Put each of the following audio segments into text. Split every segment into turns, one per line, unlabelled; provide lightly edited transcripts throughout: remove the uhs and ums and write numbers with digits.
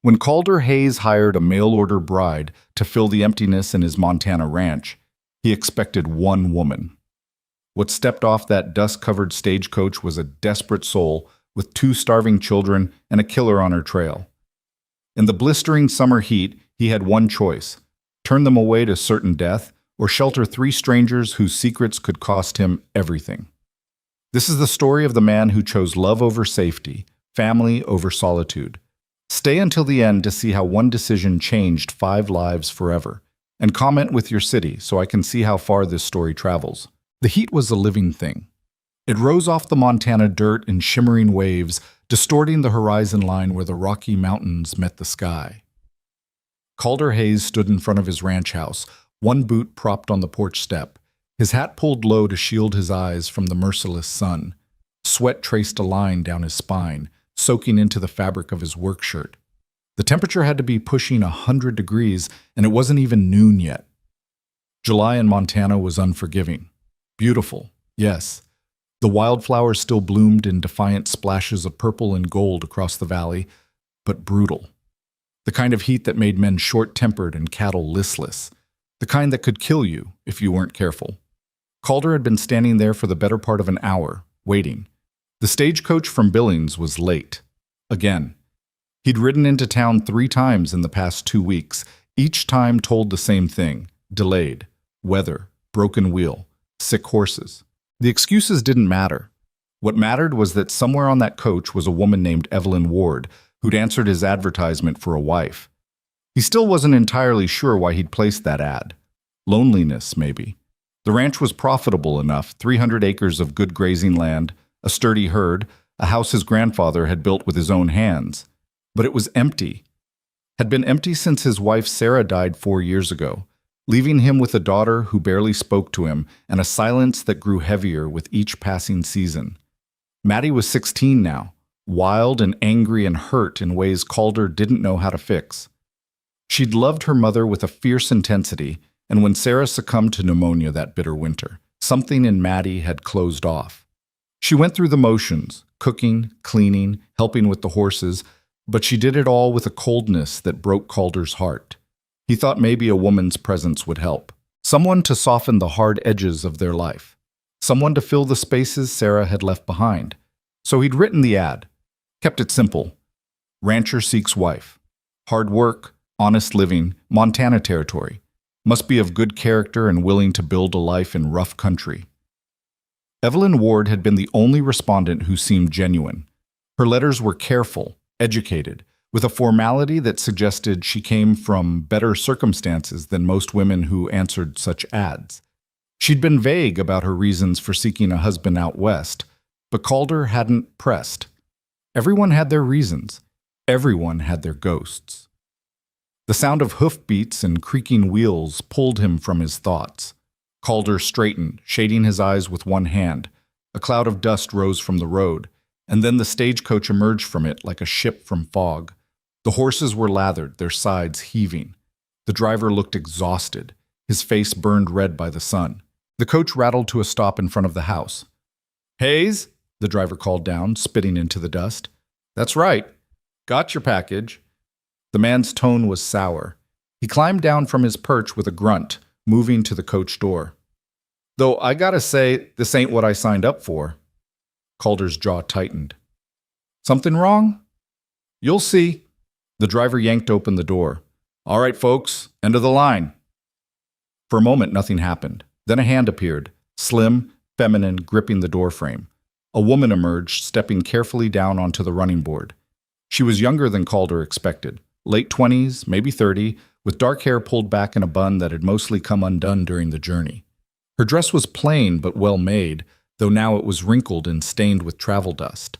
When Calder Hayes hired a mail-order bride to fill the emptiness in his Montana ranch, he expected one woman. What stepped off that dust-covered stagecoach was a desperate soul with two starving children and a killer on her trail. In the blistering summer heat, he had one choice: turn them away to certain death or shelter three strangers whose secrets could cost him everything. This is the story of the man who chose love over safety, family over solitude. Stay until the end to see how one decision changed 5 lives forever. And comment with your city so I can see how far this story travels. The heat was a living thing. It rose off the Montana dirt in shimmering waves, distorting the horizon line where the Rocky Mountains met the sky. Calder Hayes stood in front of his ranch house, one boot propped on the porch step, his hat pulled low to shield his eyes from the merciless sun. Sweat traced a line down his spine, soaking into the fabric of his work shirt. The temperature had to be pushing 100 degrees, and it wasn't even noon yet. July in Montana was unforgiving. Beautiful, yes. The wildflowers still bloomed in defiant splashes of purple and gold across the valley, but brutal. The kind of heat that made men short-tempered and cattle listless. The kind that could kill you if you weren't careful. Calder had been standing there for the better part of an hour, waiting. The stagecoach from Billings was late. Again. He'd ridden into town 3 times in the past 2 weeks, each time told the same thing: delayed, weather, broken wheel, sick horses. The excuses didn't matter. What mattered was that somewhere on that coach was a woman named Evelyn Ward who'd answered his advertisement for a wife. He still wasn't entirely sure why he'd placed that ad. Loneliness, maybe. The ranch was profitable enough: 300 acres of good grazing land, a sturdy herd, a house his grandfather had built with his own hands. But it was empty. Had been empty since his wife Sarah died 4 years ago, leaving him with a daughter who barely spoke to him and a silence that grew heavier with each passing season. Maddie was 16 now, wild and angry and hurt in ways Calder didn't know how to fix. She'd loved her mother with a fierce intensity, and when Sarah succumbed to pneumonia that bitter winter, something in Maddie had closed off. She went through the motions, cooking, cleaning, helping with the horses, but she did it all with a coldness that broke Calder's heart. He thought maybe a woman's presence would help. Someone to soften the hard edges of their life. Someone to fill the spaces Sarah had left behind. So he'd written the ad. Kept it simple. Rancher seeks wife. Hard work, honest living, Montana territory. Must be of good character and willing to build a life in rough country. Evelyn Ward had been the only respondent who seemed genuine. Her letters were careful, educated, with a formality that suggested she came from better circumstances than most women who answered such ads. She'd been vague about her reasons for seeking a husband out west, but Calder hadn't pressed. Everyone had their reasons. Everyone had their ghosts. The sound of hoofbeats and creaking wheels pulled him from his thoughts. Calder straightened, shading his eyes with one hand. A cloud of dust rose from the road, and then the stagecoach emerged from it like a ship from fog. The horses were lathered, their sides heaving. The driver looked exhausted, his face burned red by the sun. The coach rattled to a stop in front of the house. "Hayes," the driver called down, spitting into the dust. "That's right. Got your package." The man's tone was sour. He climbed down from his perch with a grunt, moving to the coach door. "Though I gotta say, this ain't what I signed up for." Calder's jaw tightened. "Something wrong?" "You'll see." The driver yanked open the door. "All right, folks, end of the line." For a moment, nothing happened. Then a hand appeared, slim, feminine, gripping the doorframe. A woman emerged, stepping carefully down onto the running board. She was younger than Calder expected, late 20s, maybe 30, with dark hair pulled back in a bun that had mostly come undone during the journey. Her dress was plain but well made, though now it was wrinkled and stained with travel dust.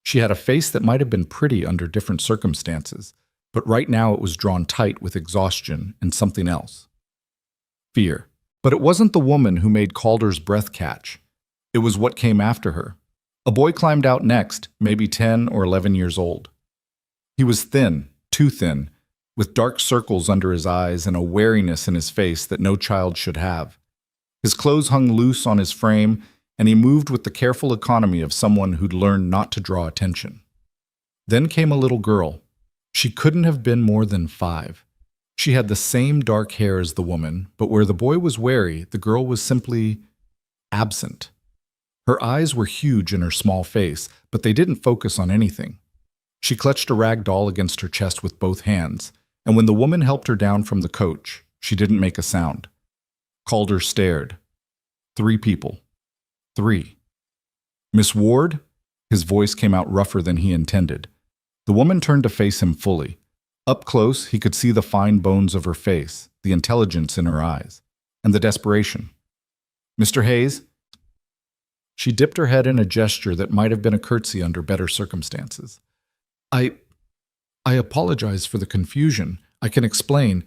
She had a face that might have been pretty under different circumstances, but right now it was drawn tight with exhaustion and something else. Fear. But it wasn't the woman who made Calder's breath catch. It was what came after her. A boy climbed out next, maybe 10 or 11 years old. He was thin, too thin, with dark circles under his eyes and a wariness in his face that no child should have. His clothes hung loose on his frame, and he moved with the careful economy of someone who'd learned not to draw attention. Then came a little girl. She couldn't have been more than 5. She had the same dark hair as the woman, but where the boy was wary, the girl was simply absent. Her eyes were huge in her small face, but they didn't focus on anything. She clutched a rag doll against her chest with both hands, and when the woman helped her down from the coach, she didn't make a sound. Calder stared. 3 people. 3. Miss Ward? His voice came out rougher than he intended. The woman turned to face him fully. Up close, he could see the fine bones of her face, the intelligence in her eyes, and the desperation. Mr. Hayes? She dipped her head in a gesture that might have been a curtsy under better circumstances. I apologize for the confusion. I can explain.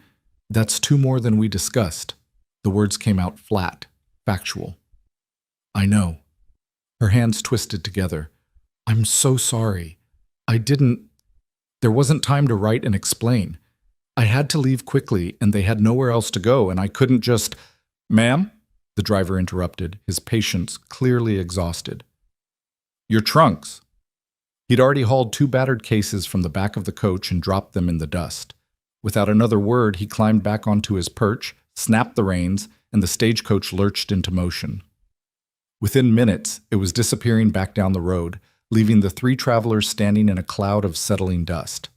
That's 2 more than we discussed. The words came out flat, factual. I know. Her hands twisted together. I'm so sorry. There wasn't time to write and explain. I had to leave quickly, and they had nowhere else to go, and I couldn't just— Ma'am? The driver interrupted, his patience clearly exhausted. Your trunks. He'd already hauled 2 battered cases from the back of the coach and dropped them in the dust. Without another word, he climbed back onto his perch, snapped the reins, and the stagecoach lurched into motion. Within minutes, it was disappearing back down the road, leaving the 3 travelers standing in a cloud of settling dust.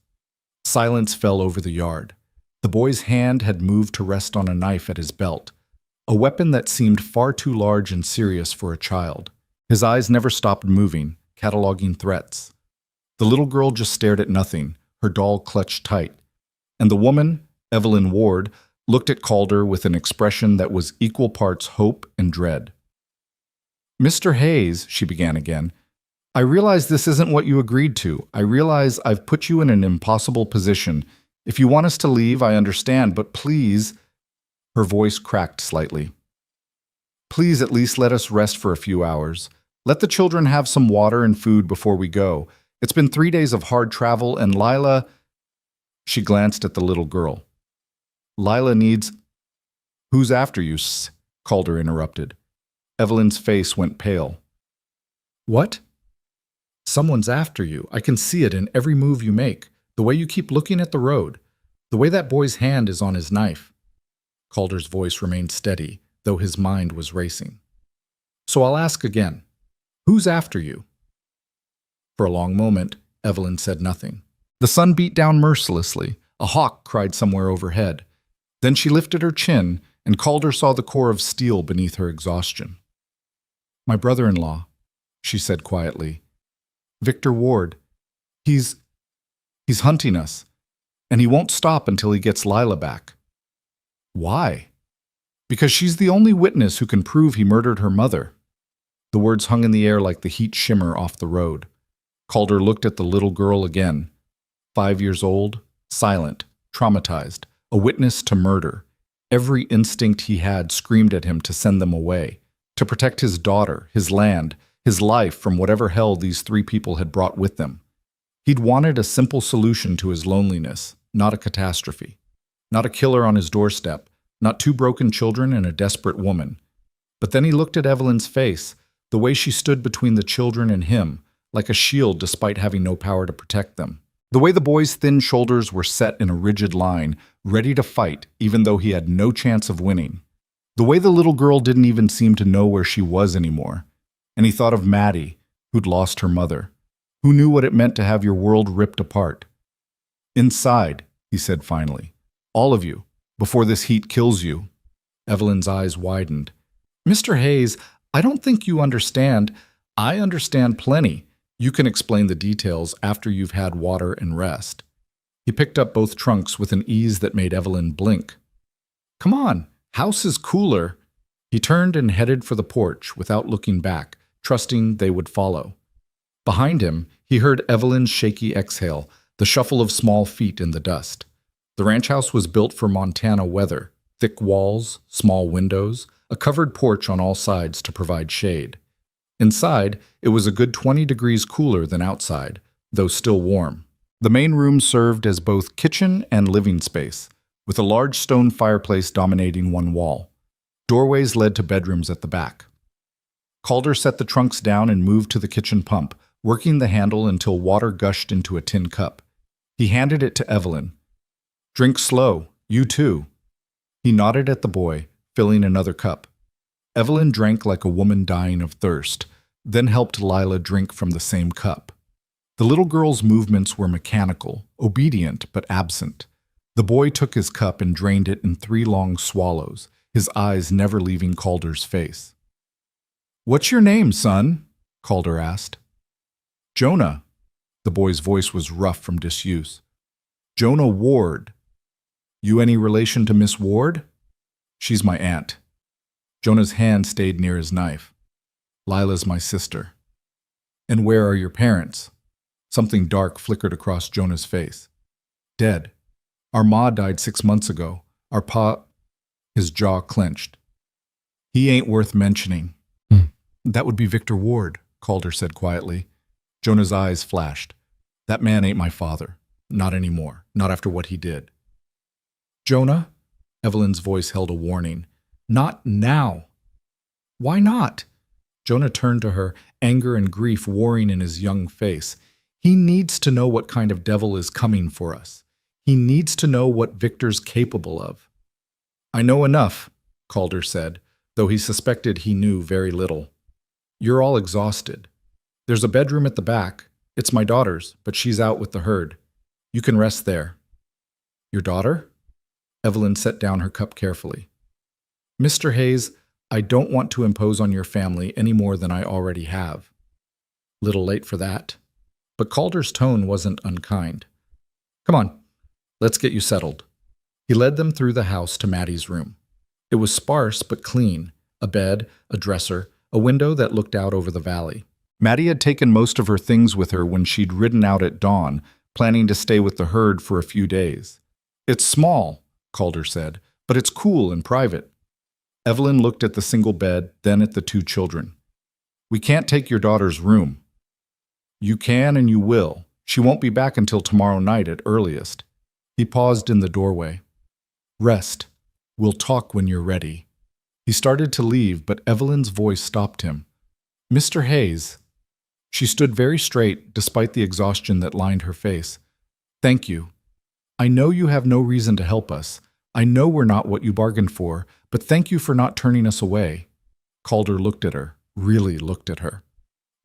Silence fell over the yard. The boy's hand had moved to rest on a knife at his belt, a weapon that seemed far too large and serious for a child. His eyes never stopped moving, cataloging threats. The little girl just stared at nothing, her doll clutched tight. And the woman, Evelyn Ward, looked at Calder with an expression that was equal parts hope and dread. Mr. Hayes, she began again, I realize this isn't what you agreed to. I realize I've put you in an impossible position. If you want us to leave, I understand, but please— Her voice cracked slightly. Please at least let us rest for a few hours. Let the children have some water and food before we go. It's been 3 days of hard travel, and Lila— She glanced at the little girl. Lila needs— Who's after you? Calder interrupted. Evelyn's face went pale. What? Someone's after you. I can see it in every move you make, the way you keep looking at the road, the way that boy's hand is on his knife. Calder's voice remained steady, though his mind was racing. So I'll ask again. Who's after you? For a long moment, Evelyn said nothing. The sun beat down mercilessly. A hawk cried somewhere overhead. Then she lifted her chin, and Calder saw the core of steel beneath her exhaustion. My brother-in-law, she said quietly. Victor Ward. He's hunting us, and he won't stop until he gets Lila back. Why? Because she's the only witness who can prove he murdered her mother. The words hung in the air like the heat shimmer off the road. Calder looked at the little girl again. 5 years old, silent, traumatized, a witness to murder. Every instinct he had screamed at him to send them away, to protect his daughter, his land, his life from whatever hell these 3 people had brought with them. He'd wanted a simple solution to his loneliness, not a catastrophe. Not a killer on his doorstep, not 2 broken children and a desperate woman. But then he looked at Evelyn's face, the way she stood between the children and him, like a shield despite having no power to protect them. The way the boy's thin shoulders were set in a rigid line, ready to fight even though he had no chance of winning. The way the little girl didn't even seem to know where she was anymore. And he thought of Maddie, who'd lost her mother, who knew what it meant to have your world ripped apart. Inside, he said finally. All of you, before this heat kills you. Evelyn's eyes widened. Mr. Hayes, I don't think you understand. I understand plenty. You can explain the details after you've had water and rest. He picked up both trunks with an ease that made Evelyn blink. Come on, house is cooler. He turned and headed for the porch without looking back, trusting they would follow. Behind him, he heard Evelyn's shaky exhale, the shuffle of small feet in the dust. The ranch house was built for Montana weather, thick walls, small windows, a covered porch on all sides to provide shade. Inside, it was a good 20 degrees cooler than outside, though still warm. The main room served as both kitchen and living space, with a large stone fireplace dominating one wall. Doorways led to bedrooms at the back. Calder set the trunks down and moved to the kitchen pump, working the handle until water gushed into a tin cup. He handed it to Evelyn. "Drink slow, you too." He nodded at the boy, filling another cup. Evelyn drank like a woman dying of thirst, then helped Lila drink from the same cup. The little girl's movements were mechanical, obedient but absent. The boy took his cup and drained it in 3 long swallows, his eyes never leaving Calder's face. "What's your name, son?" Calder asked. "Jonah." The boy's voice was rough from disuse. "Jonah Ward." "You any relation to Miss Ward?" "She's my aunt." Jonah's hand stayed near his knife. "Lila's my sister." "And where are your parents?" Something dark flickered across Jonah's face. "Dead. Our ma died 6 months ago. Our pa—" His jaw clenched. "He ain't worth mentioning." "That would be Victor Ward," Calder said quietly. Jonah's eyes flashed. "That man ain't my father. Not anymore. Not after what he did." "Jonah?" Evelyn's voice held a warning. "Not now." "Why not?" Jonah turned to her, anger and grief warring in his young face. "He needs to know what kind of devil is coming for us. He needs to know what Victor's capable of." "I know enough," Calder said, though he suspected he knew very little. "You're all exhausted. There's a bedroom at the back. It's my daughter's, but she's out with the herd. You can rest there." "Your daughter?" Evelyn set down her cup carefully. "Mr. Hayes, I don't want to impose on your family any more than I already have." Little late for that. But Calder's tone wasn't unkind. "Come on, let's get you settled." He led them through the house to Maddie's room. It was sparse but clean, a bed, a dresser, a window that looked out over the valley. Maddie had taken most of her things with her when she'd ridden out at dawn, planning to stay with the herd for a few days. "It's small," Calder said, "but it's cool and private." Evelyn looked at the single bed, then at the 2 children. "We can't take your daughter's room." "You can and you will. She won't be back until tomorrow night at earliest." He paused in the doorway. "Rest. We'll talk when you're ready." He started to leave, but Evelyn's voice stopped him. "Mr. Hayes." She stood very straight, despite the exhaustion that lined her face. "Thank you. I know you have no reason to help us. I know we're not what you bargained for, but thank you for not turning us away." Calder looked at her, really looked at her.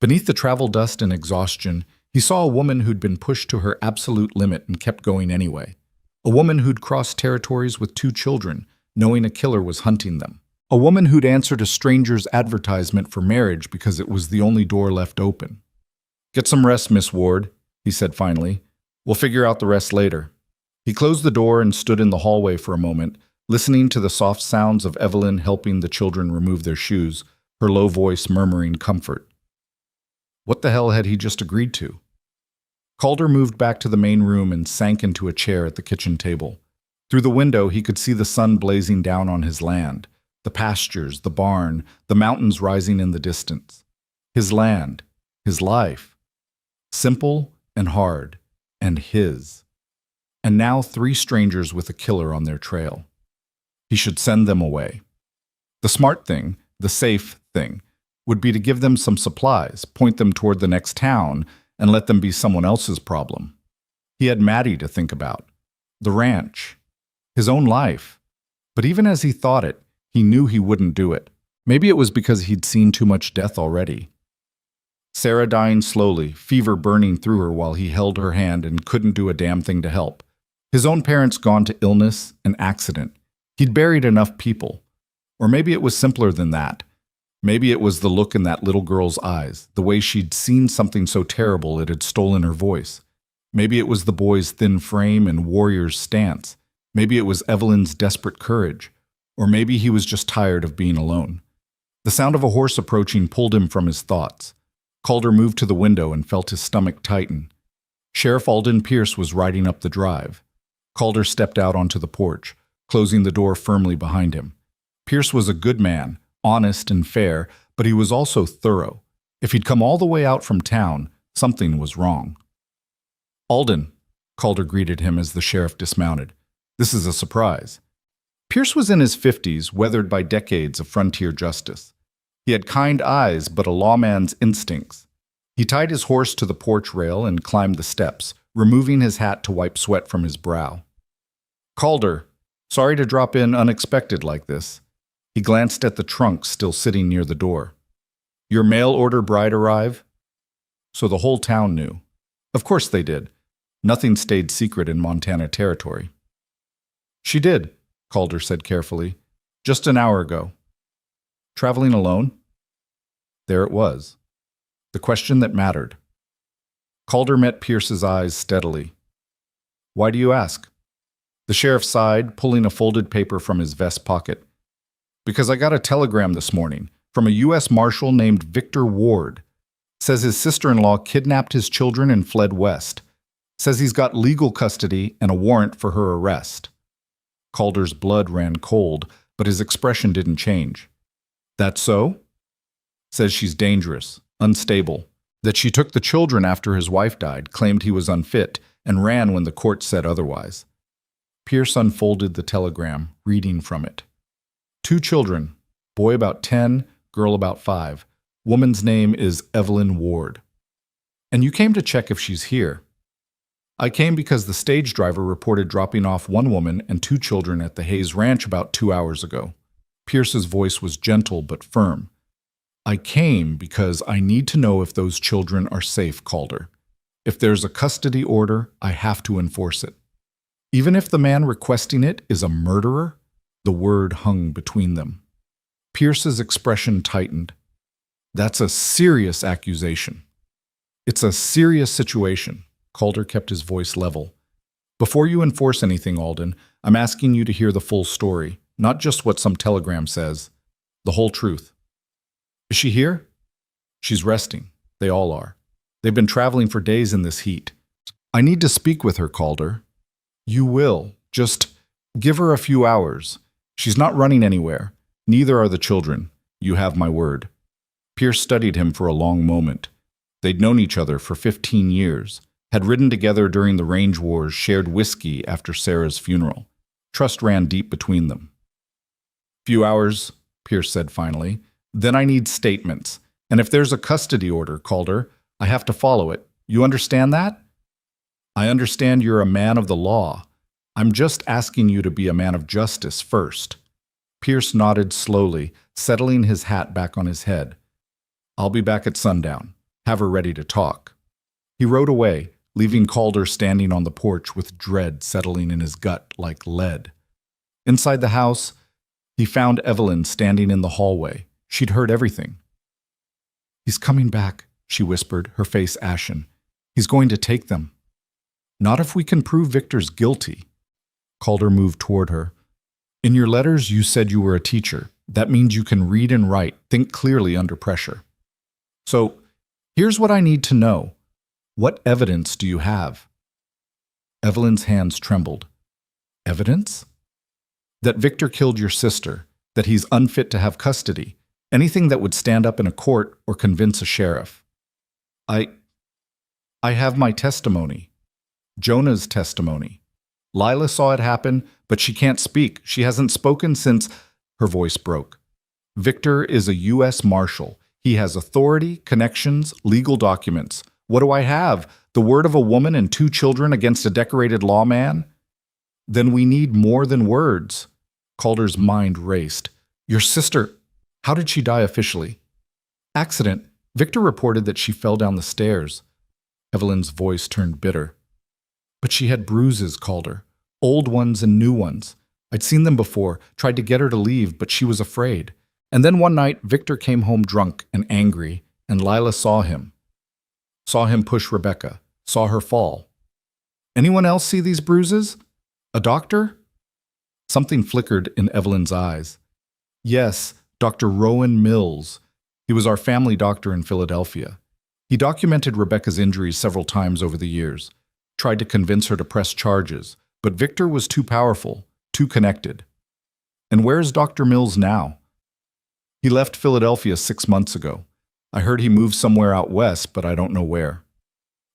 Beneath the travel dust and exhaustion, he saw a woman who'd been pushed to her absolute limit and kept going anyway. A woman who'd crossed territories with 2 children, knowing a killer was hunting them. A woman who'd answered a stranger's advertisement for marriage because it was the only door left open. "Get some rest, Miss Ward," he said finally. "We'll figure out the rest later." He closed the door and stood in the hallway for a moment, listening to the soft sounds of Evelyn helping the children remove their shoes, her low voice murmuring comfort. What the hell had he just agreed to? Calder moved back to the main room and sank into a chair at the kitchen table. Through the window, he could see the sun blazing down on his land, the pastures, the barn, the mountains rising in the distance. His land, his life. Simple and hard, and his. And now 3 strangers with a killer on their trail. He should send them away. The smart thing, the safe thing, would be to give them some supplies, point them toward the next town, and let them be someone else's problem. He had Maddie to think about, the ranch, his own life. But even as he thought it, he knew he wouldn't do it. Maybe it was because he'd seen too much death already. Sarah dying slowly, fever burning through her while he held her hand and couldn't do a damn thing to help. His own parents gone to illness and accident. He'd buried enough people. Or maybe it was simpler than that. Maybe it was the look in that little girl's eyes, the way she'd seen something so terrible it had stolen her voice. Maybe it was the boy's thin frame and warrior's stance. Maybe it was Evelyn's desperate courage. Or maybe he was just tired of being alone. The sound of a horse approaching pulled him from his thoughts. Calder moved to the window and felt his stomach tighten. Sheriff Alden Pierce was riding up the drive. Calder stepped out onto the porch, closing the door firmly behind him. Pierce was a good man, honest and fair, but he was also thorough. If he'd come all the way out from town, something was wrong. "Alden," Calder greeted him as the sheriff dismounted. "This is a surprise." Pierce was in his 50s, weathered by decades of frontier justice. He had kind eyes, but a lawman's instincts. He tied his horse to the porch rail and climbed the steps, removing his hat to wipe sweat from his brow. "Calder, sorry to drop in unexpected like this." He glanced at the trunk still sitting near the door. "Your mail-order bride arrive?" So the whole town knew. Of course they did. Nothing stayed secret in Montana territory. "She did," Calder said carefully. "Just an hour ago." "Traveling alone?" There it was. The question that mattered. Calder met Pierce's eyes steadily. "Why do you ask?" The sheriff sighed, pulling a folded paper from his vest pocket. "Because I got a telegram this morning from a U.S. Marshal named Victor Ward. Says his sister-in-law kidnapped his children and fled west. Says he's got legal custody and a warrant for her arrest." Calder's blood ran cold, but his expression didn't change. "That so?" "Says she's dangerous, unstable, that she took the children after his wife died, claimed he was unfit, and ran when the court said otherwise." Pierce unfolded the telegram, reading from it. 2 children, boy about 10, girl about 5. Woman's name is Evelyn Ward. And you came to check if she's here. I came because the stage driver reported dropping off 1 woman and 2 children at the Hayes Ranch about 2 hours ago. Pierce's voice was gentle but firm. I came because I need to know if those children are safe, Calder. If there's a custody order, I have to enforce it. Even if the man requesting it is a murderer, the word hung between them. Pierce's expression tightened. That's a serious accusation. It's a serious situation. Calder kept his voice level. Before you enforce anything, Alden, I'm asking you to hear the full story, not just what some telegram says, the whole truth. Is she here? She's resting. They all are. They've been traveling for days in this heat. I need to speak with her, Calder. You will. Just give her a few hours. She's not running anywhere. Neither are the children. You have my word. Pierce studied him for a long moment. They'd known each other for 15 years, had ridden together during the range wars, shared whiskey after Sarah's funeral. Trust ran deep between them. Few hours, Pierce said finally. Then I need statements. And if there's a custody order, Calder, I have to follow it. You understand that? I understand you're a man of the law. I'm just asking you to be a man of justice first. Pierce nodded slowly, settling his hat back on his head. I'll be back at sundown. Have her ready to talk. He rode away, leaving Calder standing on the porch with dread settling in his gut like lead. Inside the house, he found Evelyn standing in the hallway. She'd heard everything. He's coming back, she whispered, her face ashen. He's going to take them. Not if we can prove Victor's guilty. Calder moved toward her. In your letters, you said you were a teacher. That means you can read and write, think clearly under pressure. So, here's what I need to know. What evidence do you have? Evelyn's hands trembled. Evidence? That Victor killed your sister, that he's unfit to have custody, anything that would stand up in a court or convince a sheriff. I have my testimony. Jonah's testimony. Lila saw it happen, but she can't speak. She hasn't spoken since... Her voice broke. Victor is a U.S. Marshal. He has authority, connections, legal documents. What do I have? The word of a woman and 2 children against a decorated lawman? Then we need more than words. Calder's mind raced. Your sister, how did she die officially? Accident. Victor reported that she fell down the stairs. Evelyn's voice turned bitter. But she had bruises, Calder. Old ones and new ones. I'd seen them before, tried to get her to leave, but she was afraid. And then one night, Victor came home drunk and angry, and Lila saw him. Saw him push Rebecca. Saw her fall. Anyone else see these bruises? A doctor? Something flickered in Evelyn's eyes. Yes, Dr. Rowan Mills. He was our family doctor in Philadelphia. He documented Rebecca's injuries several times over the years. Tried to convince her to press charges, but Victor was too powerful, too connected. And where's Dr. Mills now? He left Philadelphia 6 months ago. I heard he moved somewhere out west, but I don't know where.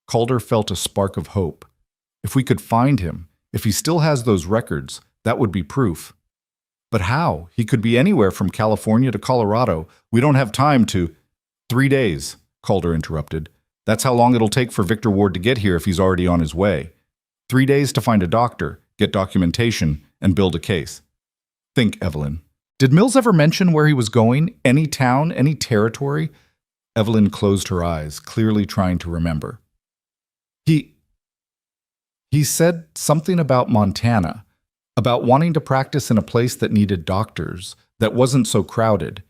Calder felt a spark of hope. If we could find him, if he still has those records, that would be proof. But how? He could be anywhere from California to Colorado. We don't have time to... 3 days, Calder interrupted. That's how long it'll take for Victor Ward to get here if he's already on his way. 3 days to find a doctor, get documentation, and build a case. Think, Evelyn. Did Mills ever mention where he was going? Any town? Any territory? Evelyn closed her eyes, clearly trying to remember. He said something about Montana, about wanting to practice in a place that needed doctors, that wasn't so crowded.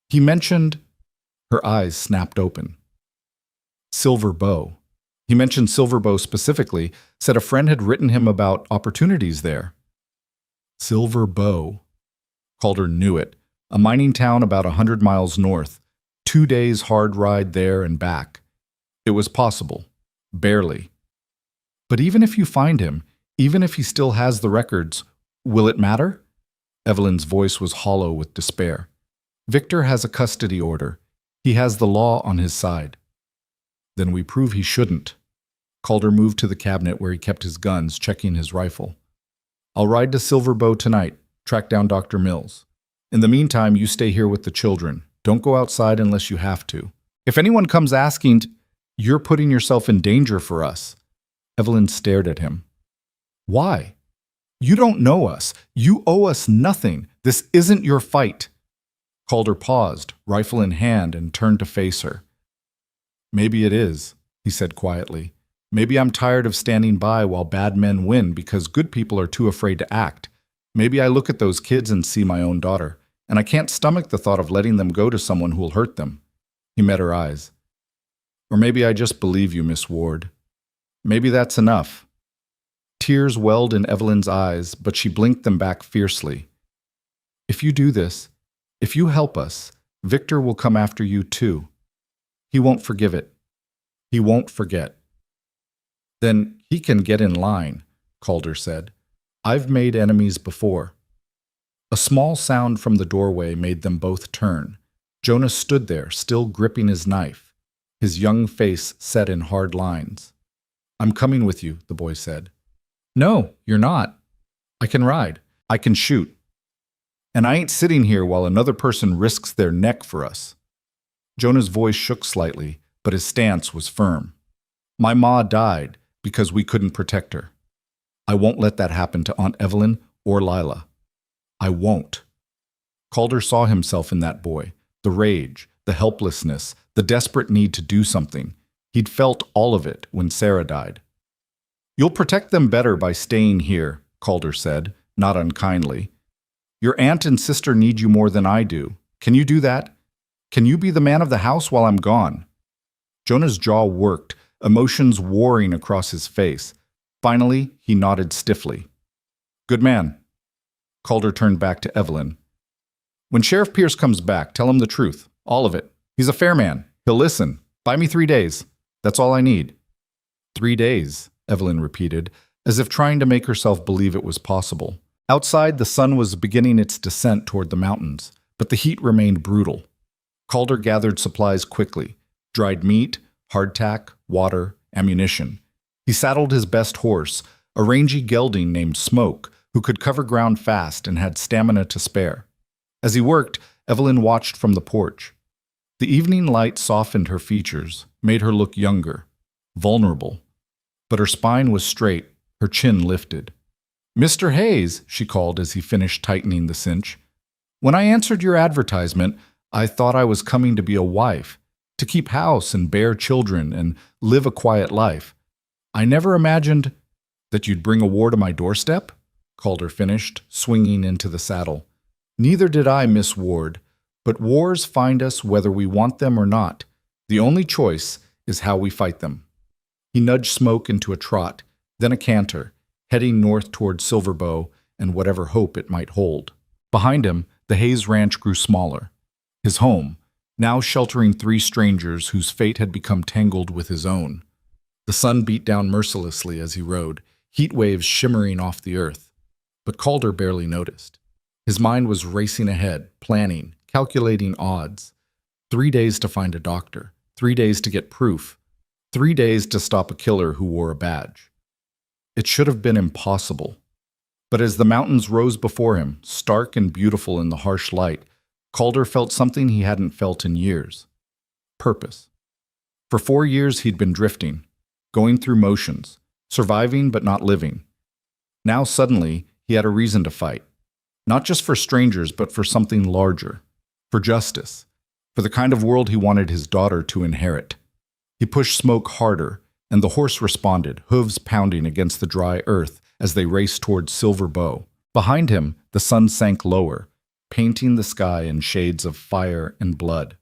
He mentioned... Her eyes snapped open. Silver Bow. He mentioned Silver Bow specifically, said a friend had written him about opportunities there. Silver Bow. Calder knew it. A mining town about 100 miles north. 2 days hard ride there and back. It was possible. Barely. But even if you find him, even if he still has the records, will it matter? Evelyn's voice was hollow with despair. Victor has a custody order. He has the law on his side. Then we prove he shouldn't. Calder moved to the cabinet where he kept his guns, checking his rifle. I'll ride to Silver Bow tonight, track down Dr. Mills. In the meantime, you stay here with the children. Don't go outside unless you have to. If anyone comes asking, you're putting yourself in danger for us. Evelyn stared at him. Why? You don't know us. You owe us nothing. This isn't your fight. Calder paused, rifle in hand, and turned to face her. Maybe it is, he said quietly. Maybe I'm tired of standing by while bad men win because good people are too afraid to act. Maybe I look at those kids and see my own daughter, and I can't stomach the thought of letting them go to someone who will hurt them. He met her eyes. Or maybe I just believe you, Miss Ward. Maybe that's enough. Tears welled in Evelyn's eyes, but she blinked them back fiercely. If you do this, if you help us, Victor will come after you too. He won't forgive it. He won't forget. Then he can get in line, Calder said. I've made enemies before. A small sound from the doorway made them both turn. Jonas stood there, still gripping his knife, his young face set in hard lines. I'm coming with you, the boy said. No, you're not. I can ride. I can shoot. And I ain't sitting here while another person risks their neck for us. Jonah's voice shook slightly, but his stance was firm. My ma died because we couldn't protect her. I won't let that happen to Aunt Evelyn or Lila. I won't. Calder saw himself in that boy, the rage, the helplessness, the desperate need to do something. He'd felt all of it when Sarah died. You'll protect them better by staying here, Calder said, not unkindly. Your aunt and sister need you more than I do. Can you do that? Can you be the man of the house while I'm gone? Jonah's jaw worked, emotions warring across his face. Finally, he nodded stiffly. Good man. Calder turned back to Evelyn. When Sheriff Pierce comes back, tell him the truth, all of it. He's a fair man. He'll listen. Buy me 3 days. That's all I need. 3 days, Evelyn repeated, as if trying to make herself believe it was possible. Outside, the sun was beginning its descent toward the mountains, but the heat remained brutal. Calder gathered supplies quickly, dried meat, hardtack, water, ammunition. He saddled his best horse, a rangy gelding named Smoke, who could cover ground fast and had stamina to spare. As he worked, Evelyn watched from the porch. The evening light softened her features, made her look younger, vulnerable. But her spine was straight, her chin lifted. Mr. Hayes, she called as he finished tightening the cinch. When I answered your advertisement, I thought I was coming to be a wife, to keep house and bear children and live a quiet life. I never imagined that you'd bring a war to my doorstep, Calder finished, swinging into the saddle. Neither did I, Miss Ward, but wars find us whether we want them or not. The only choice is how we fight them. He nudged Smoke into a trot, then a canter, heading north toward Silver Bow and whatever hope it might hold. Behind him, the Hayes Ranch grew smaller. His home, now sheltering 3 strangers whose fate had become tangled with his own. The sun beat down mercilessly as he rode, heat waves shimmering off the earth. But Calder barely noticed. His mind was racing ahead, planning, calculating odds. 3 days to find a doctor, 3 days to get proof, 3 days to stop a killer who wore a badge. It should have been impossible. But as the mountains rose before him, stark and beautiful in the harsh light, Calder felt something he hadn't felt in years. Purpose. For 4 years he'd been drifting, going through motions, surviving but not living. Now suddenly he had a reason to fight, not just for strangers but for something larger, for justice, for the kind of world he wanted his daughter to inherit. He pushed Smoke harder, and the horse responded, hooves pounding against the dry earth as they raced towards Silver Bow. Behind him, the sun sank lower, painting the sky in shades of fire and blood.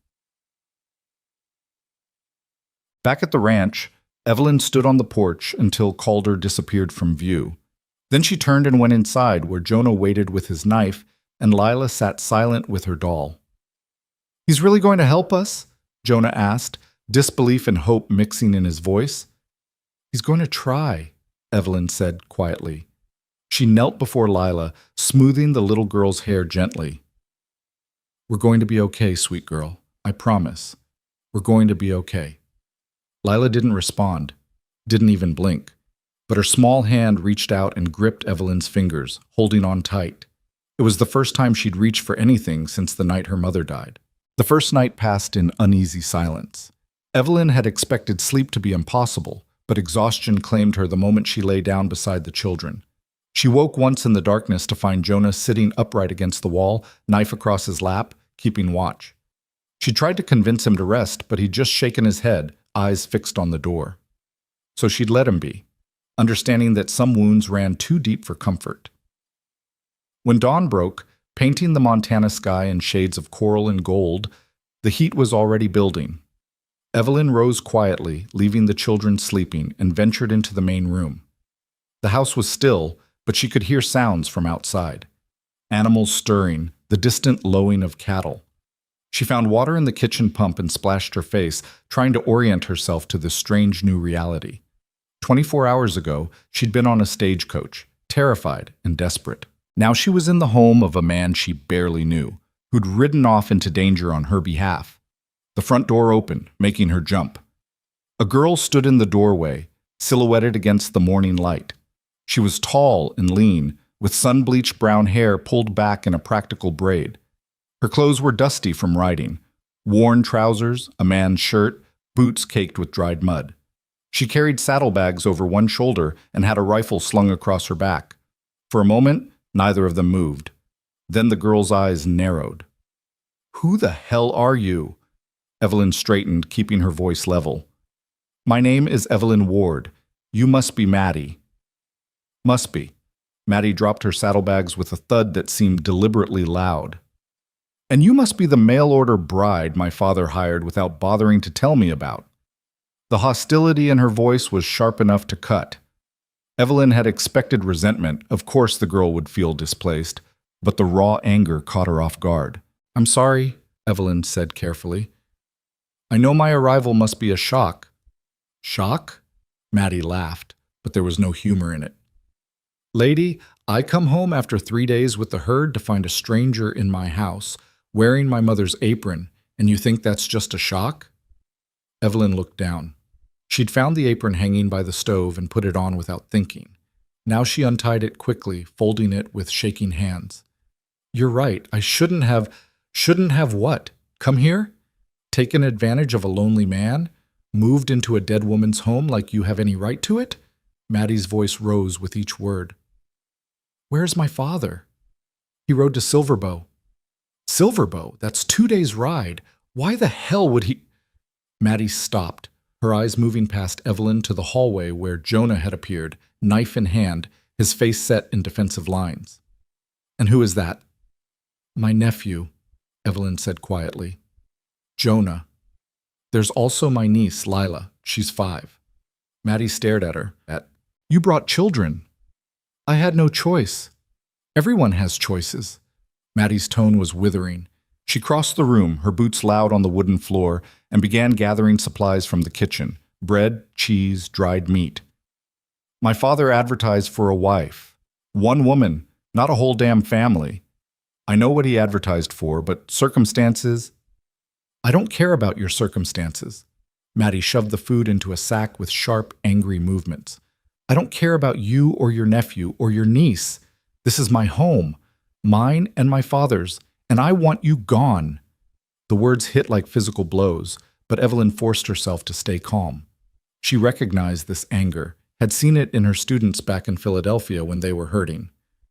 Back at the ranch, Evelyn stood on the porch until Calder disappeared from view. Then she turned and went inside, where Jonah waited with his knife and Lila sat silent with her doll. "He's really going to help us?" Jonah asked, disbelief and hope mixing in his voice. "He's going to try," Evelyn said quietly. She knelt before Lila, smoothing the little girl's hair gently. "We're going to be okay, sweet girl. I promise. We're going to be okay." Lila didn't respond, didn't even blink, but her small hand reached out and gripped Evelyn's fingers, holding on tight. It was the first time she'd reached for anything since the night her mother died. The first night passed in uneasy silence. Evelyn had expected sleep to be impossible, but exhaustion claimed her the moment she lay down beside the children. She woke once in the darkness to find Jonah sitting upright against the wall, knife across his lap, keeping watch. She tried to convince him to rest, but he'd just shaken his head, eyes fixed on the door. So she'd let him be, understanding that some wounds ran too deep for comfort. When dawn broke, painting the Montana sky in shades of coral and gold, the heat was already building. Evelyn rose quietly, leaving the children sleeping, and ventured into the main room. The house was still, but she could hear sounds from outside. Animals stirring, the distant lowing of cattle. She found water in the kitchen pump and splashed her face, trying to orient herself to this strange new reality. 24 hours ago, she'd been on a stagecoach, terrified and desperate. Now she was in the home of a man she barely knew, who'd ridden off into danger on her behalf. The front door opened, making her jump. A girl stood in the doorway, silhouetted against the morning light. She was tall and lean, with sun-bleached brown hair pulled back in a practical braid. Her clothes were dusty from riding, worn trousers, a man's shirt, boots caked with dried mud. She carried saddlebags over one shoulder and had a rifle slung across her back. For a moment, neither of them moved. Then the girl's eyes narrowed. "Who the hell are you?" Evelyn straightened, keeping her voice level. "My name is Evelyn Ward. You must be Maddie." "Must be." Maddie dropped her saddlebags with a thud that seemed deliberately loud. "And you must be the mail-order bride my father hired without bothering to tell me about." The hostility in her voice was sharp enough to cut. Evelyn had expected resentment. Of course the girl would feel displaced, but the raw anger caught her off guard. "I'm sorry," Evelyn said carefully. "I know my arrival must be a shock." "Shock?" Maddie laughed, but there was no humor in it. "Lady, I come home after 3 days with the herd to find a stranger in my house, wearing my mother's apron, and you think that's just a shock?" Evelyn looked down. She'd found the apron hanging by the stove and put it on without thinking. Now she untied it quickly, folding it with shaking hands. "You're right. I shouldn't have what? Come here? Taken advantage of a lonely man? Moved into a dead woman's home like you have any right to it?" Maddie's voice rose with each word. "Where's my father?" "He rode to Silver Bow." "Silver Bow? That's 2 days' ride. Why the hell would he—" Maddie stopped, her eyes moving past Evelyn to the hallway where Jonah had appeared, knife in hand, his face set in defensive lines. "And who is that?" "My nephew," Evelyn said quietly. "Jonah. There's also my niece, Lila. She's 5. Maddie stared at her. "You brought children." "I had no choice. Everyone has choices." Maddie's tone was withering. She crossed the room, her boots loud on the wooden floor, and began gathering supplies from the kitchen: bread, cheese, dried meat. "My father advertised for a wife. One woman, not a whole damn family. I know what he advertised for, but circumstances—" "I don't care about your circumstances." Maddie shoved the food into a sack with sharp, angry movements. "I don't care about you or your nephew or your niece. This is my home, mine and my father's, and I want you gone." The words hit like physical blows, but Evelyn forced herself to stay calm. She recognized this anger, had seen it in her students back in Philadelphia when they were hurting.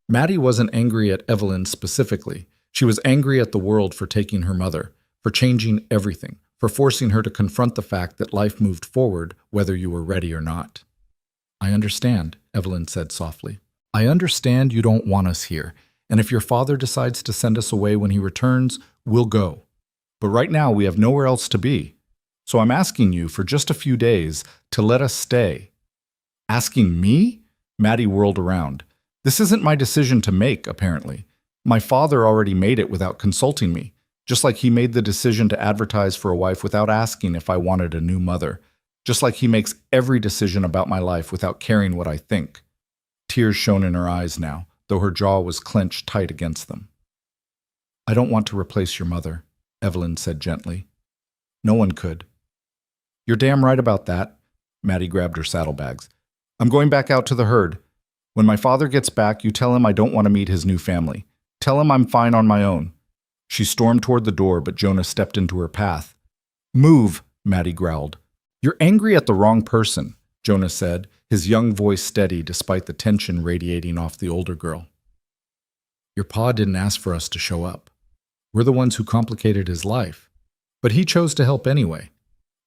Maddie wasn't angry at Evelyn specifically. She was angry at the world for taking her mother, for changing everything, for forcing her to confront the fact that life moved forward whether you were ready or not. "I understand," Evelyn said softly. "I understand you don't want us here, and if your father decides to send us away when he returns, we'll go. But right now we have nowhere else to be. So I'm asking you for just a few days to let us stay." "Asking me?" Maddie whirled around. "This isn't my decision to make, apparently. My father already made it without consulting me, just like he made the decision to advertise for a wife without asking if I wanted a new mother, just like he makes every decision about my life without caring what I think." Tears shone in her eyes now, though her jaw was clenched tight against them. "I don't want to replace your mother," Evelyn said gently. "No one could." "You're damn right about that." Maddie grabbed her saddlebags. "I'm going back out to the herd. When my father gets back, you tell him I don't want to meet his new family. Tell him I'm fine on my own." She stormed toward the door, but Jonah stepped into her path. "Move," Maddie growled. "You're angry at the wrong person," Jonah said, his young voice steady despite the tension radiating off the older girl. "Your pa didn't ask for us to show up. We're the ones who complicated his life. But he chose to help anyway.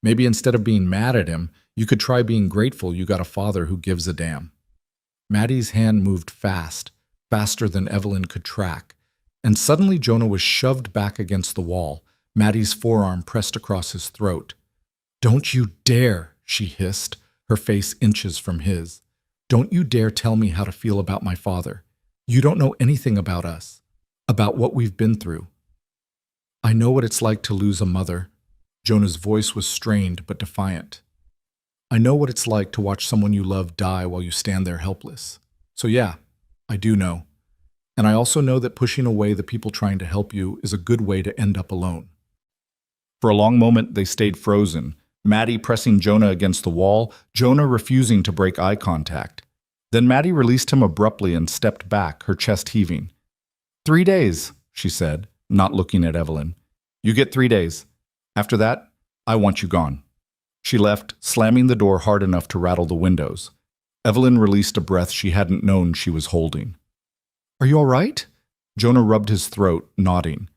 Maybe instead of being mad at him, you could try being grateful you got a father who gives a damn." Maddie's hand moved fast, faster than Evelyn could track, and suddenly Jonah was shoved back against the wall, Maddie's forearm pressed across his throat. "Don't you dare," she hissed, her face inches from his. "Don't you dare tell me how to feel about my father. You don't know anything about us, about what we've been through." "I know what it's like to lose a mother." Jonah's voice was strained but defiant. "I know what it's like to watch someone you love die while you stand there helpless. So yeah, I do know. And I also know that pushing away the people trying to help you is a good way to end up alone." For a long moment, they stayed frozen, Maddie pressing Jonah against the wall, Jonah refusing to break eye contact. Then Maddie released him abruptly and stepped back, her chest heaving. "3 days," she said, not looking at Evelyn. "You get 3 days. After that, I want you gone." She left, slamming the door hard enough to rattle the windows. Evelyn released a breath she hadn't known she was holding. "Are you all right?" Jonah rubbed his throat, nodding.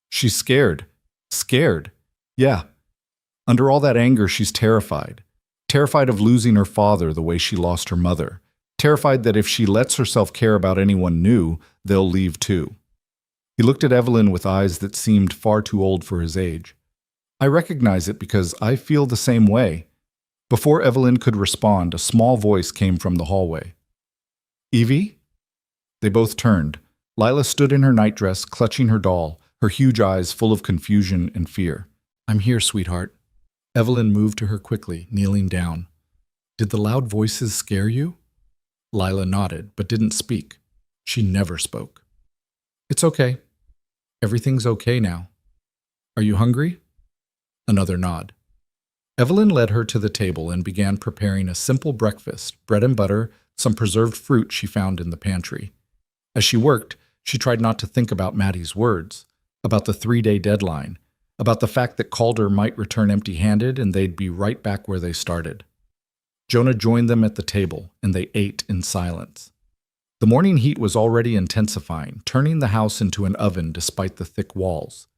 "She's scared." "Scared?" "Yeah. Under all that anger, she's terrified. Terrified of losing her father the way she lost her mother. Terrified that if she lets herself care about anyone new, they'll leave too." He looked at Evelyn with eyes that seemed far too old for his age. "I recognize it because I feel the same way." Before Evelyn could respond, a small voice came from the hallway. "Evie?" They both turned. Lila stood in her nightdress, clutching her doll, her huge eyes full of confusion and fear. "I'm here, sweetheart." Evelyn moved to her quickly, kneeling down. "Did the loud voices scare you?" Lila nodded, but didn't speak. She never spoke. "It's okay. Everything's okay now. Are you hungry?" Another nod. Evelyn led her to the table and began preparing a simple breakfast, bread and butter, some preserved fruit she found in the pantry. As she worked, she tried not to think about Maddie's words, about the 3-day deadline, about the fact that Calder might return empty-handed and they'd be right back where they started. Jonah joined them at the table, and they ate in silence. The morning heat was already intensifying, turning the house into an oven despite the thick walls.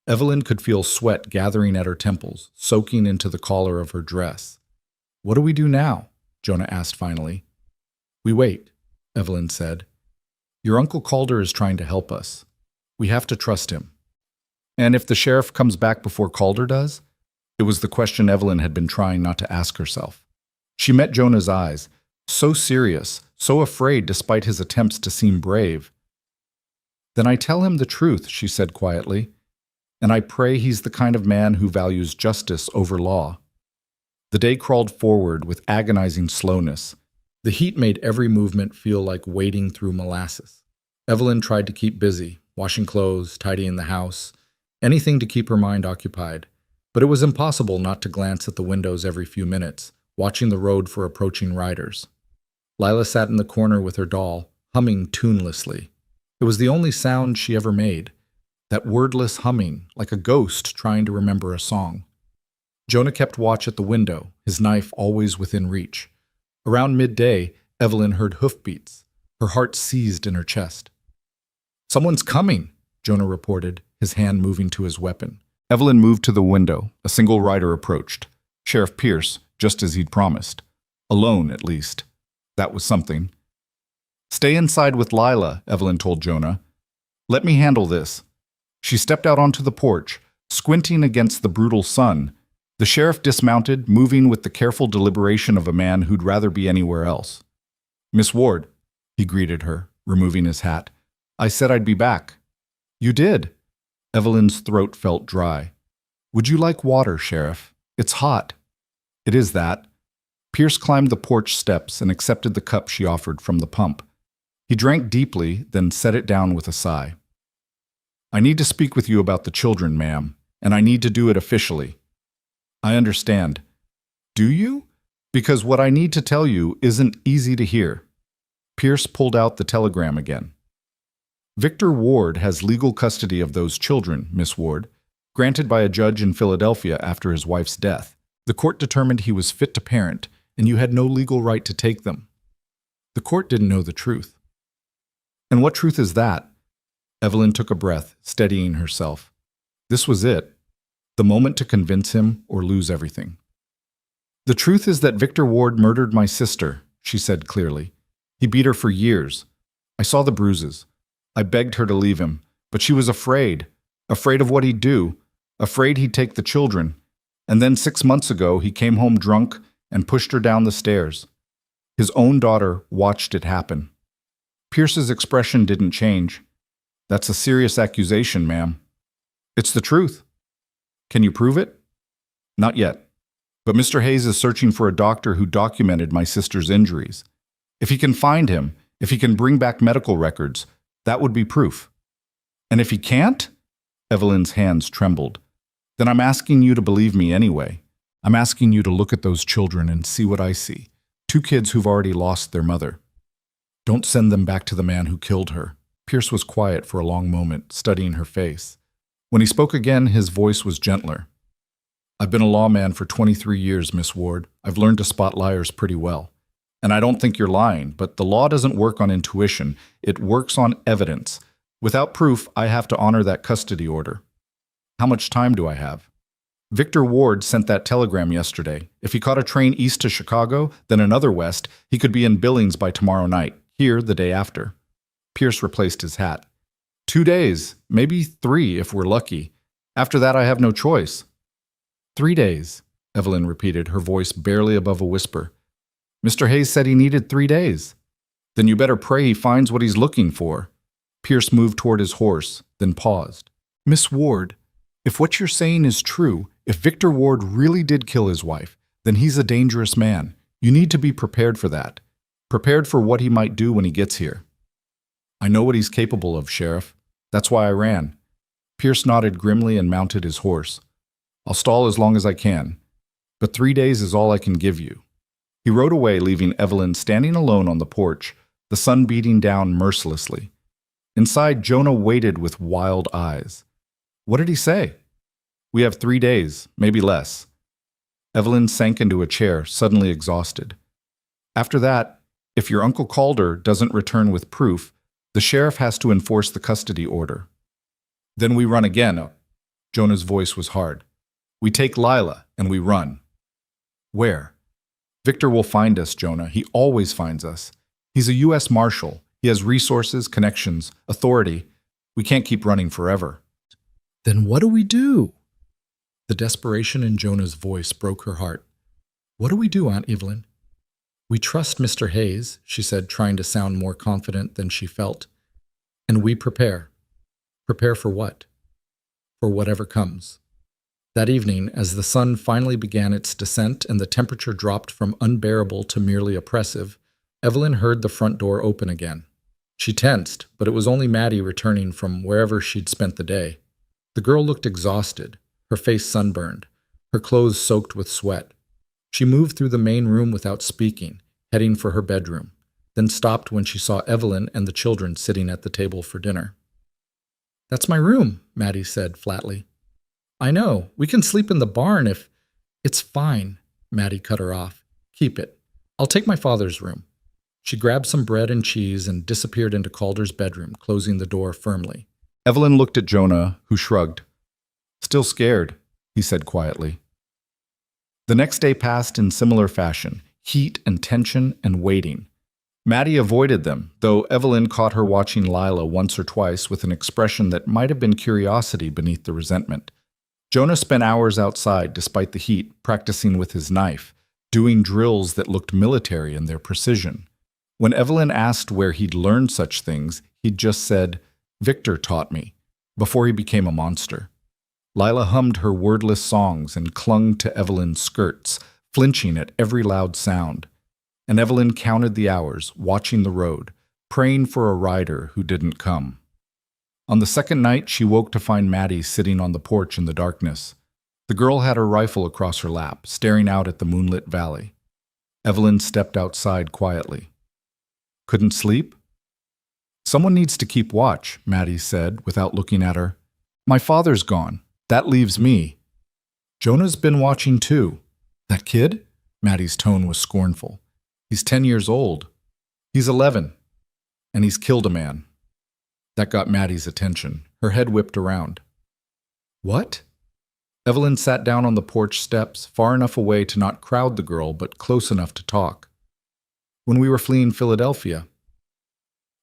Evelyn could feel sweat gathering at her temples, soaking into the collar of her dress. "What do we do now?" Jonah asked finally. "We wait," Evelyn said. "Your Uncle Calder is trying to help us. We have to trust him." "And if the sheriff comes back before Calder does?" It was the question Evelyn had been trying not to ask herself. She met Jonah's eyes, so serious, so afraid despite his attempts to seem brave. "Then I tell him the truth," she said quietly, "and I pray he's the kind of man who values justice over law." The day crawled forward with agonizing slowness. The heat made every movement feel like wading through molasses. Evelyn tried to keep busy, washing clothes, tidying the house, anything to keep her mind occupied, but it was impossible not to glance at the windows every few minutes, watching the road for approaching riders. Lila sat in the corner with her doll, humming tunelessly. It was the only sound she ever made, that wordless humming, like a ghost trying to remember a song. Jonah kept watch at the window, his knife always within reach. Around midday, Evelyn heard hoofbeats. Her heart seized in her chest. "Someone's coming," Jonah reported, his hand moving to his weapon. Evelyn moved to the window. A single rider approached. Sheriff Pierce, just as he'd promised. Alone, at least. That was something. "Stay inside with Lila," Evelyn told Jonah. "Let me handle this." She stepped out onto the porch, squinting against the brutal sun. The sheriff dismounted, moving with the careful deliberation of a man who'd rather be anywhere else. "Miss Ward," he greeted her, removing his hat. "I said I'd be back." "You did." Evelyn's throat felt dry. "Would you like water, Sheriff? It's hot." "It is that." Pierce climbed the porch steps and accepted the cup she offered from the pump. He drank deeply, then set it down with a sigh. "I need to speak with you about the children, ma'am, and I need to do it officially." "I understand." "Do you? Because what I need to tell you isn't easy to hear." Pierce pulled out the telegram again. "Victor Ward has legal custody of those children, Miss Ward, granted by a judge in Philadelphia after his wife's death. The court determined he was fit to parent, and you had no legal right to take them." The court didn't know the truth. "And what truth is that?" Evelyn took a breath, steadying herself. This was it. The moment to convince him or lose everything. "The truth is that Victor Ward murdered my sister," she said clearly. "He beat her for years. I saw the bruises. I begged her to leave him, but she was afraid of what he'd do, afraid he'd take the children. And then 6 months ago, he came home drunk and pushed her down the stairs. His own daughter watched it happen." Pierce's expression didn't change. "That's a serious accusation, ma'am." "It's the truth." "Can you prove it?" "Not yet. But Mr. Hayes is searching for a doctor who documented my sister's injuries. If he can find him, if he can bring back medical records, that would be proof." "And if he can't?" Evelyn's hands trembled. "Then I'm asking you to believe me anyway. I'm asking you to look at those children and see what I see. 2 kids who've already lost their mother. Don't send them back to the man who killed her." Pierce was quiet for a long moment, studying her face. When he spoke again, his voice was gentler. "I've been a lawman for 23 years, Miss Ward. I've learned to spot liars pretty well. And I don't think you're lying, but the law doesn't work on intuition. It works on evidence. Without proof, I have to honor that custody order. How much time do I have?" "Victor Ward sent that telegram yesterday. If he caught a train east to Chicago, then another west, he could be in Billings by tomorrow night, here the day after." Pierce replaced his hat. 2 days, maybe 3 if we're lucky. After that, I have no choice." 3 days, Evelyn repeated, her voice barely above a whisper. "Mr. Hayes said he needed 3 days." "Then you better pray he finds what he's looking for." Pierce moved toward his horse, then paused. "Miss Ward, if what you're saying is true, if Victor Ward really did kill his wife, then he's a dangerous man. You need to be prepared for that. Prepared for what he might do when he gets here." "I know what he's capable of, Sheriff. That's why I ran." Pierce nodded grimly and mounted his horse. "I'll stall as long as I can, but 3 days is all I can give you." He rode away, leaving Evelyn standing alone on the porch, the sun beating down mercilessly. Inside, Jonah waited with wild eyes. What did he say? "We have 3 days, maybe less." Evelyn sank into a chair, suddenly exhausted. "After that, if your Uncle Calder doesn't return with proof, the sheriff has to enforce the custody order." "Then we run again." Jonah's voice was hard. "We take Lila, and we run." "Where?" "Victor will find us, Jonah. He always finds us. He's a U.S. Marshal. He has resources, connections, authority. We can't keep running forever." "Then what do we do?" The desperation in Jonah's voice broke her heart. "What do we do, Aunt Evelyn?" "We trust Mr. Hayes," she said, trying to sound more confident than she felt. "And we prepare." "Prepare for what?" "For whatever comes." That evening, as the sun finally began its descent and the temperature dropped from unbearable to merely oppressive, Evelyn heard the front door open again. She tensed, but it was only Maddie returning from wherever she'd spent the day. The girl looked exhausted, her face sunburned, her clothes soaked with sweat. She moved through the main room without speaking, heading for her bedroom, then stopped when she saw Evelyn and the children sitting at the table for dinner. "That's my room," Maddie said flatly. "I know. We can sleep in the barn if
It's fine, Maddie cut her off. Keep it. I'll take my father's room. She grabbed some bread and cheese and disappeared into Calder's bedroom, closing the door firmly.
Evelyn looked at Jonah, who shrugged. Still scared, he said quietly. The next day passed in similar fashion, heat and tension and waiting. Maddie avoided them, though Evelyn caught her watching Lila once or twice with an expression that might have been curiosity beneath the resentment. Jonah spent hours outside despite the heat, practicing with his knife, doing drills that looked military in their precision. When Evelyn asked where he'd learned such things, he'd just said, "Victor taught me," before he became a monster. Lila hummed her wordless songs and clung to Evelyn's skirts, flinching at every loud sound. And Evelyn counted the hours, watching the road, praying for a rider who didn't come. On the second night, she woke to find Maddie sitting on the porch in the darkness. The girl had her rifle across her lap, staring out at the moonlit valley. Evelyn stepped outside quietly. Couldn't sleep? Someone needs to keep watch, Maddie said, without looking at her. My father's gone. That leaves me. Jonah's been watching too. That kid? Maddie's tone was scornful. He's 10 years old. He's 11. And he's killed a man. That got Maddie's attention. Her head whipped around. What? Evelyn sat down on the porch steps, far enough away to not crowd the girl, but close enough to talk. When we were fleeing Philadelphia.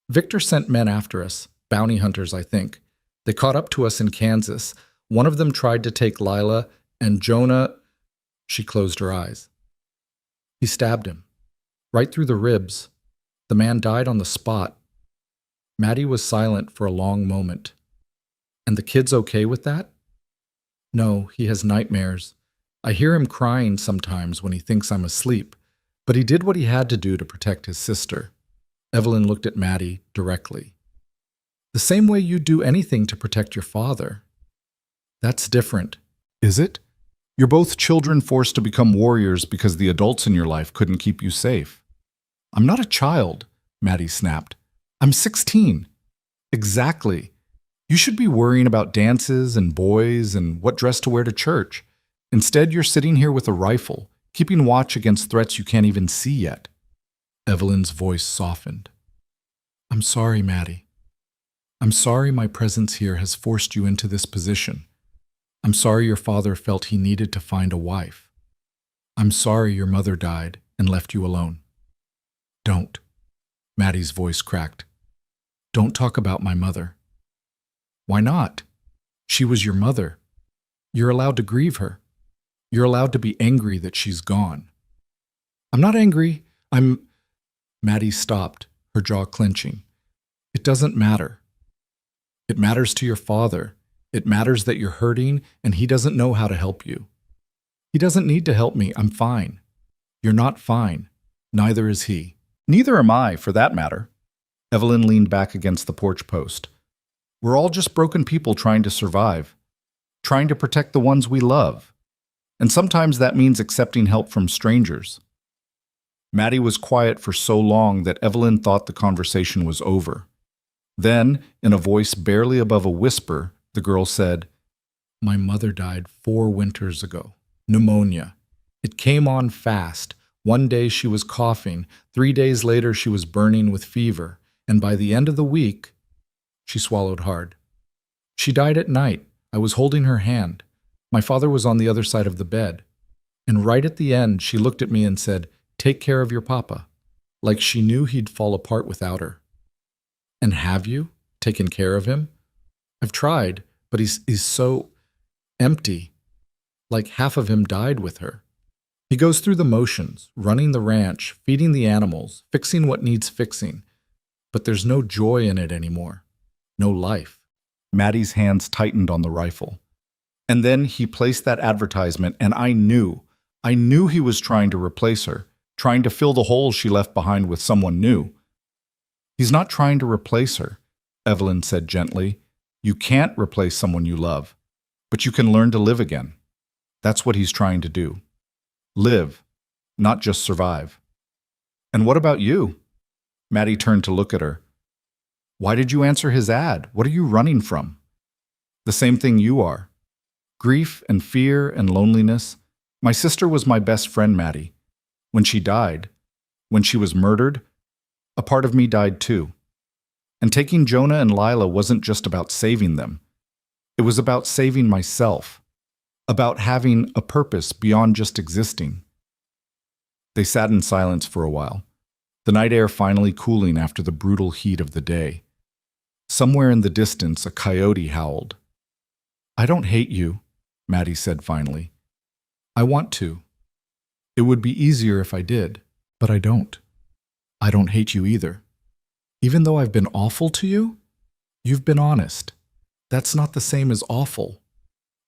Victor sent men after us, bounty hunters, I think. They caught up to us in Kansas. One of them tried to take Lila, and Jonah... She closed her eyes. He stabbed him. Right through the ribs. The man died on the spot. Maddie was silent for a long moment. And the kid's okay with that? No, he has nightmares. I hear him crying sometimes when he thinks I'm asleep, but he did what he had to do to protect his sister. Evelyn looked at Maddie directly. The same way you'd do anything to protect your father. That's different. Is it? You're both children forced to become warriors because the adults in your life couldn't keep you safe. I'm not a child, Maddie snapped. I'm 16. Exactly. You should be worrying about dances and boys and what dress to wear to church. Instead, you're sitting here with a rifle, keeping watch against threats you can't even see yet. Evelyn's voice softened. I'm sorry, Maddie. I'm sorry my presence here has forced you into this position. I'm sorry your father felt he needed to find a wife. I'm sorry your mother died and left you alone. Don't. Maddie's voice cracked. Don't talk about my mother. Why not? She was your mother. You're allowed to grieve her. You're allowed to be angry that she's gone. I'm not angry. Maddie stopped, her jaw clenching. It doesn't matter. It matters to your father. It matters that you're hurting and he doesn't know how to help you. He doesn't need to help me. I'm fine. You're not fine. Neither is he. Neither am I, for that matter. Evelyn leaned back against the porch post. We're all just broken people trying to survive, trying to protect the ones we love. And sometimes that means accepting help from strangers. Maddie was quiet for so long that Evelyn thought the conversation was over. Then, in a voice barely above a whisper, the girl said, My mother died 4 winters ago. Pneumonia. It came on fast. One day she was coughing. 3 days later she was burning with fever. And by the end of the week, she swallowed hard. She died at night. I was holding her hand. My father was on the other side of the bed. And right at the end, she looked at me and said, Take care of your papa. Like she knew he'd fall apart without her. And have you taken care of him? I've tried, but he's so empty. Like half of him died with her. He goes through the motions, running the ranch, feeding the animals, fixing what needs fixing. But there's no joy in it anymore. No life. Maddie's hands tightened on the rifle. And then he placed that advertisement, and I knew he was trying to replace her, trying to fill the hole she left behind with someone new. He's not trying to replace her, Evelyn said gently. You can't replace someone you love, but you can learn to live again. That's what he's trying to do. Live, not just survive. And what about you? Maddie turned to look at her. Why did you answer his ad? What are you running from? The same thing you are. Grief and fear and loneliness. My sister was my best friend, Maddie. When she died, when she was murdered, a part of me died too. And taking Jonah and Lila wasn't just about saving them. It was about saving myself, about having a purpose beyond just existing. They sat in silence for a while, the night air finally cooling after the brutal heat of the day. Somewhere in the distance, a coyote howled. "I don't hate you," Maddie said finally. "I want to. It would be easier if I did, but I don't. I don't hate you either. Even though I've been awful to you, you've been honest. That's not the same as awful."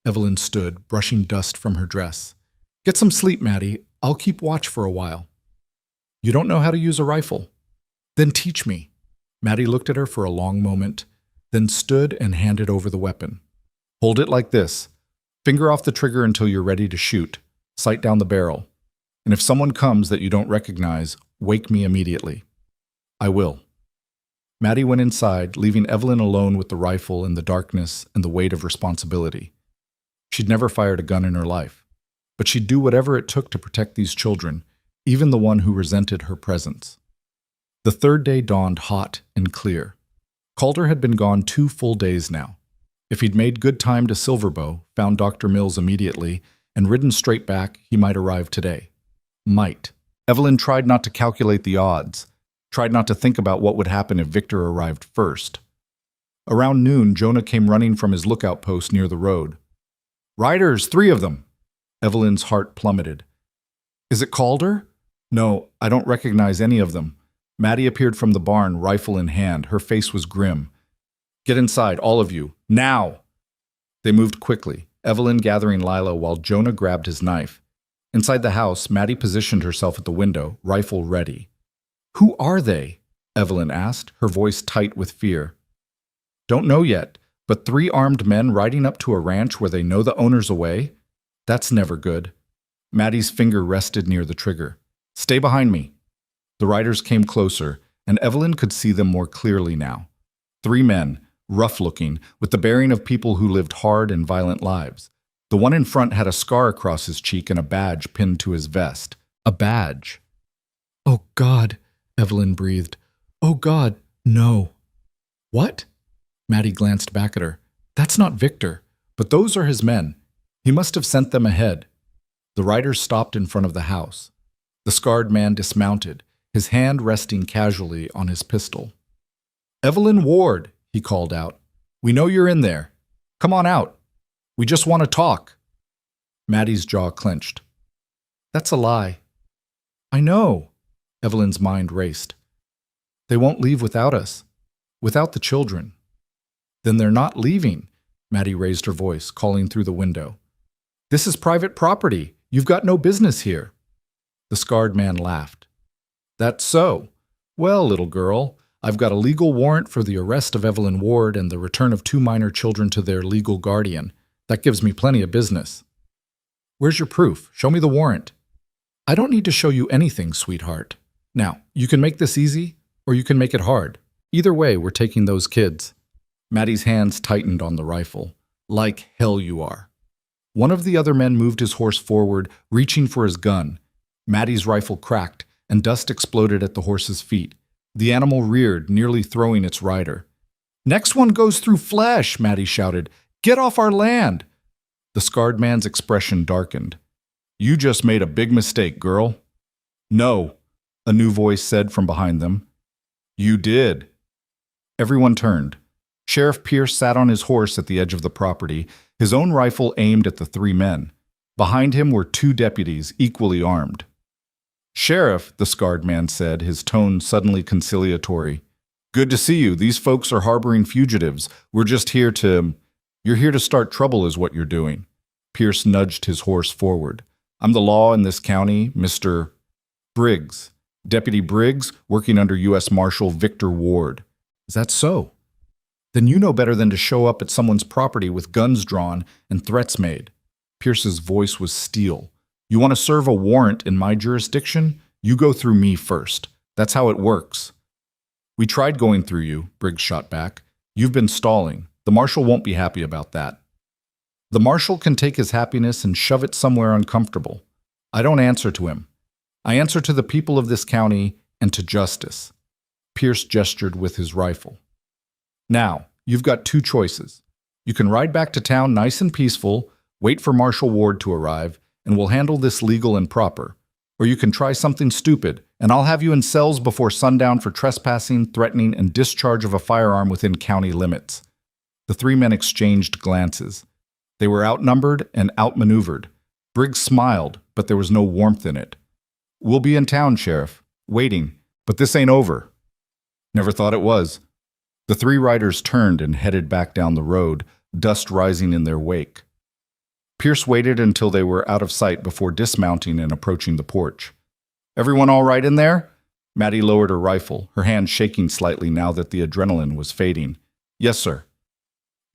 Evelyn stood, brushing dust from her dress. "Get some sleep, Maddie. I'll keep watch for a while." "You don't know how to use a rifle? Then teach me." Maddie looked at her for a long moment, then stood and handed over the weapon. "Hold it like this. Finger off the trigger until you're ready to shoot. Sight down the barrel. And if someone comes that you don't recognize, wake me immediately." "I will." Maddie went inside, leaving Evelyn alone with the rifle in the darkness and the weight of responsibility. She'd never fired a gun in her life, but she'd do whatever it took to protect these children, even the one who resented her presence. The third day dawned hot and clear. Calder had been gone 2 full days now. If he'd made good time to Silverbow, found Dr. Mills immediately, and ridden straight back, he might arrive today. Might. Evelyn tried not to calculate the odds, tried not to think about what would happen if Victor arrived first. Around noon, Jonah came running from his lookout post near the road. "Riders, 3 of them!" Evelyn's heart plummeted. "Is it Calder?" "No, I don't recognize any of them." Maddie appeared from the barn, rifle in hand. Her face was grim. "Get inside, all of you. Now!" They moved quickly, Evelyn gathering Lila while Jonah grabbed his knife. Inside the house, Maddie positioned herself at the window, rifle ready. "Who are they?" Evelyn asked, her voice tight with fear. "Don't know yet, but 3 armed men riding up to a ranch where they know the owner's away? That's never good." Maddie's finger rested near the trigger. "Stay behind me." The riders came closer, and Evelyn could see them more clearly now. 3 men, rough-looking, with the bearing of people who lived hard and violent lives. The one in front had a scar across his cheek and a badge pinned to his vest. A badge. "Oh, God," Evelyn breathed. "Oh, God, no." "What?" Maddie glanced back at her. "That's not Victor, but those are his men. He must have sent them ahead." The riders stopped in front of the house. The scarred man dismounted, his hand resting casually on his pistol. "Evelyn Ward," he called out. "We know you're in there. Come on out. We just want to talk." Maddie's jaw clenched. "That's a lie." "I know." Evelyn's mind raced. "They won't leave without us. Without the children." "Then they're not leaving." Maddie raised her voice, calling through the window. "This is private property. You've got no business here." The scarred man laughed. "That's so. Well, little girl, I've got a legal warrant for the arrest of Evelyn Ward and the return of 2 minor children to their legal guardian. That gives me plenty of business." "Where's your proof? Show me the warrant." "I don't need to show you anything, sweetheart. Now, you can make this easy, or you can make it hard. Either way, we're taking those kids." Maddie's hands tightened on the rifle. "Like hell you are." One of the other men moved his horse forward, reaching for his gun. Maddie's rifle cracked, and dust exploded at the horse's feet. The animal reared, nearly throwing its rider. "Next one goes through flesh," Maddie shouted. "Get off our land!" The scarred man's expression darkened. "You just made a big mistake, girl." "No," a new voice said from behind them. "You did." Everyone turned. Sheriff Pierce sat on his horse at the edge of the property, his own rifle aimed at the 3 men. Behind him were 2 deputies, equally armed. "Sheriff," the scarred man said, his tone suddenly conciliatory. "Good to see you. These folks are harboring fugitives. We're just here to... You're here to start trouble is what you're doing." Pierce nudged his horse forward. "I'm the law in this county, Mr. Briggs. Deputy Briggs, working under U.S. Marshal Victor Ward." "Is that so?" "Then you know better than to show up at someone's property with guns drawn and threats made." Pierce's voice was steel. "You want to serve a warrant in my jurisdiction? You go through me first. That's how it works." "We tried going through you," Briggs shot back. "You've been stalling. The marshal won't be happy about that." "The marshal can take his happiness and shove it somewhere uncomfortable. I don't answer to him. I answer to the people of this county and to justice. Pierce gestured with his rifle. Now, you've got two choices. You can ride back to town nice and peaceful, wait for Marshal Ward to arrive, and we'll handle this legal and proper. Or you can try something stupid, and I'll have you in cells before sundown for trespassing, threatening, and discharge of a firearm within county limits. The three men exchanged glances. They were outnumbered and outmaneuvered. Briggs smiled, but there was no warmth in it. We'll be in town, Sheriff, waiting, but this ain't over. Never thought it was. The three riders turned and headed back down the road, dust rising in their wake. Pierce waited until they were out of sight before dismounting and approaching the porch. Everyone all right in there? Maddie lowered her rifle, her hand shaking slightly now that the adrenaline was fading. Yes, sir.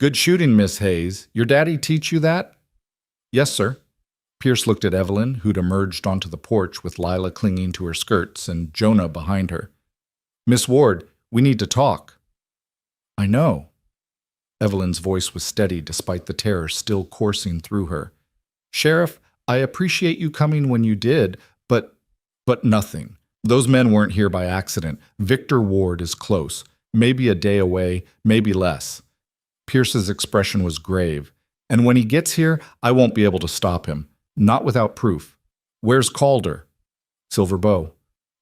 Good shooting, Miss Hayes. Your daddy teach you that? Yes, sir. Pierce looked at Evelyn, who'd emerged onto the porch with Lila clinging to her skirts and Jonah behind her. Miss Ward, we need to talk. I know. Evelyn's voice was steady despite the terror still coursing through her. Sheriff, I appreciate you coming when you did, but nothing. Those men weren't here by accident. Victor Ward is close. Maybe a day away, maybe less. Pierce's expression was grave. And when he gets here, I won't be able to stop him. Not without proof. Where's Calder? Silver Bow.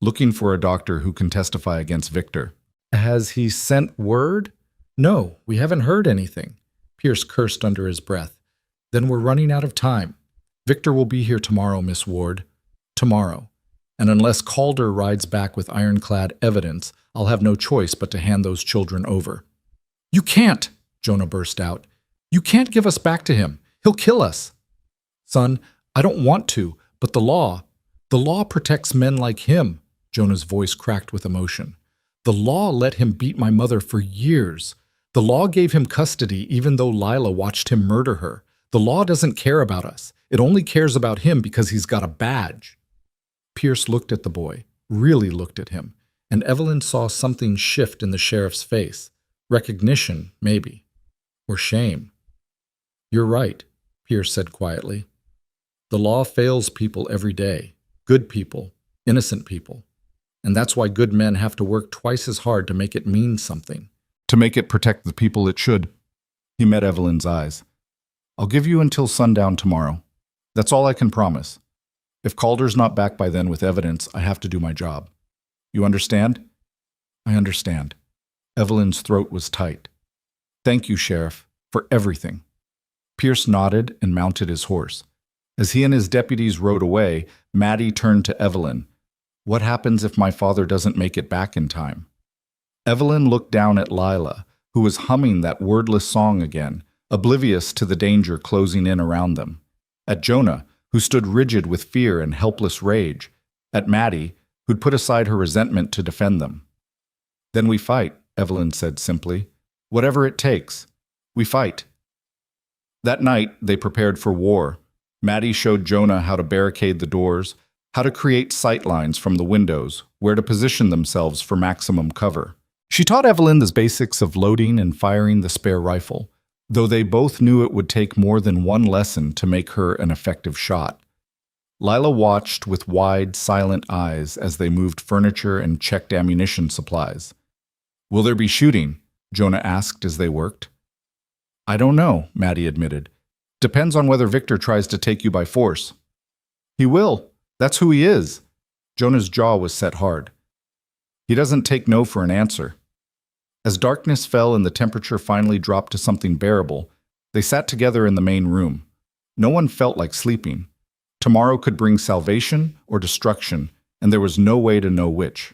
Looking for a doctor who can testify against Victor. Has he sent word? No, we haven't heard anything. Pierce cursed under his breath. Then we're running out of time. Victor will be here tomorrow, Miss Ward. Tomorrow. And unless Calder rides back with ironclad evidence, I'll have no choice but to hand those children over. You can't, Jonah burst out. You can't give us back to him. He'll kill us. Son, I don't want to, but the law protects men like him. Jonah's voice cracked with emotion. The law let him beat my mother for years. The law gave him custody even though Lila watched him murder her. The law doesn't care about us. It only cares about him because he's got a badge. Pierce looked at the boy, really looked at him, and Evelyn saw something shift in the sheriff's face. Recognition, maybe. Or shame. You're right, Pierce said quietly. The law fails people every day. Good people, innocent people. And that's why good men have to work twice as hard to make it mean something. To make it protect the people it should. He met Evelyn's eyes. I'll give you until sundown tomorrow. That's all I can promise. If Calder's not back by then with evidence, I have to do my job. You understand? I understand. Evelyn's throat was tight. Thank you, Sheriff, for everything. Pierce nodded and mounted his horse. As he and his deputies rode away, Maddie turned to Evelyn. What happens if my father doesn't make it back in time? Evelyn looked down at Lila, who was humming that wordless song again, oblivious to the danger closing in around them. At Jonah, who stood rigid with fear and helpless rage. At Maddie, who'd put aside her resentment to defend them. Then we fight, Evelyn said simply. Whatever it takes. We fight. That night, they prepared for war. Maddie showed Jonah how to barricade the doors, how to create sight lines from the windows, where to position themselves for maximum cover. She taught Evelyn the basics of loading and firing the spare rifle, though they both knew it would take more than one lesson to make her an effective shot. Lila watched with wide, silent eyes as they moved furniture and checked ammunition supplies. Will there be shooting? Jonah asked as they worked. I don't know, Maddie admitted. Depends on whether Victor tries to take you by force. He will. That's who he is. Jonah's jaw was set hard. He doesn't take no for an answer. As darkness fell and the temperature finally dropped to something bearable, they sat together in the main room. No one felt like sleeping. Tomorrow could bring salvation or destruction, and there was no way to know which.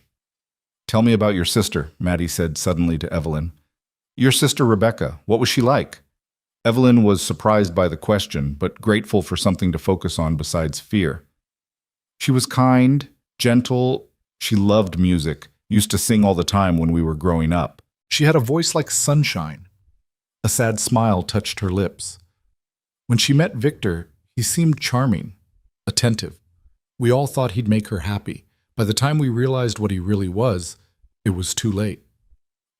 Tell me about your sister, Maddie said suddenly to Evelyn. Your sister Rebecca, what was she like? Evelyn was surprised by the question, but grateful for something to focus on besides fear. She was kind, gentle. She loved music, used to sing all the time when we were growing up. She had a voice like sunshine. A sad smile touched her lips. When she met Victor, he seemed charming, attentive. We all thought he'd make her happy. By the time we realized what he really was, it was too late.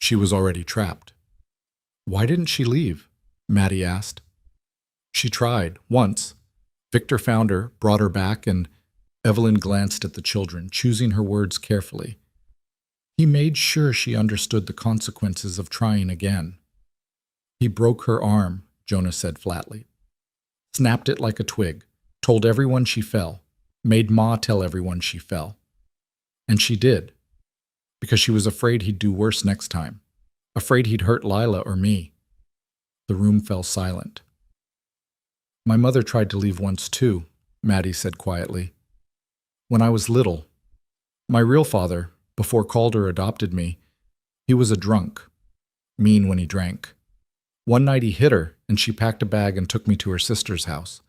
She was already trapped. Why didn't she leave? Maddie asked. She tried, once. Victor found her, brought her back, and
Evelyn glanced at the children, choosing her words carefully. He made sure she understood the consequences of trying again. He broke her arm, Jonah said flatly. Snapped it like a twig, told everyone she fell, made Ma tell everyone she fell. And she did, because she was afraid he'd do worse next time, afraid he'd hurt Lila or me. The room fell silent. My mother tried to leave once too, Maddie said quietly. When I was little, my real father, before Calder adopted me, he was a drunk, mean when he drank. One night he hit her, and she packed a bag and took me to her sister's house.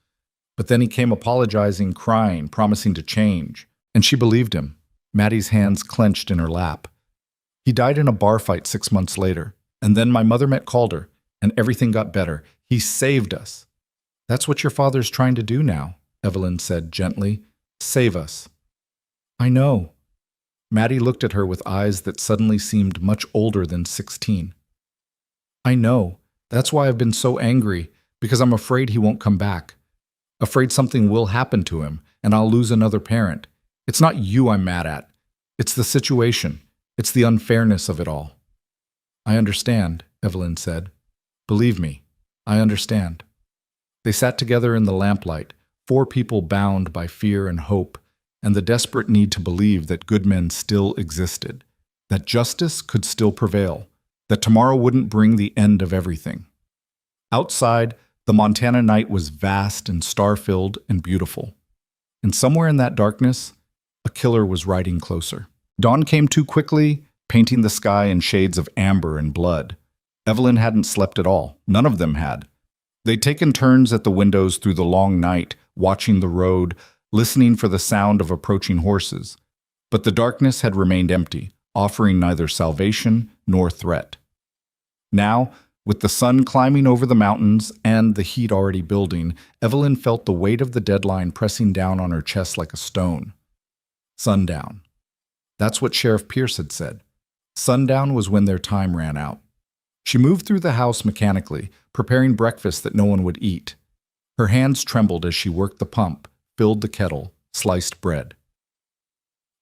But then he came apologizing, crying, promising to change. And she believed him. Maddie's hands clenched in her lap. He died in a bar fight 6 months later. And then my mother met Calder, and everything got better. He saved us. That's what your father's trying to do now, Evelyn said gently. Save us. I know. Maddie looked at her with eyes that suddenly seemed much older than 16. I know. That's why I've been so angry, because I'm afraid he won't come back. Afraid something will happen to him, and I'll lose another parent. It's not you I'm mad at. It's the situation. It's the unfairness of it all. I understand, Evelyn said. Believe me, I understand. They sat together in the lamplight, 4 people bound by fear and hope, and the desperate need to believe that good men still existed, that justice could still prevail, that tomorrow wouldn't bring the end of everything. Outside, the Montana night was vast and star-filled and beautiful. And somewhere in that darkness, a killer was riding closer. Dawn came too quickly, painting the sky in shades of amber and blood. Evelyn hadn't slept at all. None of them had. They'd taken turns at the windows through the long night, watching the road, listening for the sound of approaching horses. But the darkness had remained empty, offering neither salvation nor threat. Now, with the sun climbing over the mountains and the heat already building, Evelyn felt the weight of the deadline pressing down on her chest like a stone. Sundown. That's what Sheriff Pierce had said. Sundown was when their time ran out. She moved through the house mechanically, preparing breakfast that no one would eat. Her hands trembled as she worked the pump, filled the kettle, sliced bread.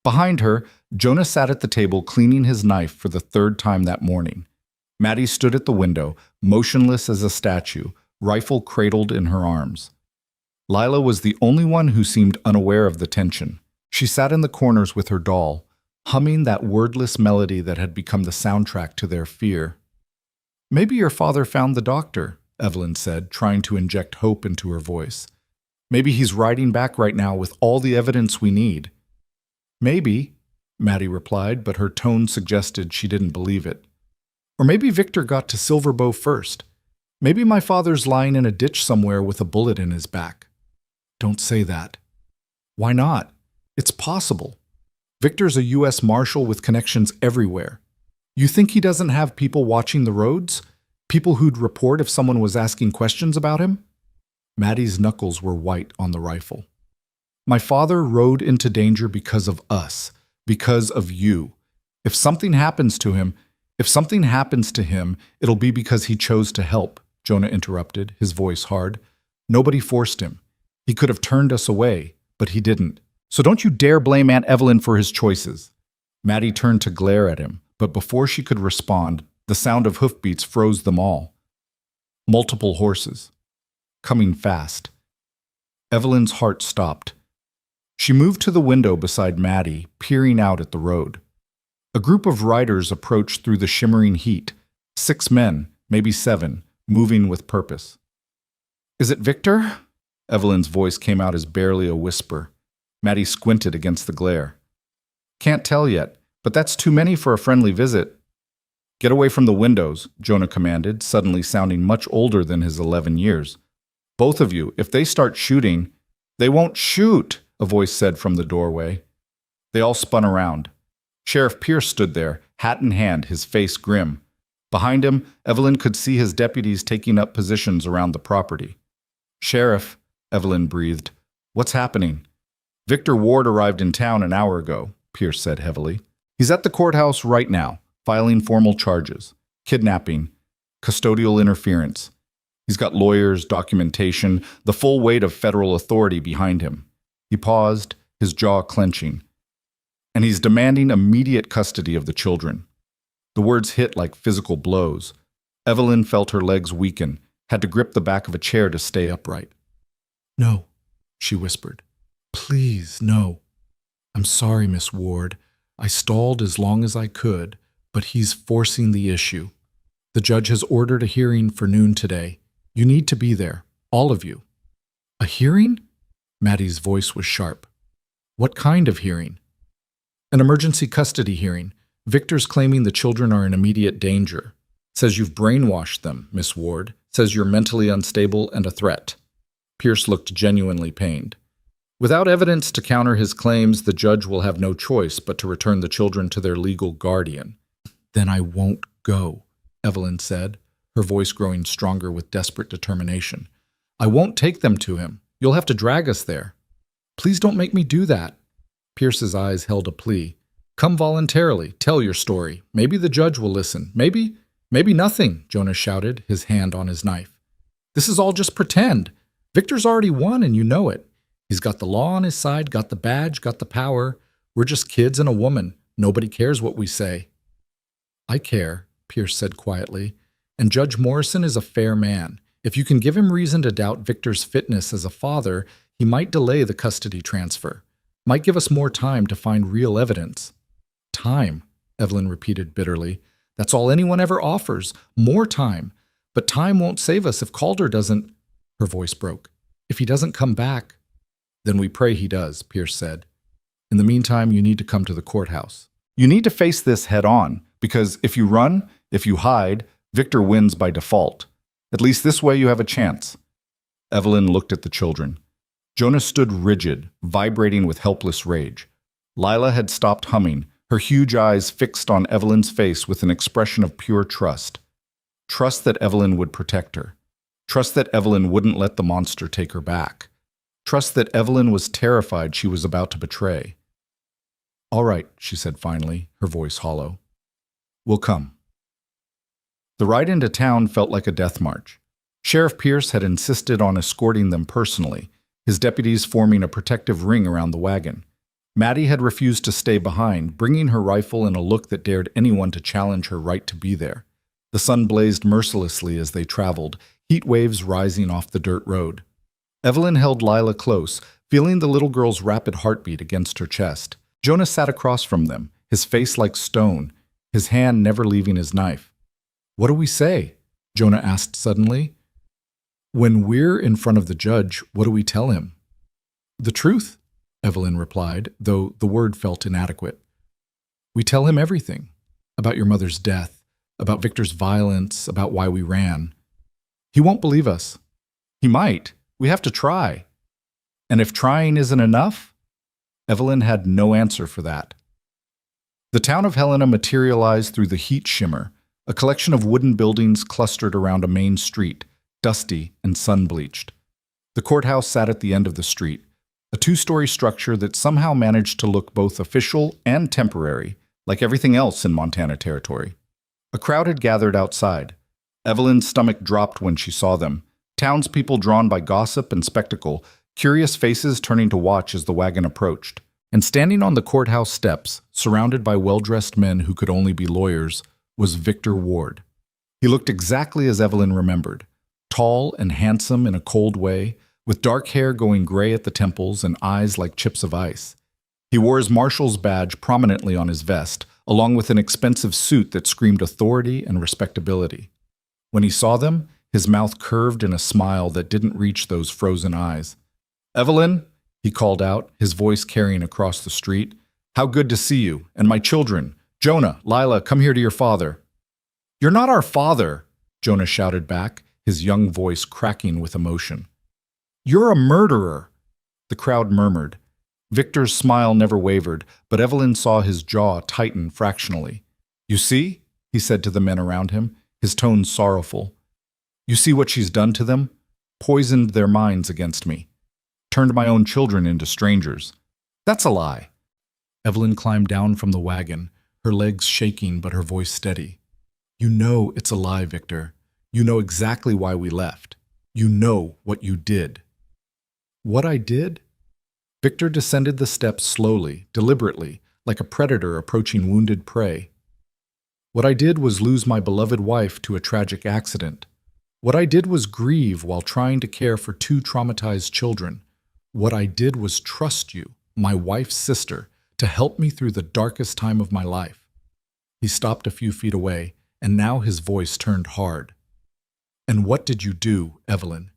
Behind her, Jonah sat at the table cleaning his knife for the 3rd time that morning. Maddie stood at the window, motionless as a statue, rifle cradled in her arms. Lila was the only one who seemed unaware of the tension. She sat in the corners with her doll, humming that wordless melody that had become the soundtrack to their fear. Maybe your father found the doctor, Evelyn said, trying to inject hope into her voice. Maybe he's riding back right now with all the evidence we need. Maybe, Maddie replied, but her tone suggested she didn't believe it. Or maybe Victor got to Silverbow first. Maybe my father's lying in a ditch somewhere with a bullet in his back. Don't say that. Why not? It's possible. Victor's a U.S. Marshal with connections everywhere. You think he doesn't have people watching the roads? People who'd report if someone was asking questions about him? Maddie's knuckles were white on the rifle. My father rode into danger because of us, because of you. If something happens to him, it'll be because he chose to help, Jonah interrupted, his voice hard. Nobody forced him. He could have turned us away, but he didn't. So don't you dare blame Aunt Evelyn for his choices. Maddie turned to glare at him, but before she could respond, the sound of hoofbeats froze them all. Multiple horses. Coming fast. Evelyn's heart stopped. She moved to the window beside Maddie, peering out at the road. A group of riders approached through the shimmering heat. 6 men, maybe 7, moving with purpose. Is it Victor? Evelyn's voice came out as barely a whisper. Maddie squinted against the glare. Can't tell yet, but that's too many for a friendly visit. Get away from the windows, Jonah commanded, suddenly sounding much older than his 11 years. Both of you, if they start shooting... They won't shoot, a voice said from the doorway. They all spun around. Sheriff Pierce stood there, hat in hand, his face grim. Behind him, Evelyn could see his deputies taking up positions around the property. Sheriff, Evelyn breathed. What's happening? Victor Ward arrived in town an hour ago, Pierce said heavily. He's at the courthouse right now, filing formal charges. Kidnapping, custodial interference. He's got lawyers, documentation, the full weight of federal authority behind him. He paused,
his jaw clenching. And he's demanding immediate custody of the children. The words hit like physical blows. Evelyn felt her legs weaken, had to grip the back of a chair to stay upright.
"No," she whispered. "Please, no. I'm sorry, Miss Ward. I stalled as long as I could, but he's forcing the issue. The judge has ordered a hearing for noon today. You need to be there, all of you." "A hearing?" Maddie's voice was sharp. "What kind of hearing?" "An emergency custody hearing. Victor's claiming the children are in immediate danger. Says you've brainwashed them, Miss Ward. Says you're mentally unstable and a threat." Pierce looked genuinely pained. "Without evidence to counter his claims, the judge will have no choice but to return the children to their legal guardian." "Then I won't go," Evelyn said, her voice growing stronger with desperate determination. "I won't take them to him. You'll have to drag us there." "Please don't make me do that." Pierce's eyes held a plea. "Come voluntarily. Tell your story. Maybe the judge will listen. Maybe nothing," Jonas shouted, his hand on his knife. "This is all just pretend. Victor's already won and you know it. He's got the law on his side, got the badge, got the power. We're just kids and a woman. Nobody cares what we say." "I care," Pierce said quietly, "and Judge Morrison is a fair man. If you can give him reason to doubt Victor's fitness as a father, he might delay the custody transfer. Might give us more time to find real evidence." "Time," Evelyn repeated bitterly. "That's all anyone ever offers. More time. But time won't save us if Calder doesn't—" Her voice broke. "If he doesn't come back." "Then we pray he does," Pierce said. "In the meantime, you need to come to the courthouse.
You need to face this head on, because if you run, if you hide, Victor wins by default. At least this way you have a chance." Evelyn looked at the children. Jonah stood rigid, vibrating with helpless rage. Lila had stopped humming, her huge eyes fixed on Evelyn's face with an expression of pure trust. Trust that Evelyn would protect her. Trust that Evelyn wouldn't let the monster take her back. Trust that Evelyn was terrified she was about to betray. "All right," she said finally, her voice hollow. "We'll come." The ride into town felt like a death march. Sheriff Pierce had insisted on escorting them personally, his deputies forming a protective ring around the wagon. Maddie had refused to stay behind, bringing her rifle in a look that dared anyone to challenge her right to be there. The sun blazed mercilessly as they traveled, heat waves rising off the dirt road. Evelyn held Lila close, feeling the little girl's rapid heartbeat against her chest. Jonah sat across from them, his face like stone, his hand never leaving his knife. "What do we say?" Jonah asked suddenly. "When we're in front of the judge, what do we tell him?" "The truth," Evelyn replied, though the word felt inadequate. "We tell him everything. About your mother's death, about Victor's violence, about why we ran. He won't believe us." "He might. We have to try." "And if trying isn't enough?" Evelyn had no answer for that. The town of Helena materialized through the heat shimmer, a collection of wooden buildings clustered around a main street, dusty and sun-bleached. The courthouse sat at the end of the street, a two-story structure that somehow managed to look both official and temporary, like everything else in Montana Territory. A crowd had gathered outside. Evelyn's stomach dropped when she saw them, townspeople drawn by gossip and spectacle, curious faces turning to watch as the wagon approached. And standing on the courthouse steps, surrounded by well-dressed men who could only be lawyers, was Victor Ward. He looked exactly as Evelyn remembered, tall and handsome in a cold way, with dark hair going gray at the temples and eyes like chips of ice. He wore his marshal's badge prominently on his vest, along with an expensive suit that screamed authority and respectability. When he saw them, his mouth curved in a smile that didn't reach those frozen eyes. "Evelyn," he called out, his voice carrying across the street, "how good to see you, and my children. Jonah, Lila, come here to your father." "You're not our father," Jonah shouted back, his young voice cracking with emotion. "You're a murderer," the crowd murmured. Victor's smile never wavered, but Evelyn saw his jaw tighten fractionally. "You see?" he said to the men around him, his tone sorrowful. "You see what she's done to them? Poisoned their minds against me. Turned my own children into strangers. That's a lie." Evelyn climbed down from the wagon, her legs shaking but her voice steady. "You know it's a lie, Victor. You know exactly why we left. You know what you did." "What I did?"
Victor descended the steps slowly, deliberately, like a predator approaching wounded prey. What I did was lose my beloved wife to a tragic accident. What I did was grieve while trying to care for two traumatized children. What I did was trust you, my wife's sister, to help me through the darkest time of my life. He stopped a few feet away, and now his voice turned hard. And what did you do, Evelyn?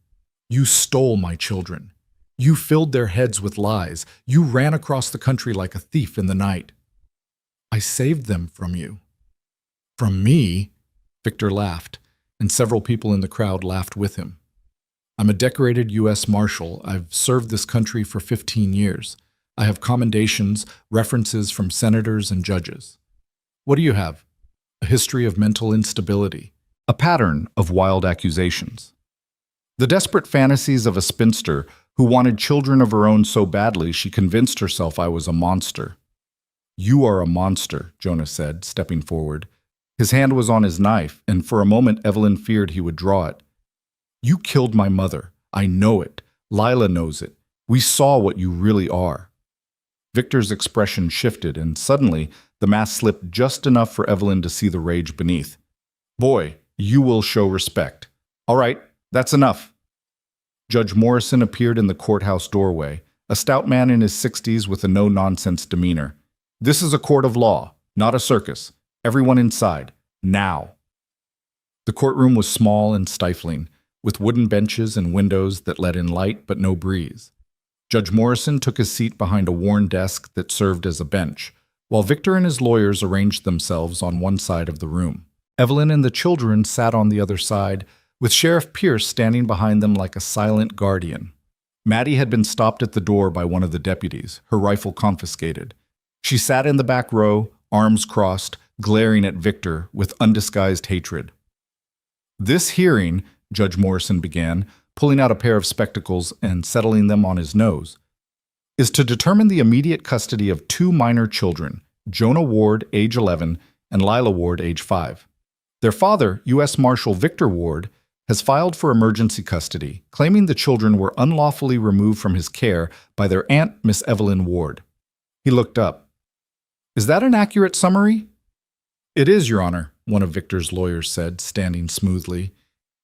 You stole my children. You filled their heads with lies. You ran across the country like a thief in the night. I saved them from you. From me? Victor laughed, and several people in the crowd laughed with him. I'm a decorated U.S. Marshal. I've served this country for 15 years. I have commendations, references from senators and judges. What do you have? A history of mental instability.
A pattern of wild accusations. The desperate fantasies of a spinster who wanted children of her own so badly she convinced herself I was a monster. You are a monster, Jonah said, stepping forward. His hand was on his knife, and for a moment Evelyn feared he would draw it. You killed my mother. I know it. Lila knows it. We saw what you really are. Victor's expression shifted, and suddenly the mask slipped just enough for Evelyn to see the rage beneath. Boy, you will show respect. All right, that's enough. Judge Morrison appeared in the courthouse doorway, a stout man in his 60s with a no-nonsense demeanor. This is a court of law, not a circus. Everyone inside, now. The courtroom was small and stifling, with wooden benches and windows that let in light but no breeze. Judge Morrison took his seat behind a worn desk that served as a bench, while Victor and his lawyers arranged themselves on one side of the room. Evelyn and the children sat on the other side, with Sheriff Pierce standing behind them like a silent guardian. Maddie had been stopped at the door by one of the deputies, her rifle confiscated. She sat in the back row, arms crossed, glaring at Victor with undisguised hatred. This hearing, Judge Morrison began, pulling out a pair of spectacles and settling them on his nose, is to determine the immediate custody of two minor children, Jonah Ward, age 11, and Lila Ward, age 5. Their father, U.S. Marshal Victor Ward, has filed for emergency custody, claiming the children were unlawfully removed from his care by their aunt, Miss Evelyn Ward. He looked up. Is that an accurate summary? It is, Your Honor, one of Victor's lawyers said, standing smoothly.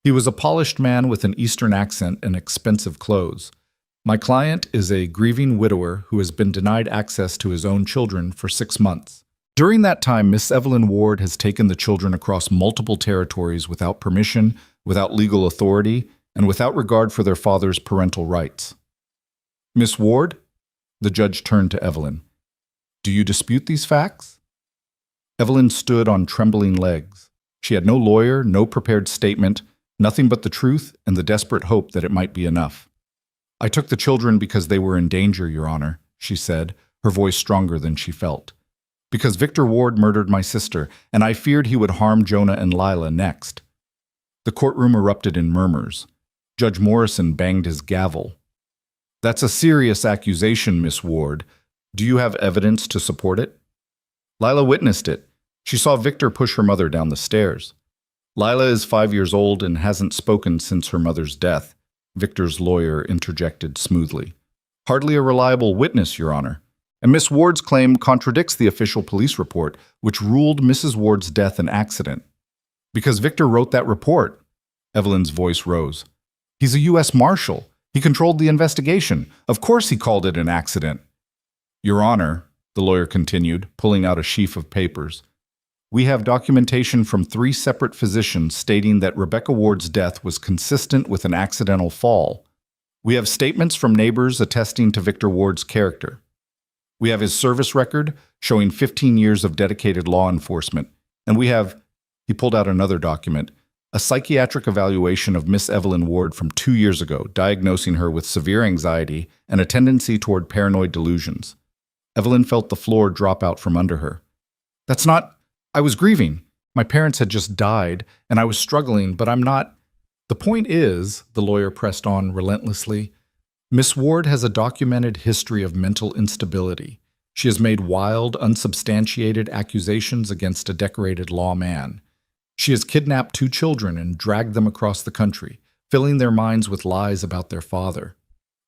He was a polished man with an Eastern accent and expensive clothes. My client is a grieving widower who has been denied access to his own children for 6 months. During that time, Miss Evelyn Ward has taken the children across multiple territories without permission, without legal authority, and without regard for their father's parental rights. Miss Ward? The judge turned to Evelyn. Do you dispute these facts? Evelyn stood on trembling legs. She had no lawyer, no prepared statement, nothing but the truth and the desperate hope that it might be enough. I took the children because they were in danger, Your Honor, she said, her voice stronger than she felt. Because Victor Ward murdered my sister, and I feared he would harm Jonah and Lila next. The courtroom erupted in murmurs. Judge Morrison banged his gavel. That's a serious accusation, Miss Ward. Do you have evidence to support it? Lila witnessed it. She saw Victor push her mother down the stairs. Lila is 5 years old and hasn't spoken since her mother's death, Victor's lawyer interjected smoothly. Hardly a reliable witness, Your Honor. And Miss Ward's claim contradicts the official police report, which ruled Mrs. Ward's death an accident. Because Victor wrote that report. Evelyn's voice rose. He's a U.S. Marshal. He controlled the investigation. Of course he called it an accident. Your Honor, the lawyer continued, pulling out a sheaf of papers, we have documentation from 3 separate physicians stating that Rebecca Ward's death was consistent with an accidental fall. We have statements from neighbors attesting to Victor Ward's character. We have his service record showing 15 years of dedicated law enforcement. And we have, he pulled out another document, a psychiatric evaluation of Miss Evelyn Ward from 2 years ago, diagnosing her with severe anxiety and a tendency toward paranoid delusions. Evelyn felt the floor drop out from under her. That's not... I was grieving. My parents had just died, and I was struggling, but I'm not... The point is, the lawyer pressed on relentlessly, Miss Ward has a documented history of mental instability. She has made wild, unsubstantiated accusations against a decorated lawman. She has kidnapped 2 children and dragged them across the country, filling their minds with lies about their father.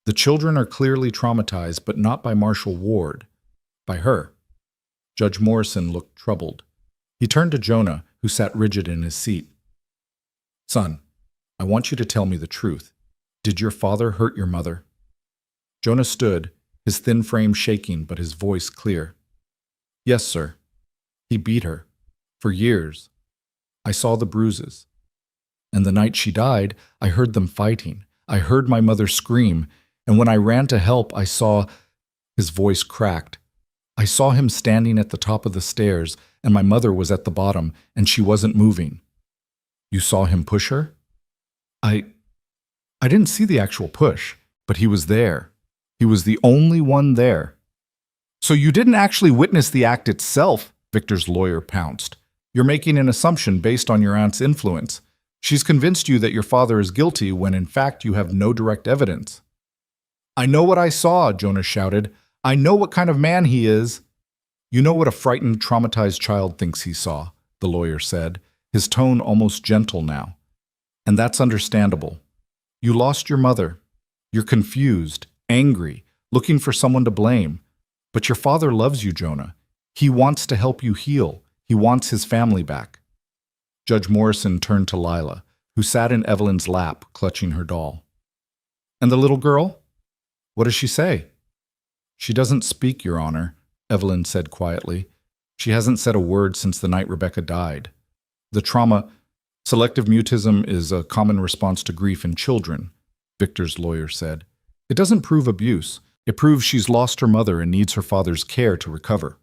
The children are clearly traumatized, but not by Marshall Ward, by her. Judge Morrison looked troubled. He turned to Jonah, who sat rigid in his seat. Son, I want you to tell me the truth. Did your father hurt your mother? Jonah stood, his thin frame shaking but his voice clear. Yes, sir. He beat her. For years. I saw the bruises. And the night she died, I heard them fighting. I heard my mother scream, and when I ran to help, I saw... His voice cracked. I saw him standing at the top of the stairs, and my mother was at the bottom, and she wasn't moving. You saw him push her? I didn't see the actual push, but he was there. He was the only one there. So you didn't actually witness the act itself, Victor's lawyer pounced. You're making an assumption based on your aunt's influence. She's convinced you that your father is guilty when in fact you have no direct evidence. I know what I saw, Jonah shouted. I know what kind of man he is. You know what a frightened, traumatized child thinks he saw, the lawyer said, his tone almost gentle now. And that's understandable. You lost your mother. You're confused, angry, looking for someone to blame. But your father loves you, Jonah. He wants to help you heal. He wants his family back. Judge Morrison turned to Lila, who sat in Evelyn's lap, clutching her doll. And the little girl? What does she say? She doesn't speak, Your Honor, Evelyn said quietly. She hasn't said a word since the night Rebecca died. The trauma, selective mutism, is a common response to grief in children, Victor's lawyer said. It doesn't prove abuse. It proves she's lost her mother and needs her father's care to recover.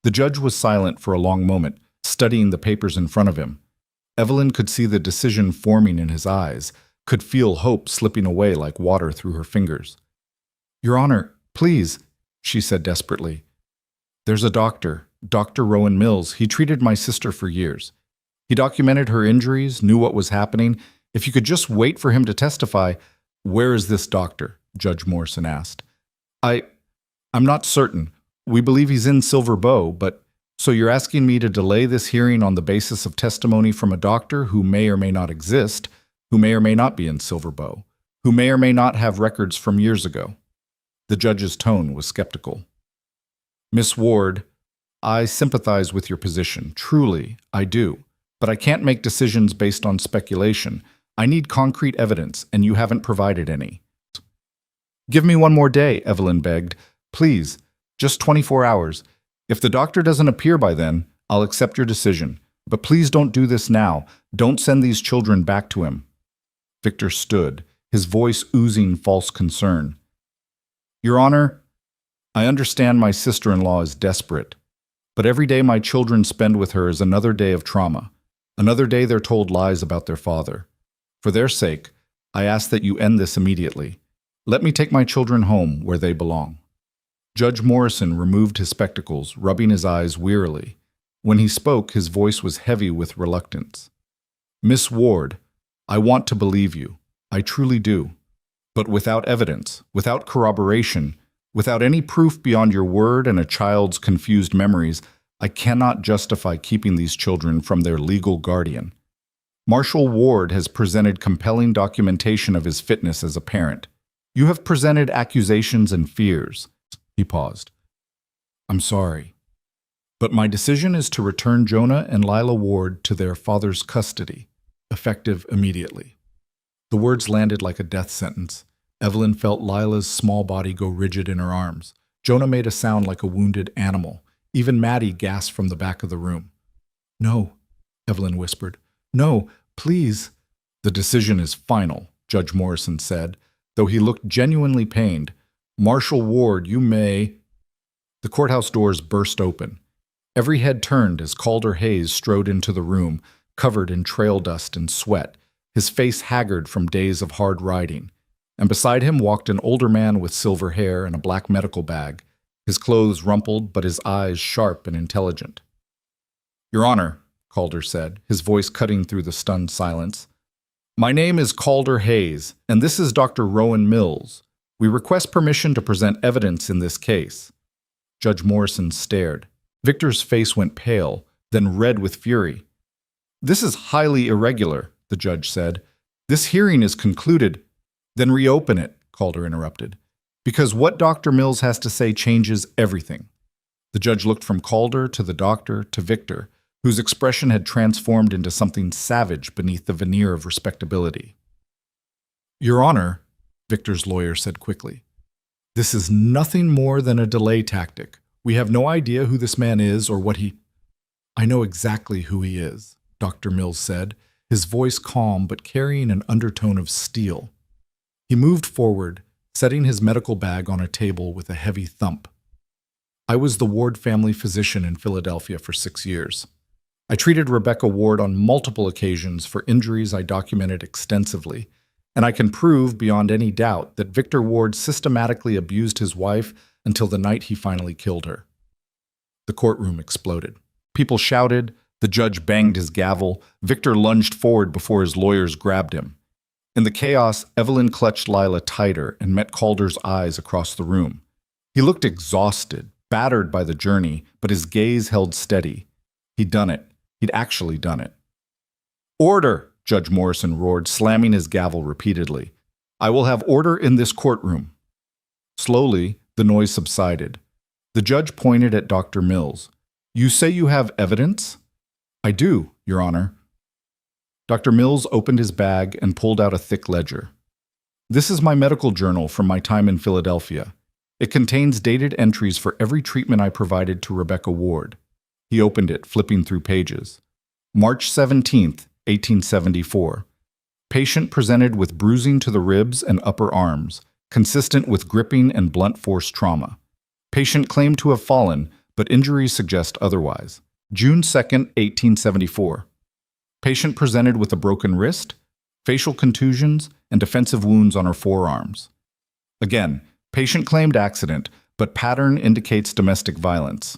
The judge was silent for a long moment, studying the papers in front of him. Evelyn could see the decision forming in his eyes, could feel hope slipping away like water through her fingers. Your Honor, please, she said desperately. There's a doctor, Dr. Rowan Mills. He treated my sister for years. He documented her injuries, knew what was happening. If you could just wait for him to testify. Where is this doctor? Judge Morrison asked. I'm not certain. We believe he's in Silver Bow, but so you're asking me to delay this hearing on the basis of testimony from a doctor who may or may not exist, who may or may not be in Silver Bow, who may or may not have records from years ago. The judge's tone was skeptical. Miss Ward, I sympathize with your position. Truly, I do. But I can't make decisions based on speculation. I need concrete evidence, and you haven't provided any. Give me one more day, Evelyn begged. Please, just 24 hours. If the doctor doesn't appear by then, I'll accept your decision. But please don't do this now. Don't send these children back to him. Victor stood, his voice oozing false concern. Your Honor, I understand my sister-in-law is desperate, but every day my children spend with her is another day of trauma, another day they're told lies about their father. For their sake, I ask that you end this immediately. Let me take my children home where they belong. Judge Morrison removed his spectacles, rubbing his eyes wearily. When he spoke, his voice was heavy with reluctance. Miss Ward, I want to believe you. I truly do. But without evidence, without corroboration, without any proof beyond your word and a child's confused memories, I cannot justify keeping these children from their legal guardian. Marshall Ward has presented compelling documentation of his fitness as a parent. You have presented accusations and fears. He paused. I'm sorry. But my decision is to return Jonah and Lila Ward to their father's custody, effective immediately. The words landed like a death sentence. Evelyn felt Lila's small body go rigid in her arms. Jonah made a sound like a wounded animal. Even Maddie gasped from the back of the room. No, Evelyn whispered. No, please. The decision is final, Judge Morrison said, though he looked genuinely pained. Marshall Ward, you may... The courthouse doors burst open. Every head turned as Calder Hayes strode into the room, covered in trail dust and sweat, his face haggard from days of hard riding. And beside him walked an older man with silver hair and a black medical bag, his clothes rumpled but his eyes sharp and intelligent. Your Honor, Calder said, his voice cutting through the stunned silence. My name is Calder Hayes, and this is Dr. Rowan Mills. We request permission to present evidence in this case. Judge Morrison stared. Victor's face went pale, then red with fury. This is highly irregular, the judge said. This hearing is concluded. Then reopen it.
Calder interrupted. Because what Dr. Mills has to say changes everything. The judge looked from Calder to the doctor to Victor, whose expression had transformed into something savage beneath the veneer of respectability. Your Honor, Victor's lawyer said quickly, this is nothing more than a delay tactic. We have no idea who this man is or what he... I know exactly who he is, Dr. Mills said, his voice calm but carrying an undertone of steel. He moved forward, setting his medical bag on a table with a heavy thump. I was the Ward family physician in Philadelphia for 6 years. I treated Rebecca Ward on multiple occasions for injuries I documented extensively, and I can prove beyond any doubt that Victor Ward systematically abused his wife until the night he finally killed her. The courtroom exploded. People shouted, the judge banged his gavel, Victor lunged forward before his lawyers grabbed him. In the chaos, Evelyn clutched Lila tighter and met Calder's eyes across the room. He looked exhausted, battered by the journey, but his gaze held steady. He'd done it. He'd actually done it. Order, Judge Morrison roared, slamming his gavel repeatedly. I will have order in this courtroom. Slowly, the noise subsided. The judge pointed at Dr. Mills. You say you have evidence? I do, Your Honor. Dr. Mills opened his bag and pulled out a thick ledger. This is my medical journal from my time in Philadelphia. It contains dated entries for every treatment I provided to Rebecca Ward. He opened it, flipping through pages. March 17th, 1874. Patient presented with bruising to the ribs and upper arms, consistent with gripping and blunt force trauma. Patient claimed to have fallen, but injuries suggest otherwise. June 2nd, 1874. Patient presented with a broken wrist, facial contusions, and defensive wounds on her forearms. Again, patient claimed accident, but pattern indicates domestic violence.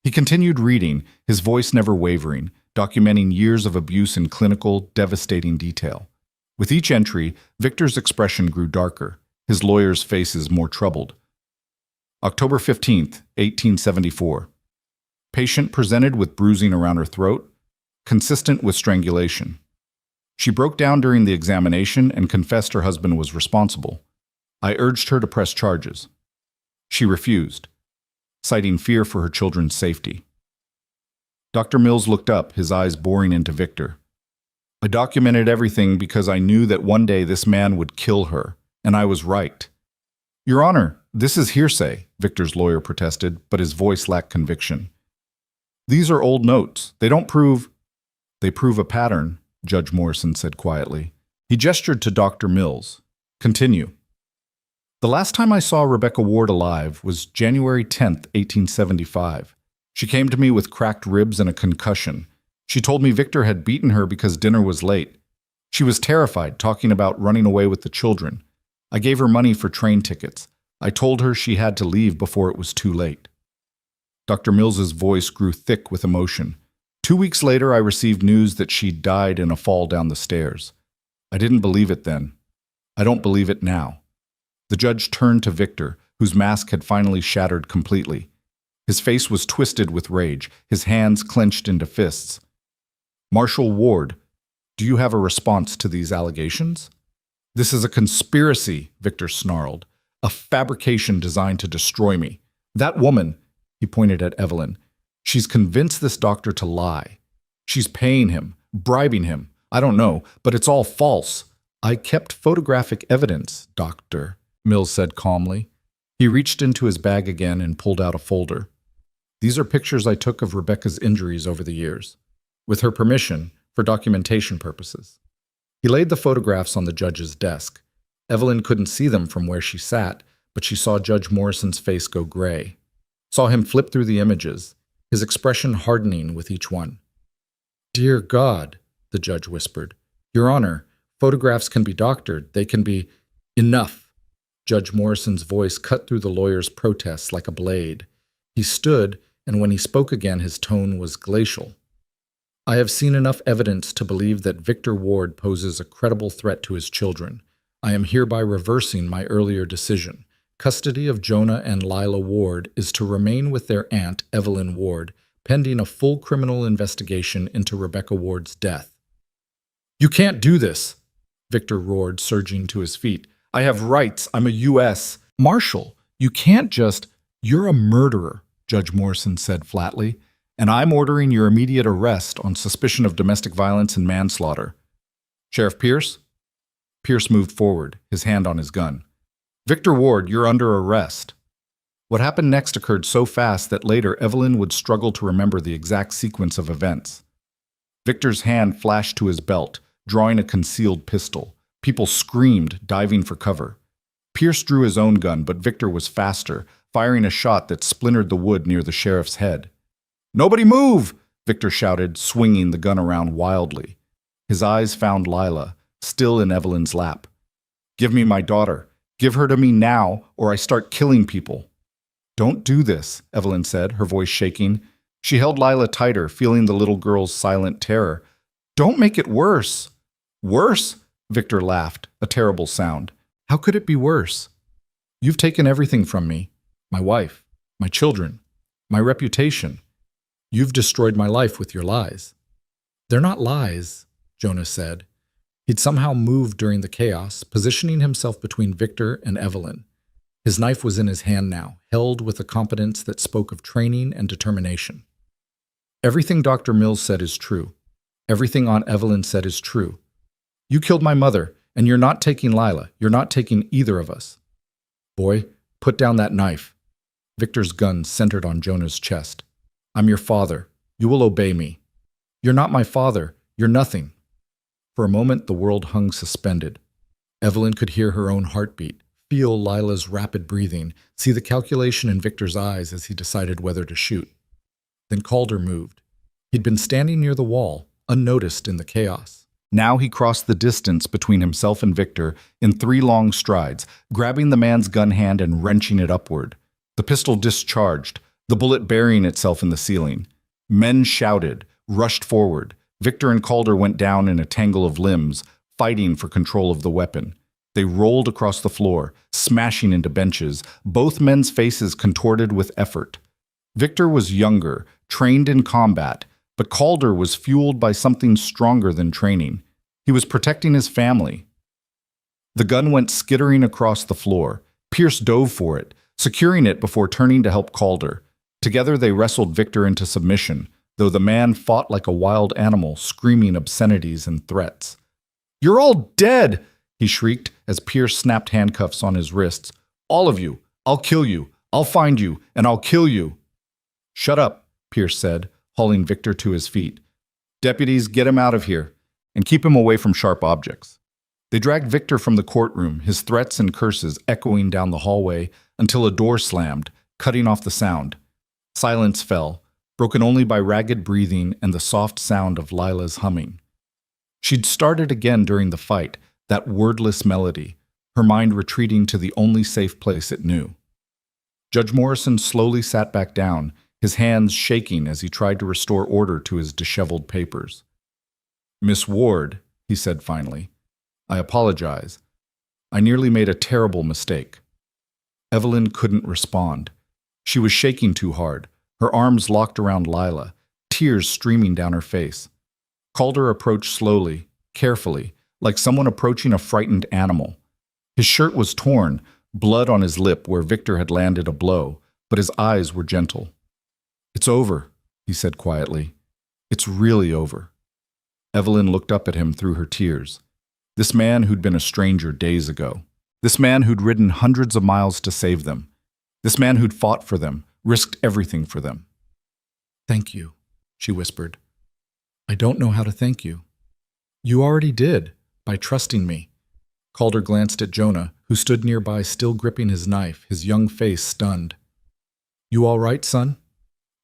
He continued reading, his voice never wavering, documenting years of abuse in clinical, devastating detail. With each entry, Victor's expression grew darker, his lawyers' faces more troubled. October 15th, 1874. Patient presented with bruising around her throat, consistent with strangulation. She broke down during the examination and confessed her husband was responsible. I urged her to press charges. She refused, citing fear for her children's safety. Dr. Mills looked up, his eyes boring into Victor. I documented everything because I knew that one day this man would kill her, and I was right. Your Honor, this is hearsay, Victor's lawyer protested, but his voice lacked conviction. These are old notes. They don't prove... They prove a pattern, Judge Morrison said quietly. He gestured to Dr. Mills. Continue. The last time I saw Rebecca Ward alive was January 10th, 1875. She came to me with cracked ribs and a concussion. She told me Victor had beaten her because dinner was late. She was terrified, talking about running away with the children. I gave her money for train tickets. I told her she had to leave before it was too late. Dr. Mills's voice grew thick with emotion. 2 weeks later, I received news that she died in a fall down the stairs. I didn't believe it then. I don't believe it now. The judge turned to Victor, whose mask had finally shattered completely. His face was twisted with rage, his hands clenched into fists. Marshal Ward, do you have a response to these allegations? This is a conspiracy, Victor snarled. A fabrication designed to destroy me. That woman, he pointed at Evelyn, she's convinced this doctor to lie. She's paying him, bribing him. I don't know, but it's all false. I kept photographic evidence, Dr. Mills said calmly. He reached into his bag again and pulled out a folder. These are pictures I took of Rebecca's injuries over the years, with her permission, for documentation purposes. He laid the photographs on the judge's desk. Evelyn couldn't see them from where she sat, but she saw Judge Morrison's face go gray. Saw him flip through the images, his expression hardening with each one. Dear God, the judge whispered. Your Honor, photographs can be doctored. They can be... Enough! Judge Morrison's voice cut through the lawyer's protests like a blade. He stood, and when he spoke again, his tone was glacial. I have seen enough evidence to believe that Victor Ward poses a credible threat to his children. I am hereby reversing my earlier decision. Custody of Jonah and Lila Ward is to remain with their aunt, Evelyn Ward, pending a full criminal investigation into Rebecca Ward's death. You can't do this, Victor roared, surging to his feet.
I have rights. I'm a U.S. Marshal. You can't just... You're a murderer, Judge Morrison said flatly, and I'm ordering your immediate arrest on suspicion of domestic violence and manslaughter. Sheriff Pierce? Pierce moved forward, his hand on his gun. Victor Ward, you're under arrest. What happened next occurred so fast that later Evelyn would struggle to remember the exact sequence of events. Victor's hand flashed to his belt, drawing a concealed pistol. People screamed, diving for cover. Pierce drew his own gun, but Victor was faster, firing a shot that splintered the wood near the sheriff's head. "Nobody move!" Victor shouted, swinging the gun around wildly. His eyes found Lila, still in Evelyn's lap. "Give me my daughter. Give her to me now, or I start killing people." "Don't do this," Evelyn said, her voice shaking. She held Lila tighter, feeling the little girl's silent terror. "Don't make it worse." "Worse?" Victor laughed, a terrible sound. "How could it be worse? You've taken everything from me. My wife, my children, my reputation. You've destroyed my life with your lies." "They're not lies," Jonah said. He'd somehow moved during the chaos, positioning himself between Victor and Evelyn. His knife was in his hand now, held with a competence that spoke of training and determination. "Everything Dr. Mills said is true. Everything Aunt Evelyn said is true. You killed my mother, and you're not taking Lila. You're not taking either of us. Boy, put down that knife." Victor's gun centered on Jonah's chest. "I'm your father. You will obey me." "You're not my father. You're nothing." For a moment, the world hung suspended. Evelyn could hear her own heartbeat, feel Lila's rapid breathing, see the calculation in Victor's eyes as he decided whether to shoot. Then Calder moved. He'd been standing near the wall, unnoticed in the chaos. Now he crossed the distance between himself and Victor in 3 long strides, grabbing the man's gun hand and wrenching it upward. The pistol discharged, the bullet burying itself in the ceiling. Men shouted, rushed forward. Victor and Calder went down in a tangle of limbs, fighting for control of the weapon. They rolled across the floor, smashing into benches, both men's faces contorted with effort. Victor was younger, trained in combat, but Calder was fueled by something stronger than training. He was protecting his family. The gun went skittering across the floor. Pierce dove for it, securing it before turning to help Calder. Together they wrestled Victor into submission, though the man fought like a wild animal, screaming obscenities and threats. "You're all dead!" he shrieked as Pierce snapped handcuffs on his wrists. "All of you! I'll kill you! I'll find you, and I'll kill you!" "Shut up," Pierce said, hauling Victor to his feet. "Deputies, get him out of here, and keep him away from sharp objects." They dragged Victor from the courtroom, his threats and curses echoing down the hallway until a door slammed, cutting off the sound. Silence fell, broken only by ragged breathing and the soft sound of Lila's humming. She'd started again during the fight, that wordless melody, her mind retreating to the only safe place it knew. Judge Morrison slowly sat back down, his hands shaking as he tried to restore order to his disheveled papers. "Miss Ward," he said finally, "I apologize. I nearly made a terrible mistake." Evelyn couldn't respond. She was shaking too hard, her arms locked around Lila, tears streaming down her face. Calder approached slowly, carefully, like someone approaching a frightened animal. His shirt was torn, blood on his lip where Victor had landed a blow, but his eyes were gentle. "It's over," he said quietly. "It's really over." Evelyn looked up at him through her tears. This man who'd been a stranger days ago. This man who'd ridden hundreds of miles to save them. This man who'd fought for them, risked everything for them. "Thank you," she whispered. "I don't know how to thank you." "You already did, by trusting me." Calder glanced at Jonah, who stood nearby still gripping his knife, his young face stunned. "You all right, son?"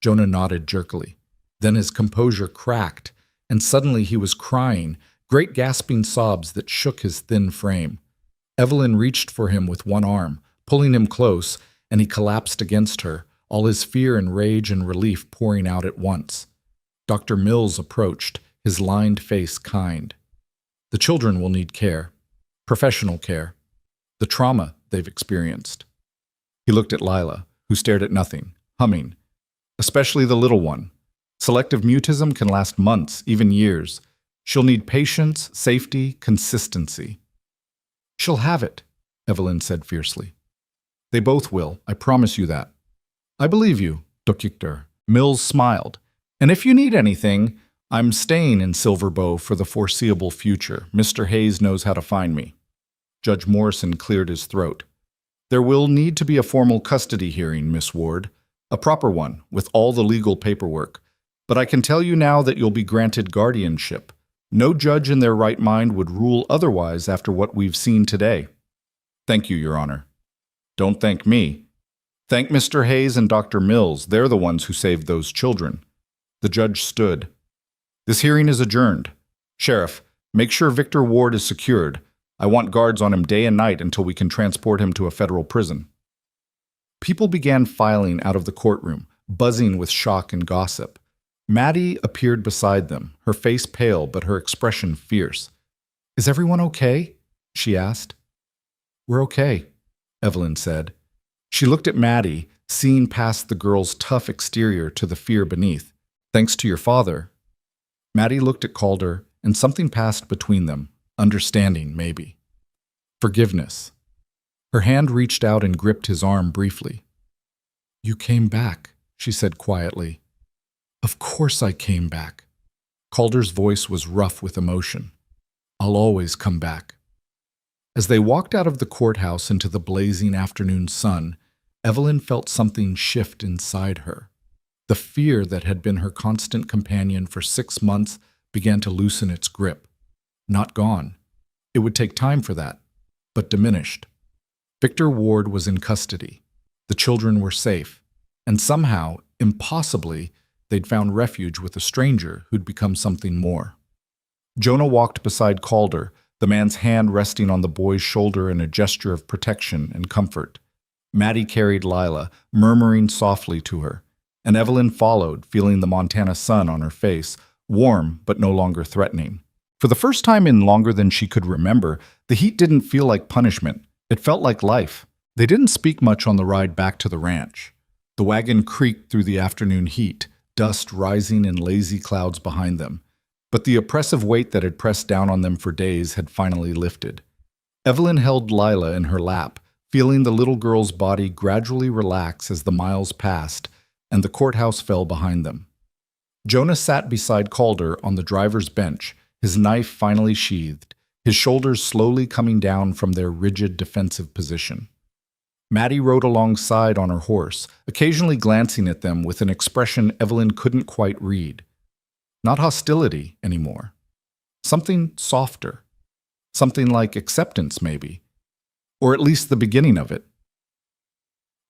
Jonah nodded jerkily. Then his composure cracked, and suddenly he was crying, great gasping sobs that shook his thin frame. Evelyn reached for him with one arm, pulling him close, and he collapsed against her, all his fear and rage and relief pouring out at once. Dr. Mills approached, his lined face kind. "The children will need care, professional care, the trauma they've experienced." He looked at Lila, who stared at nothing, humming. "Especially the little one. Selective mutism can last months, even years. She'll need patience, safety, consistency." "She'll have it,"
Evelyn said fiercely. They both will, I promise you that. I believe you, Dr. Mills smiled. And if you need anything, I'm staying in Silverbow for the foreseeable future. Mr. Hayes knows how to find me. Judge Morrison cleared his throat. There will need to be a formal custody hearing, Miss Ward. A proper one, with all the legal paperwork. But I can tell you now that you'll be granted guardianship. No judge in their right mind would rule otherwise after what we've seen today. Thank you, Your Honor. Don't thank me. Thank Mr. Hayes and Dr. Mills. They're the ones who saved those children. The judge stood. This hearing is adjourned. Sheriff, make sure Victor Ward is secured. I want guards on him day and night until we can transport him to a federal prison. People began filing out of the courtroom, buzzing with shock and gossip. Maddie appeared beside them, her face pale but her expression fierce. Is everyone okay? She asked. We're okay, Evelyn said. She looked at Maddie, seeing past the girl's tough exterior to the fear beneath. Thanks to your father. Maddie looked at Calder, and something passed between them, understanding, maybe. Forgiveness. Her hand reached out and gripped his arm briefly. You came back, she said quietly. Of course I came back. Calder's voice was rough with emotion. I'll always come back. As they walked out of the courthouse into the blazing afternoon sun, Evelyn felt something shift inside her. The fear that had been her constant companion for 6 months began to loosen its grip. Not gone. It would take time for that, but diminished. Victor Ward was in custody. The children were safe. And somehow, impossibly, they'd found refuge with a stranger who'd become something more. Jonah walked beside Calder, the man's hand resting on the boy's shoulder in a gesture of protection and comfort. Maddie carried Lila, murmuring softly to her, and Evelyn followed, feeling the Montana sun on her face, warm but no longer threatening. For the first time in longer than she could remember, the heat didn't feel like punishment. It felt like life. They didn't speak much on the ride back to the ranch. The wagon creaked through the afternoon heat, dust rising in lazy clouds behind them. But the oppressive weight that had pressed down on them for days had finally lifted. Evelyn held Lila in her lap, feeling the little girl's body gradually relax as the miles passed and the courthouse fell behind them. Jonah sat beside Calder on the driver's bench, his knife finally sheathed, his shoulders slowly coming down from their rigid defensive position. Maddie rode alongside on her horse, occasionally glancing at them with an expression Evelyn couldn't quite read. Not hostility anymore. Something softer. Something like acceptance, maybe. Or at least the beginning of it.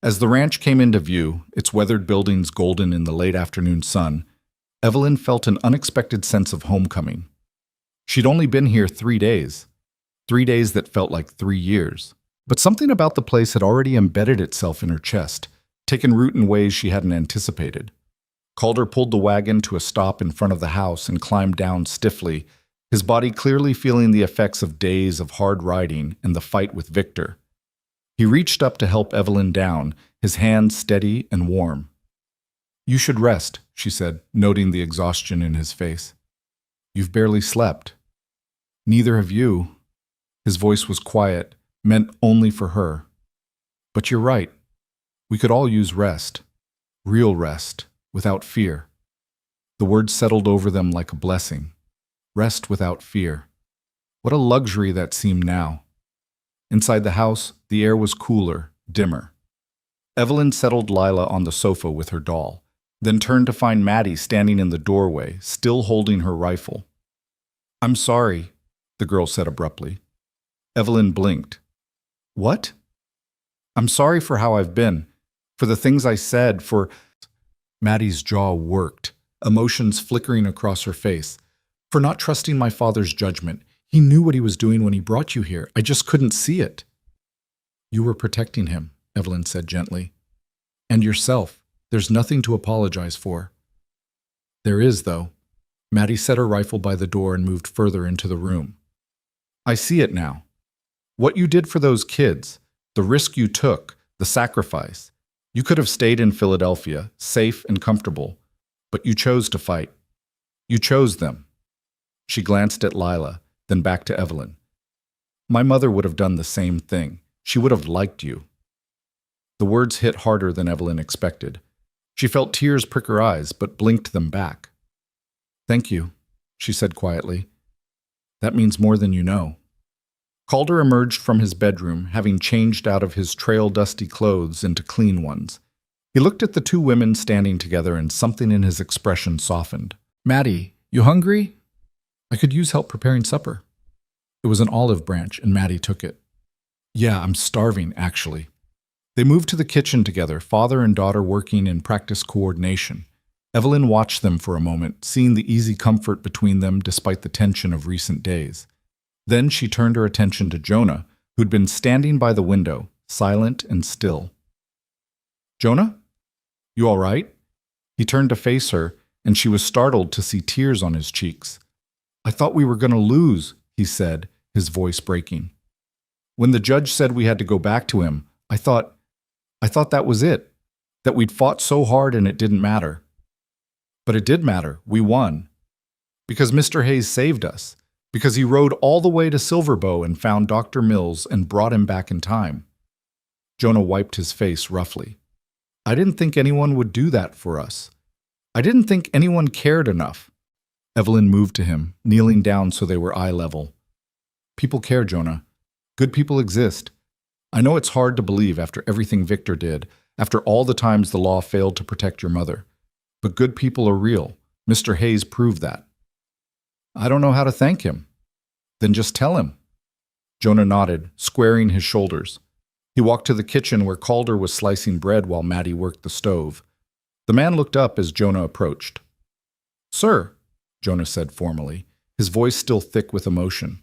As the ranch came into view, its weathered buildings golden in the late afternoon sun, Evelyn felt an unexpected sense of homecoming. She'd only been here 3 days. 3 days that felt like 3 years. But something about the place had already embedded itself in her chest, taken root in ways she hadn't anticipated. Calder pulled the wagon to a stop in front of the house and climbed down stiffly, his body clearly feeling the effects of days of hard riding and the fight with Victor. He reached up to help Evelyn down, his hand steady and warm. You should rest, she said, noting the exhaustion in his face. You've barely slept. Neither have you. His voice was quiet, meant only for her. But you're right. We could all use rest. Real rest, without fear. The words settled over them like a blessing. Rest without fear. What a luxury that seemed now. Inside the house, the air was cooler, dimmer. Evelyn settled Lila on the sofa with her doll, then turned to find Maddie standing in the doorway, still holding her rifle. I'm sorry, the girl said abruptly. Evelyn blinked. What? I'm sorry for how I've been, for the things I said, for... Maddie's jaw worked, emotions flickering across her face. For not trusting my father's judgment. He knew what he was doing when he brought you here. I just couldn't see it. You were protecting him, Evelyn said gently. And yourself. There's nothing to apologize for. There is, though. Maddie set her rifle by the door and moved further into the room. I see it now. What you did for those kids, the risk you took, the sacrifice. You could have stayed in Philadelphia, safe and comfortable, but you chose to fight. You chose them. She glanced at Lila, then back to Evelyn. My mother would have done the same thing. She would have liked you." The words hit harder than Evelyn expected. She felt tears prick her eyes, but blinked them back. "Thank you," she said quietly. "That means more than you know." Calder emerged from his bedroom, having changed out of his trail-dusty clothes into clean ones. He looked at the two women standing together, and something in his expression softened. "Maddie, you hungry? I could use help preparing supper." It was an olive branch, and Maddie took it. "Yeah, I'm starving, actually." They moved to the kitchen together, father and daughter working in practice coordination. Evelyn watched them for a moment, seeing the easy comfort between them despite the tension of recent days. Then she turned her attention to Jonah, who'd been standing by the window, silent and still. "Jonah? You all right?" He turned to face her, and she was startled to see tears on his cheeks. "I thought we were going to lose," he said, his voice breaking. "When the judge said we had to go back to him, I thought that was it, that we'd fought so hard and it didn't matter. But it did matter. We won. Because Mr. Hayes saved us. Because he rode all the way to Silverbow and found Dr. Mills and brought him back in time." Jonah wiped his face roughly. "I didn't think anyone would do that for us. I didn't think anyone cared enough." Evelyn moved to him, kneeling down so they were eye level. "People care, Jonah. Good people exist. I know it's hard to believe after everything Victor did, after all the times the law failed to protect your mother. But good people are real. Mr. Hayes proved that." "I don't know how to thank him." "Then just tell him." Jonah nodded, squaring his shoulders. He walked to the kitchen where Calder was slicing bread while Maddie worked the stove. The man looked up as Jonah approached. "Sir," Jonah said formally, his voice still thick with emotion,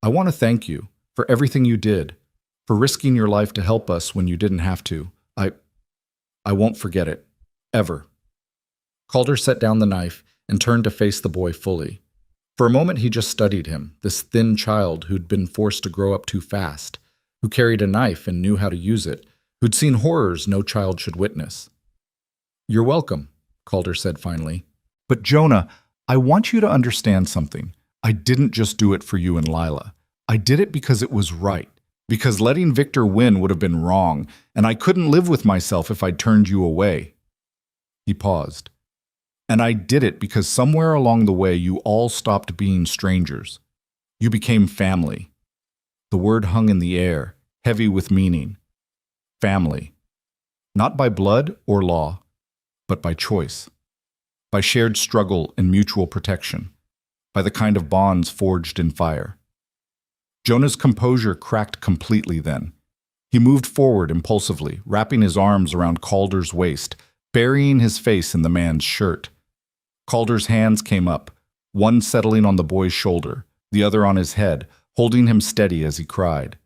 "I want to thank you for everything you did, for risking your life to help us when you didn't have to. I won't forget it. Ever." Calder set down the knife and turned to face the boy fully. For a moment he just studied him, this thin child who'd been forced to grow up too fast, who carried a knife and knew how to use it, who'd seen horrors no child should witness. "You're welcome," Calder said finally. "But Jonah, I want you to understand something. I didn't just do it for you and Lila. I did it because it was right, because letting Victor win would have been wrong, and I couldn't live with myself if I'd turned you away." He paused. "And I did it because somewhere along the way you all stopped being strangers. You became family." The word hung in the air, heavy with meaning. Family. Not by blood or law, but by choice. By shared struggle and mutual protection. By the kind of bonds forged in fire. Jonah's composure cracked completely then. He moved forward impulsively, wrapping his arms around Calder's waist, burying his face in the man's shirt. Calder's hands came up, one settling on the boy's shoulder, the other on his head, holding him steady as he cried.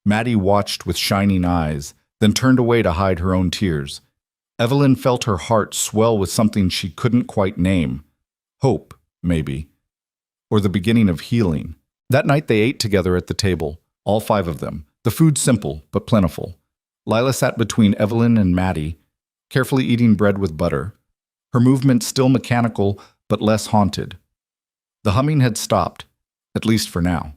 Maddie watched with shining eyes, then turned away to hide her own tears. Evelyn felt her heart swell with something she couldn't quite name. Hope, maybe. Or the beginning of healing. That night they ate together at the table, all five of them, the food simple but plentiful. Lila sat between Evelyn and Maddie, carefully eating bread with butter. Her movements still mechanical, but less haunted. The humming had stopped, at least for now.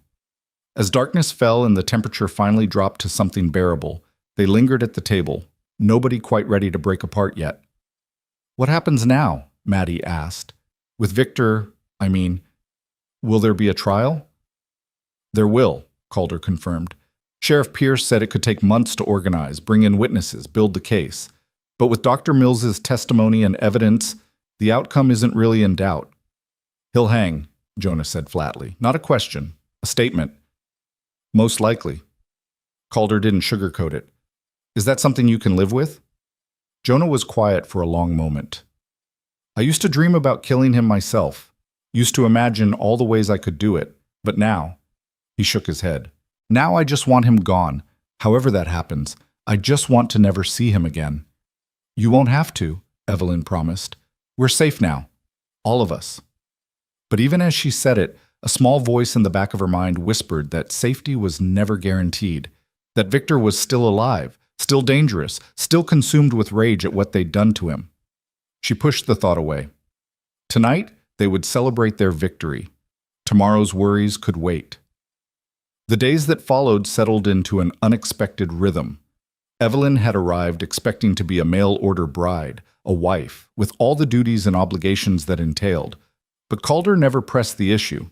As darkness fell and the temperature finally dropped to something bearable, they lingered at the table, nobody quite ready to break apart yet. "What happens now?" Maddie asked. "With Victor, will there be a trial?" "There will," Calder confirmed. "Sheriff Pierce said it could take months to organize, bring in witnesses, build the case. But with Dr. Mills's testimony and evidence, the outcome isn't really in doubt." "He'll hang," Jonah said flatly. "Not a question, a statement." "Most likely." Calder didn't sugarcoat it. "Is that something you can live with?" Jonah was quiet for a long moment. "I used to dream about killing him myself, used to imagine all the ways I could do it, but now," he shook his head, "now I just want him gone. However that happens, I just want to never see him again." "You won't have to," Evelyn promised. "We're safe now. All of us." But even as she said it, a small voice in the back of her mind whispered that safety was never guaranteed, that Victor was still alive, still dangerous, still consumed with rage at what they'd done to him. She pushed the thought away. Tonight, they would celebrate their victory. Tomorrow's worries could wait. The days that followed settled into an unexpected rhythm. Evelyn had arrived expecting to be a mail-order bride, a wife, with all the duties and obligations that entailed. But Calder never pressed the issue.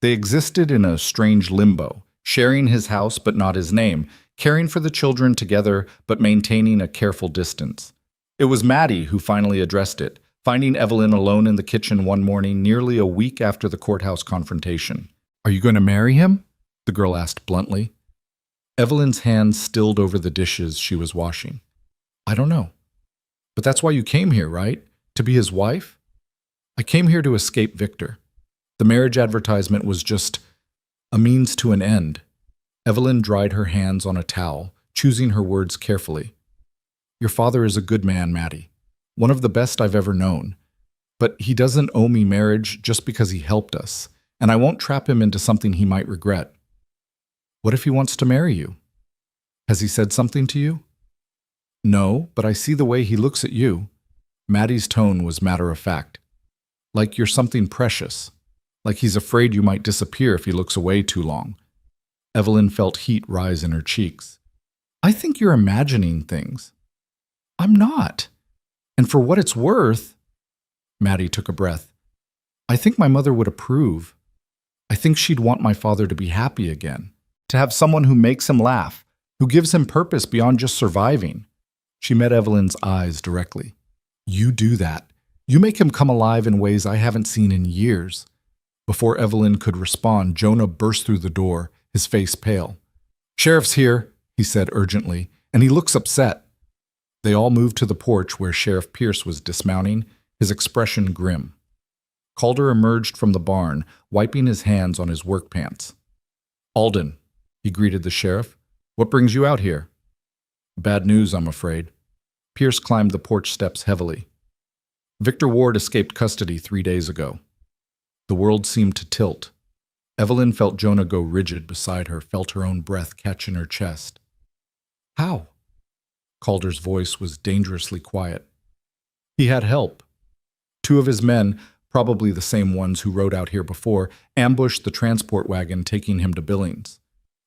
They existed in a strange limbo, sharing his house but not his name, caring for the children together but maintaining a careful distance. It was Maddie who finally addressed it, finding Evelyn alone in the kitchen one morning nearly a week after the courthouse confrontation. "Are you going to marry him?" the girl asked bluntly. Evelyn's hands stilled over the dishes she was washing. "I don't know. But that's why you came here, right? To be his wife?" "I came here to escape Victor. The marriage advertisement was just a means to an end." Evelyn dried her hands on a towel, choosing her words carefully. "Your father is a good man, Maddie. One of the best I've ever known. But he doesn't owe me marriage just because he helped us, and I won't trap him into something he might regret." "What if he wants to marry you? Has he said something to you?" "No, but I see the way he looks at you." Maddie's tone was matter of fact. "Like you're something precious. Like he's afraid you might disappear if he looks away too long." Evelyn felt heat rise in her cheeks. "I think you're imagining things." "I'm not. And for what it's worth," Maddie took a breath, "I think my mother would approve. I think she'd want my father to be happy again, to have someone who makes him laugh, who gives him purpose beyond just surviving." She met Evelyn's eyes directly. "You do that. You make him come alive in ways I haven't seen in years." Before Evelyn could respond, Jonah burst through the door, his face pale. "Sheriff's here," he said urgently, "and he looks upset." They all moved to the porch where Sheriff Pierce was dismounting, his expression grim. Calder emerged from the barn, wiping his hands on his work pants. "Alden," he greeted the sheriff, "what brings you out here?" "Bad news, I'm afraid." Pierce climbed the porch steps heavily. "Victor Ward escaped custody 3 days ago." The world seemed to tilt. Evelyn felt Jonah go rigid beside her, felt her own breath catch in her chest. "How?" Calder's voice was dangerously quiet. "He had help. 2 of his men, probably the same ones who rode out here before, ambushed the transport wagon taking him to Billings.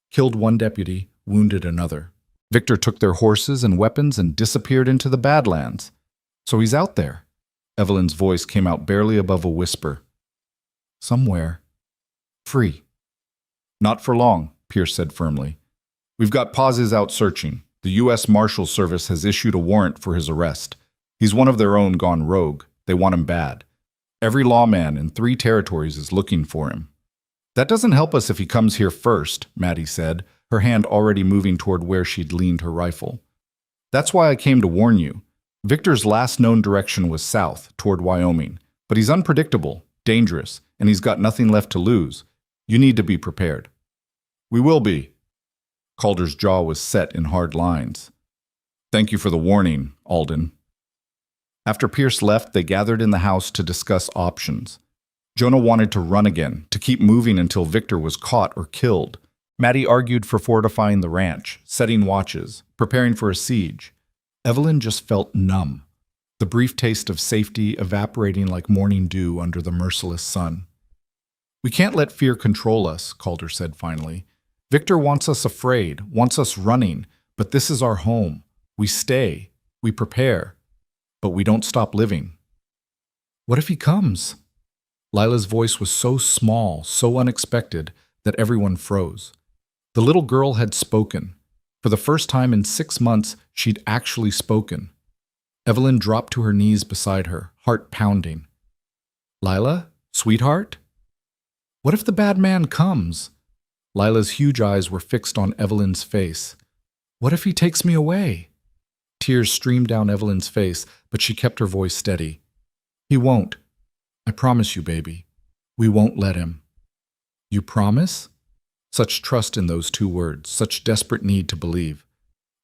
Killed 1 deputy, wounded another. Victor took their horses and weapons and disappeared into the Badlands. So he's out there." Evelyn's voice came out barely above a whisper. "Somewhere. Free." "Not for long," Pierce said firmly. "We've got pauses out searching. The U.S. Marshal Service has issued a warrant for his arrest. He's one of their own gone rogue. They want him bad. Every lawman in 3 territories is looking for him." "That doesn't help us if he comes here first," Maddie said, her hand already moving toward where she'd leaned her rifle. "That's why I came to warn you. Victor's last known direction was south, toward Wyoming. But he's unpredictable, dangerous, and he's got nothing left to lose. You need to be prepared." "We will be." Calder's jaw was set in hard lines. "Thank you for the warning, Alden." After Pierce left, they gathered in the house to discuss options. Jonah wanted to run again, to keep moving until Victor was caught or killed. Maddie argued for fortifying the ranch, setting watches, preparing for a siege. Evelyn just felt numb, the brief taste of safety evaporating like morning dew under the merciless sun. "We can't let fear control us," Calder said finally. "Victor wants us afraid, wants us running, but this is our home. We stay, we prepare, but we don't stop living." "What if he comes?" Lila's voice was so small, so unexpected, that everyone froze. The little girl had spoken. For the first time in 6 months, she'd actually spoken. Evelyn dropped to her knees beside her, heart pounding. "Lila, sweetheart? What if the bad man comes?" Lila's huge eyes were fixed on Evelyn's face. "What if he takes me away?" Tears streamed down Evelyn's face, but she kept her voice steady. "He won't. I promise you, baby. We won't let him." "You promise?" Such trust in those 2 words, such desperate need to believe.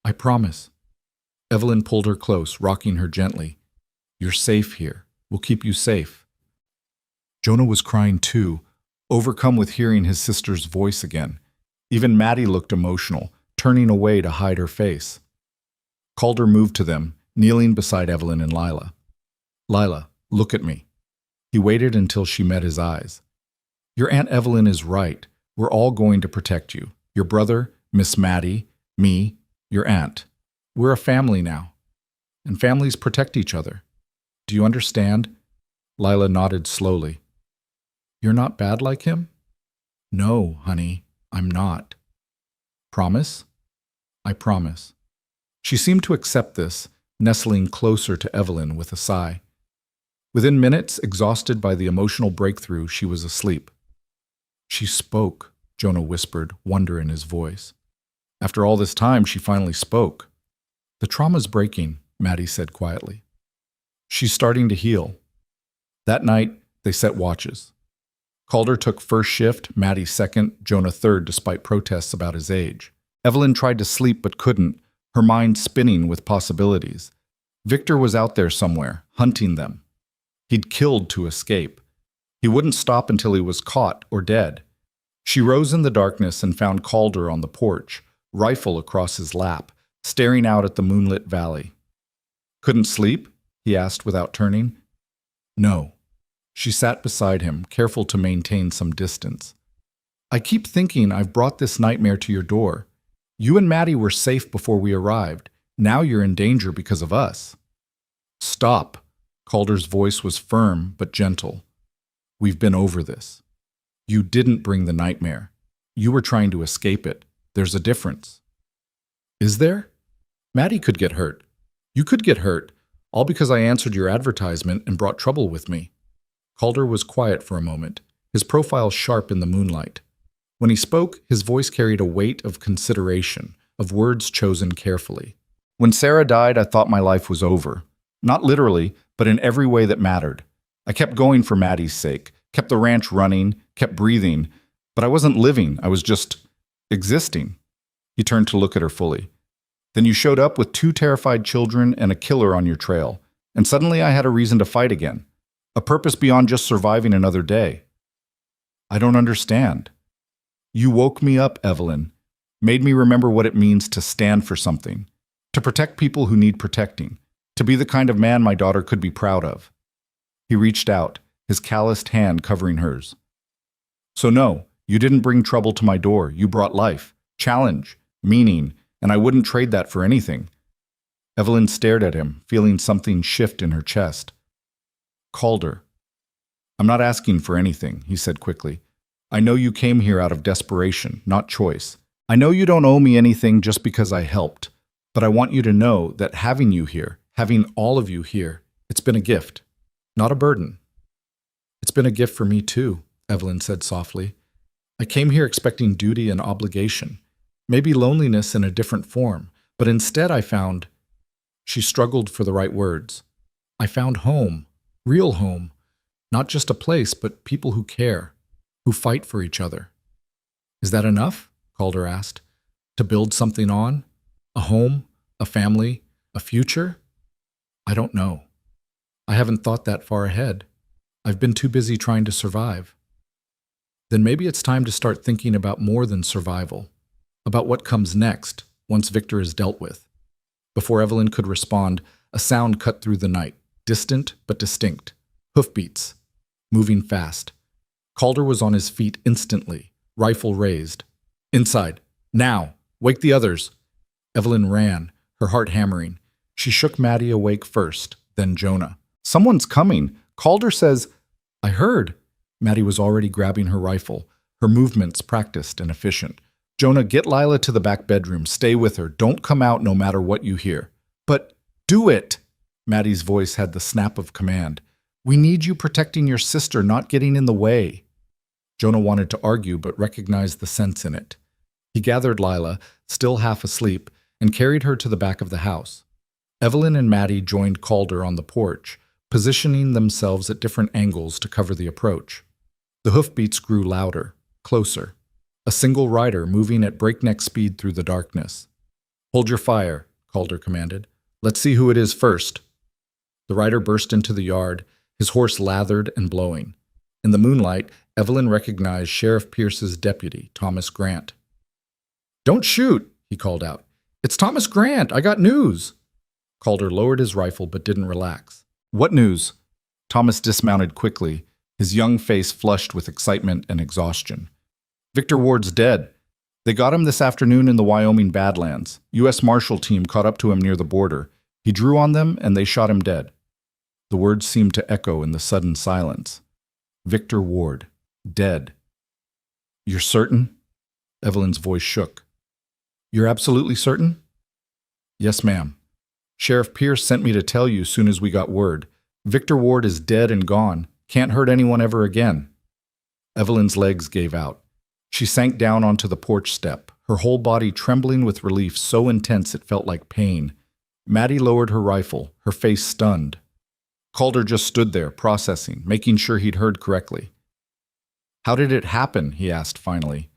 "I promise." Evelyn pulled her close, rocking her gently. "You're safe here. We'll keep you safe." Jonah was crying too, overcome with hearing his sister's voice again. Even Maddie looked emotional, turning away to hide her face. Calder moved to them, kneeling beside Evelyn and Lila. "Lila, look at me." He waited until she met his eyes. "Your Aunt Evelyn is right. We're all going to protect you.
Your brother, Miss Maddie, me, your aunt. We're a family now. And families protect each other. Do you understand? Lila nodded slowly. You're not bad like him? No, honey, I'm not. Promise? I promise. She seemed to accept this, nestling closer to Evelyn with a sigh. Within minutes, exhausted by the emotional breakthrough, she was asleep. She spoke, Jonah whispered, wonder in his voice. After all this time, she finally spoke. The trauma's breaking, Maddie said quietly. She's starting to heal. That night, they set watches. Calder took first shift, Maddie second, Jonah third despite protests about his age. Evelyn tried to sleep but couldn't, her mind spinning with possibilities. Victor was out there somewhere, hunting them. He'd killed to escape. He wouldn't stop until he was caught or dead. She rose in the darkness and found Calder on the porch, rifle across his lap, staring out at the moonlit valley. Couldn't sleep? He asked without turning. No. She sat beside him, careful to maintain some distance. I keep thinking I've brought this nightmare to your door. You and Maddie were safe before we arrived. Now you're in danger because of us. Stop. Calder's voice was firm but gentle. We've been over this. You didn't bring the nightmare. You were trying to escape it. There's a difference. Is there? Maddie could get hurt. You could get hurt, all because I answered your advertisement and brought trouble with me. Calder was quiet for a moment, his profile sharp in the moonlight. When he spoke, his voice carried a weight of consideration, of words chosen carefully. When Sarah died, I thought my life was over. Not literally, but in every way that mattered. I kept going for Maddie's sake, kept the ranch running, kept breathing, but I wasn't living, I was just existing. He turned to look at her fully. Then you showed up with 2 terrified children and a killer on your trail, and suddenly I had a reason to fight again. A purpose beyond just surviving another day. I don't understand. You woke me up, Evelyn, made me remember what it means to stand for something, to protect people who need protecting, to be the kind of man my daughter could be proud of. He reached out, his calloused hand covering hers. So no, you didn't bring trouble to my door. You brought life, challenge, meaning, and I wouldn't trade that for anything. Evelyn stared at him, feeling something shift in her chest. Calder. I'm not asking for anything, he said quickly. I know you came here out of desperation, not choice. I know you don't owe me anything just because I helped, but I want you to know that having you here, having all of you here, it's been a gift, not a burden. It's been a gift for me too, Evelyn said softly. I came here expecting duty and obligation, maybe loneliness in a different form, but instead I found... She struggled for the right words. I found home, real home, not just a place, but people who care, who fight for each other. Is that enough? Calder asked. To build something on? A home, a family, a future? I don't know. I haven't thought that far ahead. I've been too busy trying to survive. Then maybe it's time to start thinking about more than survival, about what comes next once Victor is dealt with. Before Evelyn could respond, a sound cut through the night, distant but distinct. Hoofbeats, moving fast. Calder was on his feet instantly, rifle raised. Inside. Now. Wake the others. Evelyn ran, her heart hammering. She shook Maddie awake first, then Jonah. Someone's coming. Calder says... I heard. Maddie was already grabbing her rifle, her movements practiced and efficient. Jonah, get Lila to the back bedroom. Stay with her. Don't come out no matter what you hear. But do it! Maddie's voice had the snap of command. We need you protecting your sister, not getting in the way. Jonah wanted to argue, but recognized the sense in it. He gathered Lila, still half asleep, and carried her to the back of the house. Evelyn and Maddie joined Calder on the porch, positioning themselves at different angles to cover the approach. The hoofbeats grew louder, closer. A single rider moving at breakneck speed through the darkness. Hold your fire, Calder commanded. Let's see who it is first. The rider burst into the yard, his horse lathered and blowing. In the moonlight, Evelyn recognized Sheriff Pierce's deputy, Thomas Grant. Don't shoot, he called out. It's Thomas Grant. I got news. Calder lowered his rifle but didn't relax. What news? Thomas dismounted quickly, his young face flushed with excitement and exhaustion. Victor Ward's dead.
They got him this afternoon in the Wyoming Badlands. U.S. Marshal team caught up to him near the border. He drew on them, and they shot him dead. The words seemed to echo in the sudden silence. Victor Ward, dead. You're certain? Evelyn's voice shook. You're absolutely certain? Yes, ma'am. Sheriff Pierce sent me to tell you soon as we got word. Victor Ward is dead and gone. Can't hurt anyone ever again. Evelyn's legs gave out. She sank down onto the porch step, her whole body trembling with relief so intense it felt like pain. Maddie lowered her rifle, her face stunned. Calder just stood there, processing, making sure he'd heard correctly. How did it happen? He asked finally.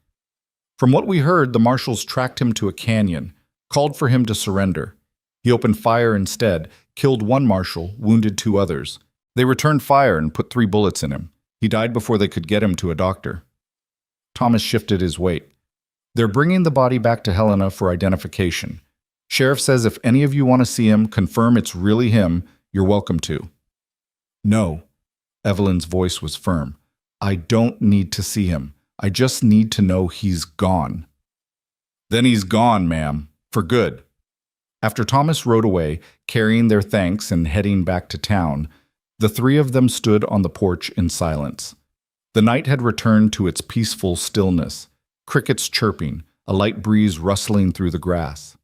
From what we heard, the marshals tracked him to a canyon, called for him to surrender. He opened fire instead, killed one marshal, wounded 2 others. They returned fire and put 3 bullets in him. He died before they could get him to a doctor. Thomas shifted his weight. They're bringing the body back to Helena for identification. Sheriff says if any of you want to see him, confirm it's really him, you're welcome to. No. Evelyn's voice was firm. I don't need to see him. I just need to know he's gone. Then he's gone, ma'am. For good. After Thomas rode away, carrying their thanks and heading back to town, the 3 of them stood on the porch in silence. The night had returned to its peaceful stillness, crickets chirping, a light breeze rustling through the grass.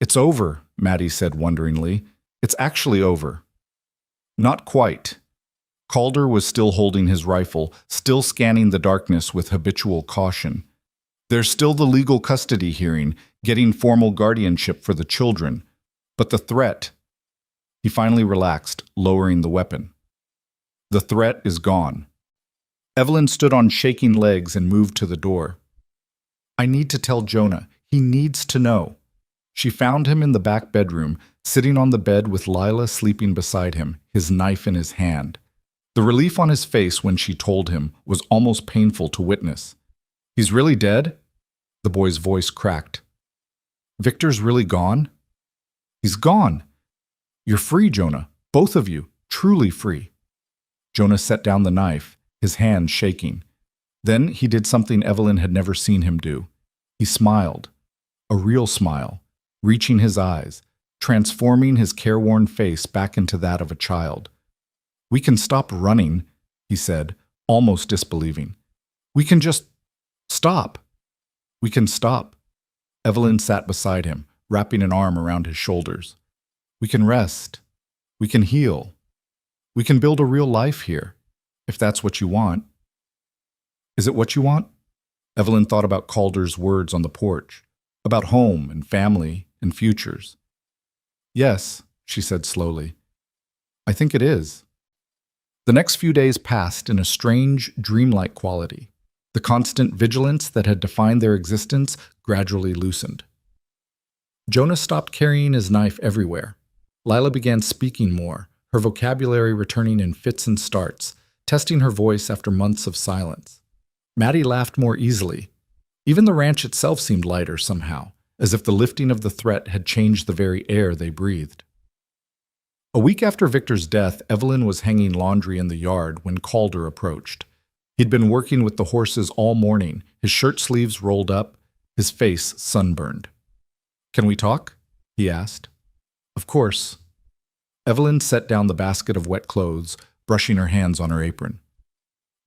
It's over, Maddie said wonderingly. It's actually over. Not quite. Calder was still holding his rifle, still scanning the darkness with habitual caution. There's still the legal custody hearing, getting formal guardianship for the children. But the threat... He finally relaxed, lowering the weapon. The threat is gone. Evelyn stood on shaking legs and moved to the door. I need to tell Jonah. He needs to know. She found him in the back bedroom, sitting on the bed with Lila sleeping beside him, his knife in his hand. The relief on his face when she told him was almost painful to witness. He's really dead? The boy's voice cracked. Victor's really gone? He's gone. You're free, Jonah. Both of you. Truly free. Jonah set down the knife, his hand shaking. Then he did something Evelyn had never seen him do. He smiled. A real smile, reaching his eyes, transforming his careworn face back into that of a child. We can stop running, he said, almost disbelieving. We can just stop. We can stop. Evelyn sat beside him, wrapping an arm around his shoulders. We can rest. We can heal. We can build a real life here, if that's what you want. Is it what you want? Evelyn thought about Calder's words on the porch, about home and family and futures. Yes, she said slowly. I think it is. The next few days passed in a strange, dreamlike quality. The constant vigilance that had defined their existence gradually loosened. Jonah stopped carrying his knife everywhere. Lila began speaking more, her vocabulary returning in fits and starts, testing her voice after months of silence. Maddie laughed more easily. Even the ranch itself seemed lighter somehow, as if the lifting of the threat had changed the very air they breathed. A week after Victor's death, Evelyn was hanging laundry in the yard when Calder approached. He'd been working with the horses all morning, his shirt sleeves rolled up, his face sunburned. Can we talk? He asked. Of course. Evelyn set down the basket of wet clothes, brushing her hands on her apron.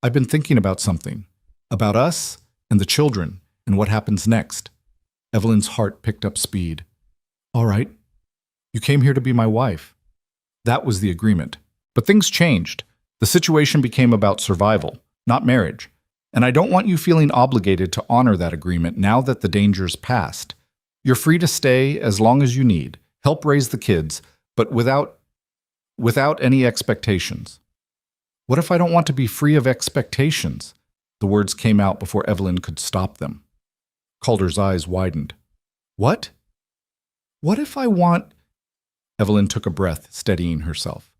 I've been thinking about something. About us and the children and what happens next. Evelyn's heart picked up speed. All right. You came here to be my wife. That was the agreement. But things changed. The situation became about survival, not marriage. And I don't want you feeling obligated to honor that agreement now that the danger's passed. You're free to stay as long as you need, help raise the kids, but without any expectations. What if I don't want to be free of expectations? The words came out before Evelyn could stop them. Calder's eyes widened. What? What if I want... Evelyn took a breath, steadying herself.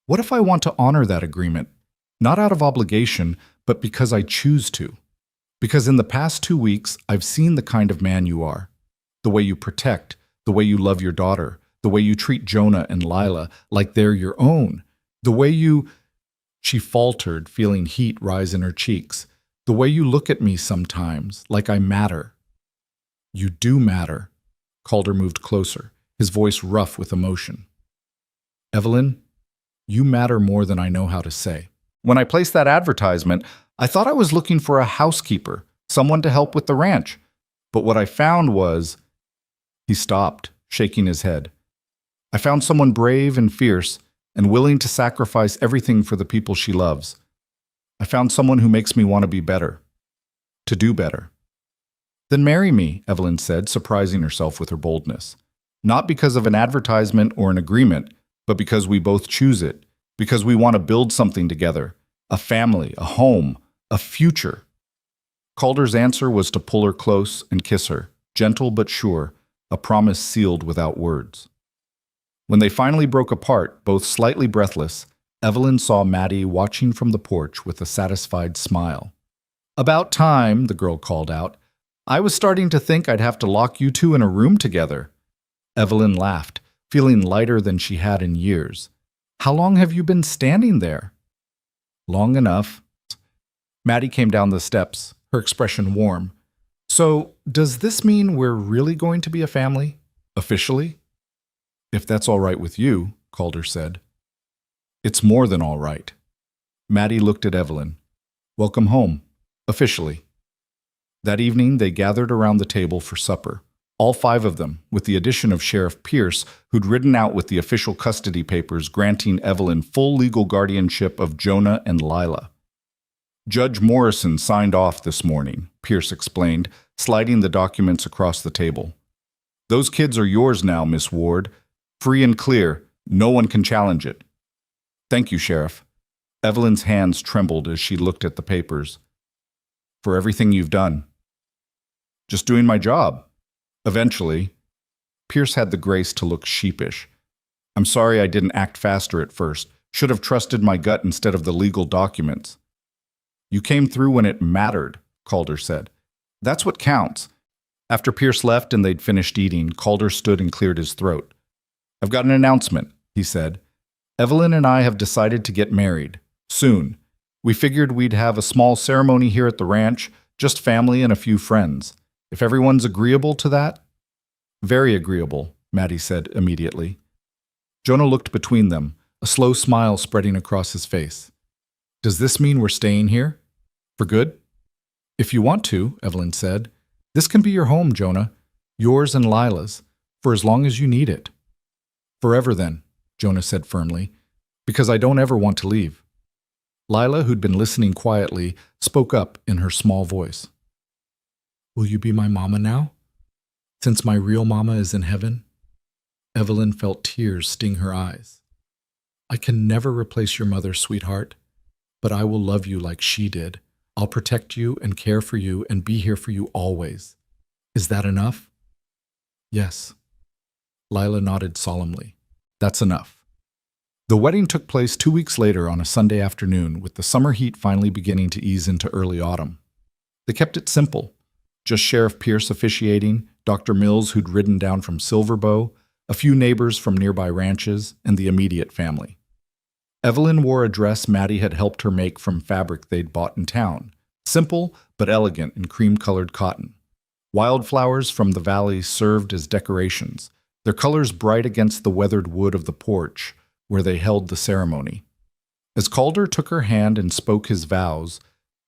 What if I want to honor that agreement? Not out of obligation, but because I choose to. Because in the past 2 weeks, I've seen the kind of man you are. The way you protect, the way you love your daughter, the way you treat Jonah and Lila like they're your own, the way you... She faltered, feeling heat rise in her cheeks.
The way you look at me sometimes, like I matter. You do matter. Calder moved closer, his voice rough with emotion. Evelyn, you matter more than I know how to say.
When I placed that advertisement, I thought I was looking for a housekeeper, someone to help with the ranch. But what I found was... He stopped, shaking his head. I found someone brave and fierce and willing to sacrifice everything for the people she loves. I found someone who makes me want to be better, to do better. Then marry me, Evelyn said, surprising herself with her boldness. Not because of an advertisement or an agreement, but because we both choose it, because we want to build something together, a family, a home, a future. Calder's answer was to pull her close and kiss her, gentle but sure, a promise sealed without words. When they finally broke apart, both slightly breathless, Evelyn saw Maddie watching from the porch with a satisfied smile. About time, the girl called out. I was starting to think I'd have to lock you two in a room together. Evelyn laughed, feeling lighter than she had in years. How long have you been standing there? Long enough. Maddie came down the steps, her expression warm. So, does this mean we're really going to be a family? Officially? If that's all right with you, Calder said. It's more than all right. Maddie looked at Evelyn. Welcome home. Officially. That evening, they gathered around the table for supper. All 5 of them, with the addition of Sheriff Pierce, who'd ridden out with the official custody papers granting Evelyn full legal guardianship of Jonah and Lila. Judge Morrison signed off this morning, Pierce explained, sliding the documents across the table. Those kids are yours now, Miss Ward. Free and clear. No one can challenge it. Thank you, Sheriff. Evelyn's hands trembled as she looked at the papers. For everything you've done. Just doing my job. Eventually. Pierce had the grace to look sheepish. I'm sorry I didn't act faster at first. Should have trusted my gut instead of the legal documents. You came through when it mattered, Calder said. That's what counts. After Pierce left and they'd finished eating, Calder stood and cleared his throat. I've got an announcement, he said. Evelyn and I have decided to get married. Soon. We figured we'd have a small ceremony here at the ranch, just family and a few friends. If everyone's agreeable to that? Very agreeable, Maddie said immediately. Jonah looked between them, a slow smile spreading across his face. Does this mean we're staying here? For good? If you want to, Evelyn said. This can be your home, Jonah. Yours and Lila's, for as long as you need it. Forever then, Jonah said firmly, because I don't ever want to leave. Lila, who'd been listening quietly, spoke up in her small voice. Will you be my mama now? Since my real mama is in heaven? Evelyn felt tears sting her eyes. I can never replace your mother, sweetheart, but I will love you like she did. I'll protect you and care for you and be here for you always. Is that enough? Yes. Lila nodded solemnly. That's enough. The wedding took place 2 weeks later on a Sunday afternoon, with the summer heat finally beginning to ease into early autumn. They kept it simple. Just Sheriff Pierce officiating, Dr. Mills, who'd ridden down from Silverbow, a few neighbors from nearby ranches, and the immediate family. Evelyn wore a dress Maddie had helped her make from fabric they'd bought in town, simple but elegant in cream-colored cotton. Wildflowers from the valley served as decorations, their colors bright against the weathered wood of the porch where they held the ceremony. As Calder took her hand and spoke his vows,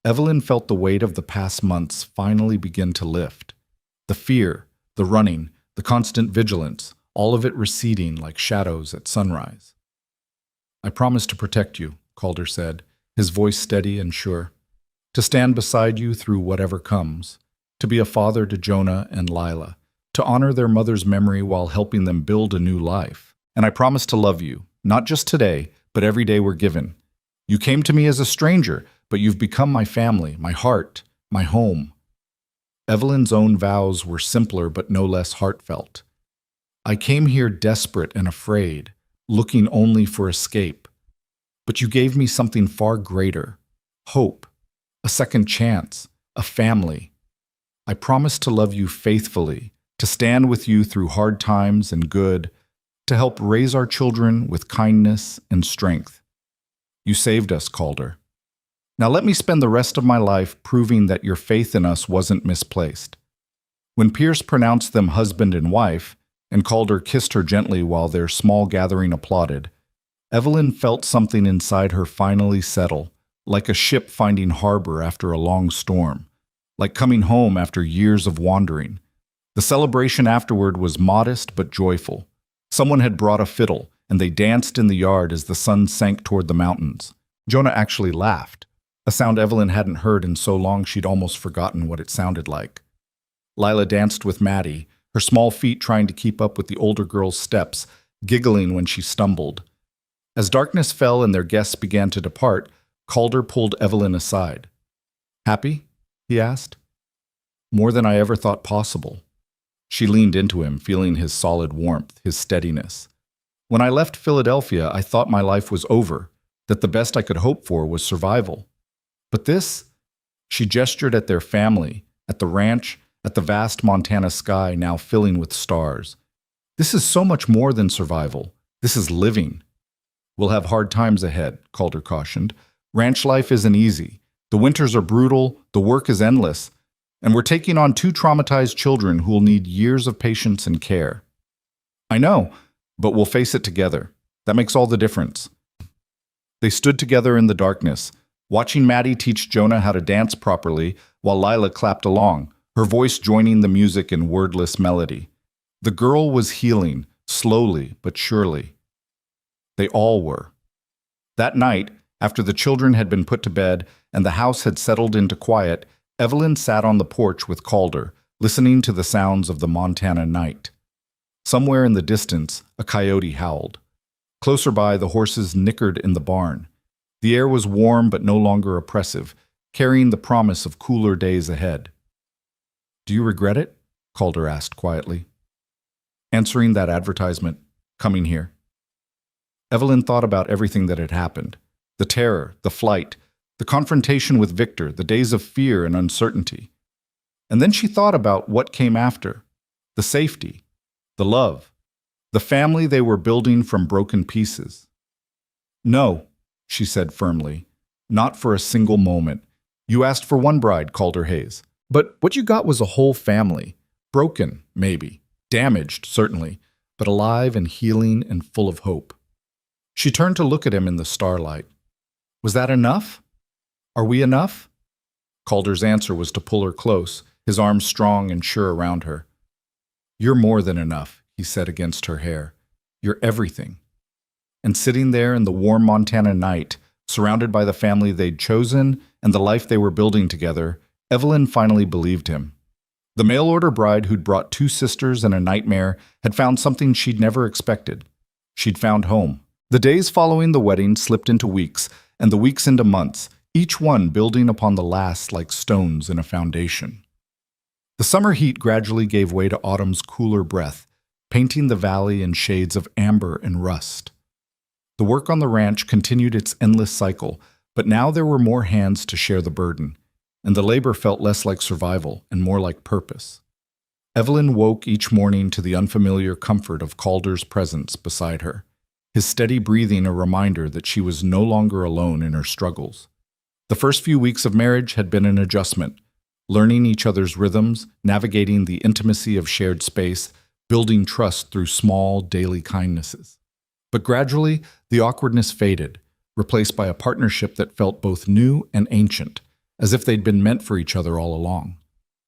Evelyn felt the weight of the past months finally begin to lift. The fear, the running, the constant vigilance, all of it receding like shadows at sunrise. I promise to protect you, Calder said, his voice steady and sure. To stand beside you through whatever comes. To be a father to Jonah and Lila. To honor their mother's memory while helping them build a new life. And I promise to love you, not just today, but every day we're given. You came to me as a stranger, but you've become my family, my heart, my home. Evelyn's own vows were simpler but no less heartfelt. I came here desperate and afraid, looking only for escape. But you gave me something far greater, hope, a second chance, a family. I promise to love you faithfully, to stand with you through hard times and good, to help raise our children with kindness and strength. You saved us, Calder. Now let me spend the rest of my life proving that your faith in us wasn't misplaced." When Pierce pronounced them husband and wife, and Calder kissed her gently while their small gathering applauded, Evelyn felt something inside her finally settle, like a ship finding harbor after a long storm, like coming home after years of wandering. The celebration afterward was modest but joyful. Someone had brought a fiddle, and they danced in the yard as the sun sank toward the mountains. Jonah actually laughed, a sound Evelyn hadn't heard in so long she'd almost forgotten what it sounded like. Lila danced with Maddie, her small feet trying to keep up with the older girl's steps, giggling when she stumbled. As darkness fell and their guests began to depart, Calder pulled Evelyn aside. "Happy?" he asked. "More than I ever thought possible." She leaned into him, feeling his solid warmth, his steadiness. "When I left Philadelphia, I thought my life was over, that the best I could hope for was survival. But this," she gestured at their family, at the ranch, at the vast Montana sky now filling with stars. "This is so much more than survival. This is living." "We'll have hard times ahead," Calder cautioned. "Ranch life isn't easy. The winters are brutal, the work is endless, and we're taking on 2 traumatized children who will need years of patience and care." "I know, but we'll face it together. That makes all the difference." They stood together in the darkness, watching Maddie teach Jonah how to dance properly while Lila clapped along, her voice joining the music in wordless melody. The girl was healing, slowly but surely. They all were. That night, after the children had been put to bed and the house had settled into quiet, Evelyn sat on the porch with Calder, listening to the sounds of the Montana night. Somewhere in the distance, a coyote howled. Closer by, the horses nickered in the barn. The air was warm but no longer oppressive, carrying the promise of cooler days ahead. "Do you regret it?" Calder asked quietly. "Answering that advertisement, coming here." Evelyn thought about everything that had happened. The terror, the flight, the confrontation with Victor, the days of fear and uncertainty. And then she thought about what came after. The safety, the love, the family they were building from broken pieces. "No," she said firmly, "not for a single moment. You asked for one bride," Calder Hayes. "But what you got was a whole family. Broken, maybe. Damaged, certainly. But alive and healing and full of hope." She turned to look at him in the starlight. "Was that enough? Are we enough?" Calder's answer was to pull her close, his arms strong and sure around her. "You're more than enough," he said against her hair. "You're everything." And sitting there in the warm Montana night, surrounded by the family they'd chosen and the life they were building together, Evelyn finally believed him. The mail-order bride who'd brought 2 sisters and a nightmare had found something she'd never expected. She'd found home. The days following the wedding slipped into weeks, and the weeks into months, each one building upon the last like stones in a foundation. The summer heat gradually gave way to autumn's cooler breath, painting the valley in shades of amber and rust. The work on the ranch continued its endless cycle, but now there were more hands to share the burden, and the labor felt less like survival and more like purpose. Evelyn woke each morning to the unfamiliar comfort of Calder's presence beside her, his steady breathing a reminder that she was no longer alone in her struggles. The first few weeks of marriage had been an adjustment, learning each other's rhythms, navigating the intimacy of shared space, building trust through small, daily kindnesses. But gradually, the awkwardness faded, replaced by a partnership that felt both new and ancient, as if they'd been meant for each other all along.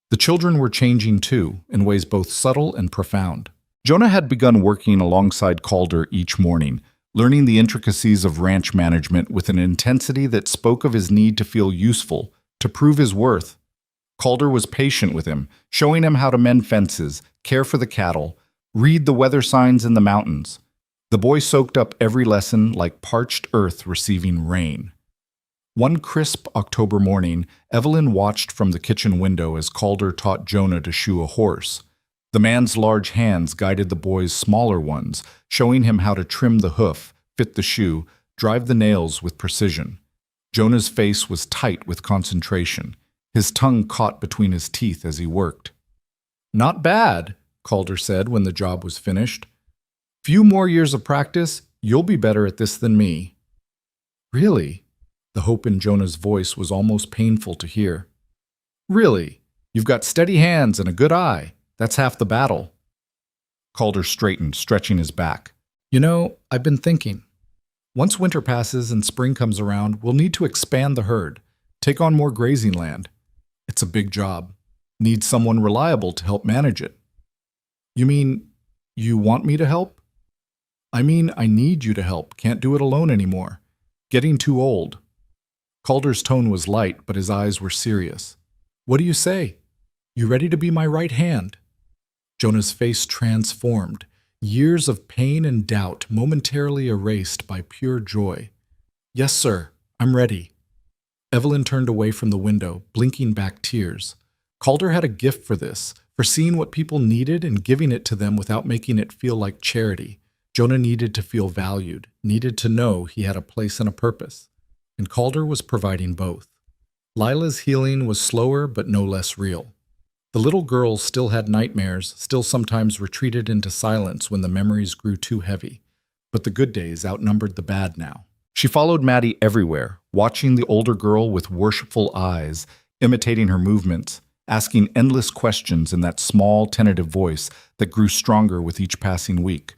The children were changing too, in ways both subtle and profound. Jonah had begun working alongside Calder each morning, learning the intricacies of ranch management with an intensity that spoke of his need to feel useful, to prove his worth. Calder was patient with him, showing him how to mend fences, care for the cattle, read the weather signs in the mountains. The boy soaked up every lesson like parched earth receiving rain. One crisp October morning, Evelyn watched from the kitchen window as Calder taught Jonah to shoe a horse. The man's large hands guided the boy's smaller ones, showing him how to trim the hoof, fit the shoe, drive the nails with precision. Jonah's face was tight with concentration. His tongue caught between his teeth as he worked. "Not bad," Calder said when the job was finished. "Few more years of practice, you'll be better at this than me." "Really?"
The hope in Jonah's voice was almost painful to hear. Really? You've got steady hands and a good eye. That's half the battle. Calder straightened, stretching his back. You know, I've been thinking. Once winter passes and spring comes around, we'll need to expand the herd, take on more grazing land. It's a big job. Need someone reliable to help manage it. You mean, you want me to help? I mean, I need you to help. Can't do it alone anymore. Getting too old. Calder's tone was light, but his eyes were serious. What do you say? You ready to be my right hand? Jonah's face transformed, years of pain and doubt momentarily erased by pure joy. Yes, sir, I'm ready. Evelyn turned away from the window, blinking back tears. Calder had a gift for this, for seeing what people needed and giving it to them without making it feel like charity. Jonah needed to feel valued, needed to know he had a place and a purpose. And Calder was providing both. Lila's healing was slower but no less real. The little girl still had nightmares, still sometimes retreated into silence when the memories grew too heavy. But the good days outnumbered the bad now. She followed Maddie everywhere, watching the older girl with worshipful eyes, imitating her movements, asking endless questions in that small, tentative voice that grew stronger with each passing week.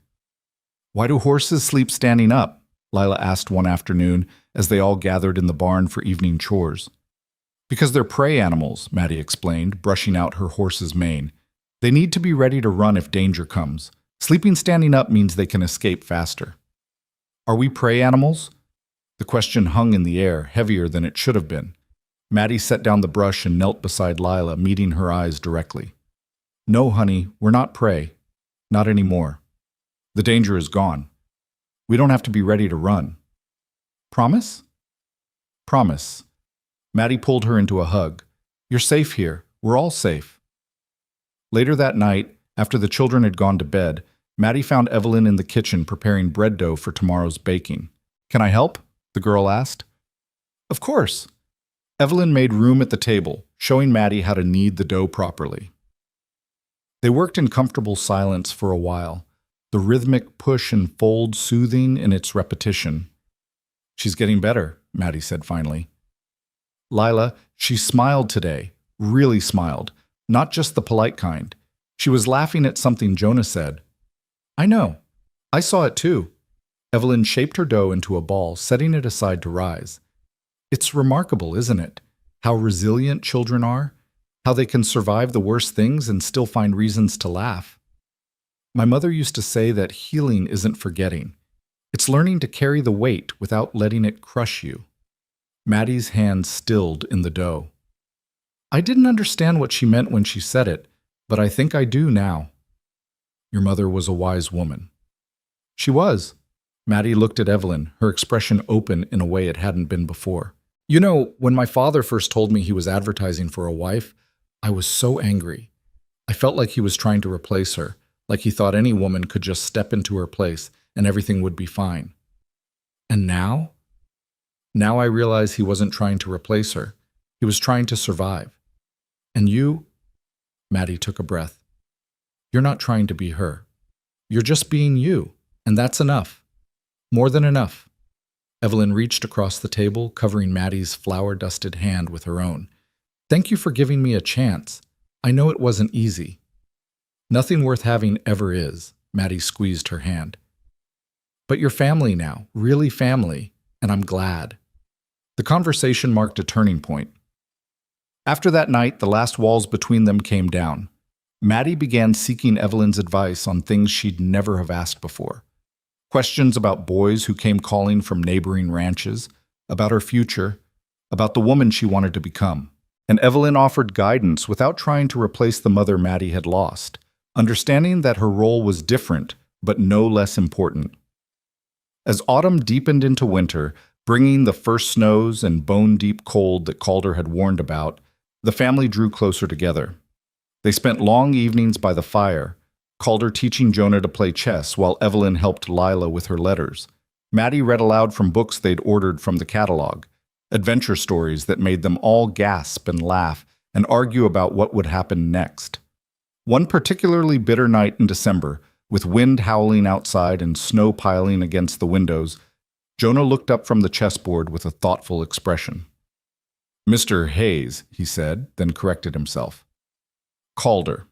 Why do horses sleep standing up? Lila asked one afternoon as they all gathered in the barn for evening chores. Because they're prey animals, Maddie explained, brushing out her horse's mane. They need to be ready to run if danger comes. Sleeping standing up means they can escape faster. Are we prey animals? The question hung in the air, heavier than it should have been. Maddie set down the brush and knelt beside Lila, meeting her eyes directly. No, honey, we're not prey. Not anymore. The danger is gone. We don't have to be ready to run. Promise? Promise. Maddie pulled her into a hug. You're safe here. We're all safe. Later that night, after the children had gone to bed, Maddie found Evelyn in the kitchen preparing bread dough for tomorrow's baking. Can I help? The girl asked. Of course. Evelyn made room at the table, showing Maddie how to knead the dough properly. They worked in comfortable silence for a while, the rhythmic push and fold soothing in its repetition. She's getting better, Maddie said finally. Lila, she smiled today, really smiled, not just the polite kind. She was laughing at something Jonah said. I know. I saw it too. Evelyn shaped her dough into a ball, setting it aside to rise. It's remarkable, isn't it? How resilient children are, how they can survive the worst things and still find reasons to laugh. My mother used to say that healing isn't forgetting. It's learning to carry the weight without letting it crush you. Maddie's hand stilled in the dough. I didn't understand what she meant when she said it, but I think I do now. Your mother was a wise woman. She was. Maddie looked at Evelyn, her expression open in a way it hadn't been before. You know, when my father first told me he was advertising for a wife, I was so angry. I felt like he was trying to replace her, like he thought any woman could just step into her place and everything would be fine. And now? Now I realize he wasn't trying to replace her. He was trying to survive. And you? Maddie took a breath. You're not trying to be her. You're just being you, and that's enough. More than enough. Evelyn reached across the table, covering Maddie's flour-dusted hand with her own. Thank you for giving me a chance. I know it wasn't easy. Nothing worth having ever is. Maddie squeezed her hand. But you're family now, really family, and I'm glad. The conversation marked a turning point. After that night, the last walls between them came down. Maddie began seeking Evelyn's advice on things she'd never have asked before. Questions about boys who came calling from neighboring ranches, about her future, about the woman she wanted to become. And Evelyn offered guidance without trying to replace the mother Maddie had lost, understanding that her role was different, but no less important. As autumn deepened into winter, bringing the first snows and bone-deep cold that Calder had warned about, the family drew closer together. They spent long evenings by the fire, Calder teaching Jonah to play chess while Evelyn helped Lila with her letters. Maddie read aloud from books they'd ordered from the catalog, adventure stories that made them all gasp and laugh and argue about what would happen next. One particularly bitter night in December, with wind howling outside and snow piling against the windows,
Jonah looked up from the chessboard with a thoughtful expression. "Mr. Hayes," he said, then corrected himself. "Calder."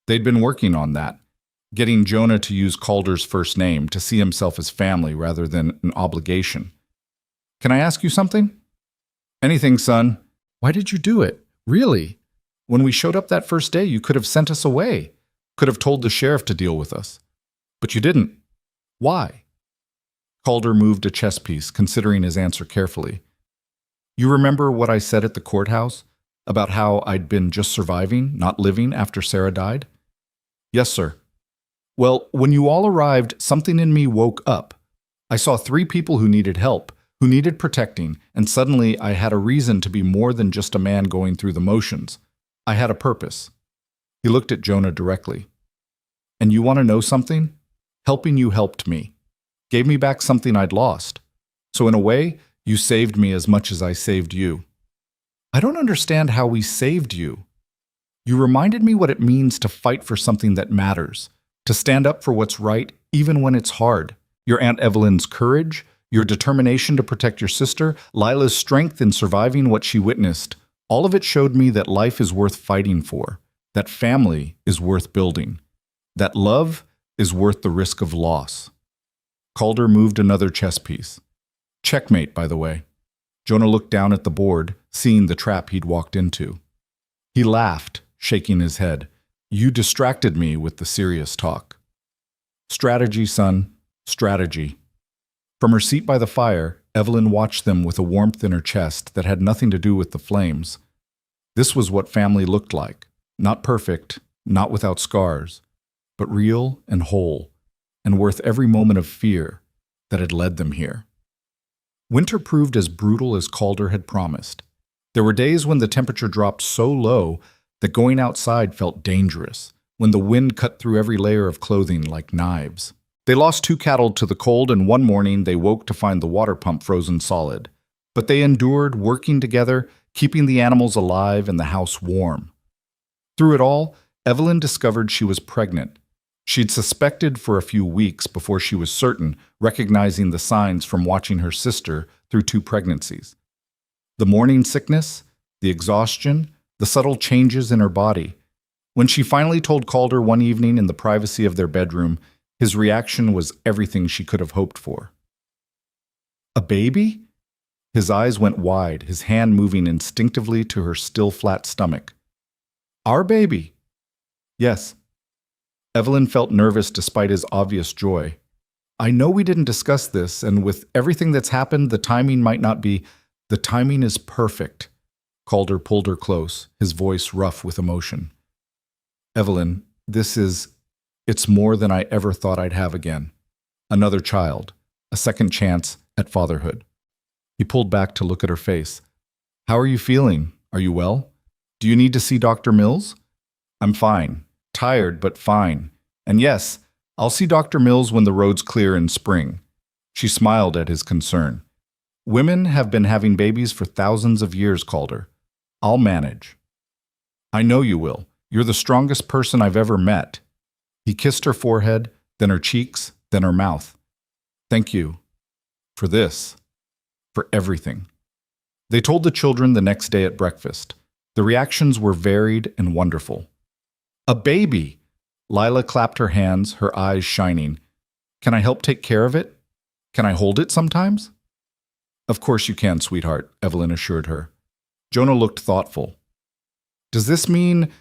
They'd been working on that, getting Jonah to use Calder's first name to see himself as family rather than an obligation. "Can I ask you something?" "Anything, son."
Why did you do it? Really?
"When we showed up that first day, you could have sent us away. Could have told the sheriff to deal with us. But you didn't. Why?" Calder moved a chess piece, considering his answer carefully. "You remember what I said at the courthouse about how I'd been just surviving, not living after Sarah died?" "Yes, sir." "Well, when you all arrived, something in me woke up. I saw 3 people who needed help, who needed protecting, and suddenly I had a reason to be more than just a man going through the motions. I had a purpose." He looked at Jonah directly. "And you want to know something? Helping you helped me. Gave me back something I'd lost. So in a way, you saved me as much as I saved you." "I don't understand how we saved you." "You reminded me what it means to fight for something that matters, to stand up for what's right even when it's hard. Your Aunt Evelyn's courage, your determination to protect your sister, Lila's strength in surviving what she witnessed, all of it showed me that life is worth fighting for, that family is worth building, that love is worth the risk of loss." Calder moved another chess piece. Checkmate, by the way. Jonah looked down at the board, seeing the trap he'd walked into. He laughed, shaking his head. "You distracted me with the serious talk." "Strategy, son, strategy." From her seat by the fire, Evelyn watched them with a warmth in her chest that had nothing to do with the flames. This was what family looked like. Not perfect, not without scars, but real and whole, and worth every moment of fear that had led them here. Winter proved as brutal as Calder had promised. There were days when the temperature dropped so low that going outside felt dangerous, when the wind cut through every layer of clothing like knives. They lost 2 cattle to the cold, and one morning they woke to find the water pump frozen solid. But they endured, working together, keeping the animals alive and the house warm. Through it all, Evelyn discovered she was pregnant. She'd suspected for a few weeks before she was certain, recognizing the signs from watching her sister through 2 pregnancies. The morning sickness, the exhaustion, the subtle changes in her body. When she finally told Calder one evening in the privacy of their bedroom, his reaction was everything she could have hoped for. "A baby?" His eyes went wide, his hand moving instinctively to her still flat stomach. "Our baby?" "Yes." Evelyn felt nervous despite his obvious joy. "I know we didn't discuss this, and with everything that's happened, the timing might not be—" "The timing is perfect." Calder pulled her close, his voice rough with emotion. "Evelyn, it's more than I ever thought I'd have again. Another child, a second chance at fatherhood." He pulled back to look at her face. "How are you feeling? Are you well? Do you need to see Dr. Mills?" "I'm fine. Tired, but fine. And yes, I'll see Dr. Mills when the road's clear in spring." She smiled at his concern. "Women have been having babies for thousands of years, Calder. I'll manage." "I know you will. You're the strongest person I've ever met." He kissed her forehead, then her cheeks, then her mouth. "Thank you. For this. For everything." They told the children the next day at breakfast. The reactions were varied and wonderful. "A baby!" Lila clapped her hands, her eyes shining. "Can I help take care of it? Can I hold it sometimes?" "Of course you can, sweetheart," Evelyn assured her. Jonah looked thoughtful. "Does this mean,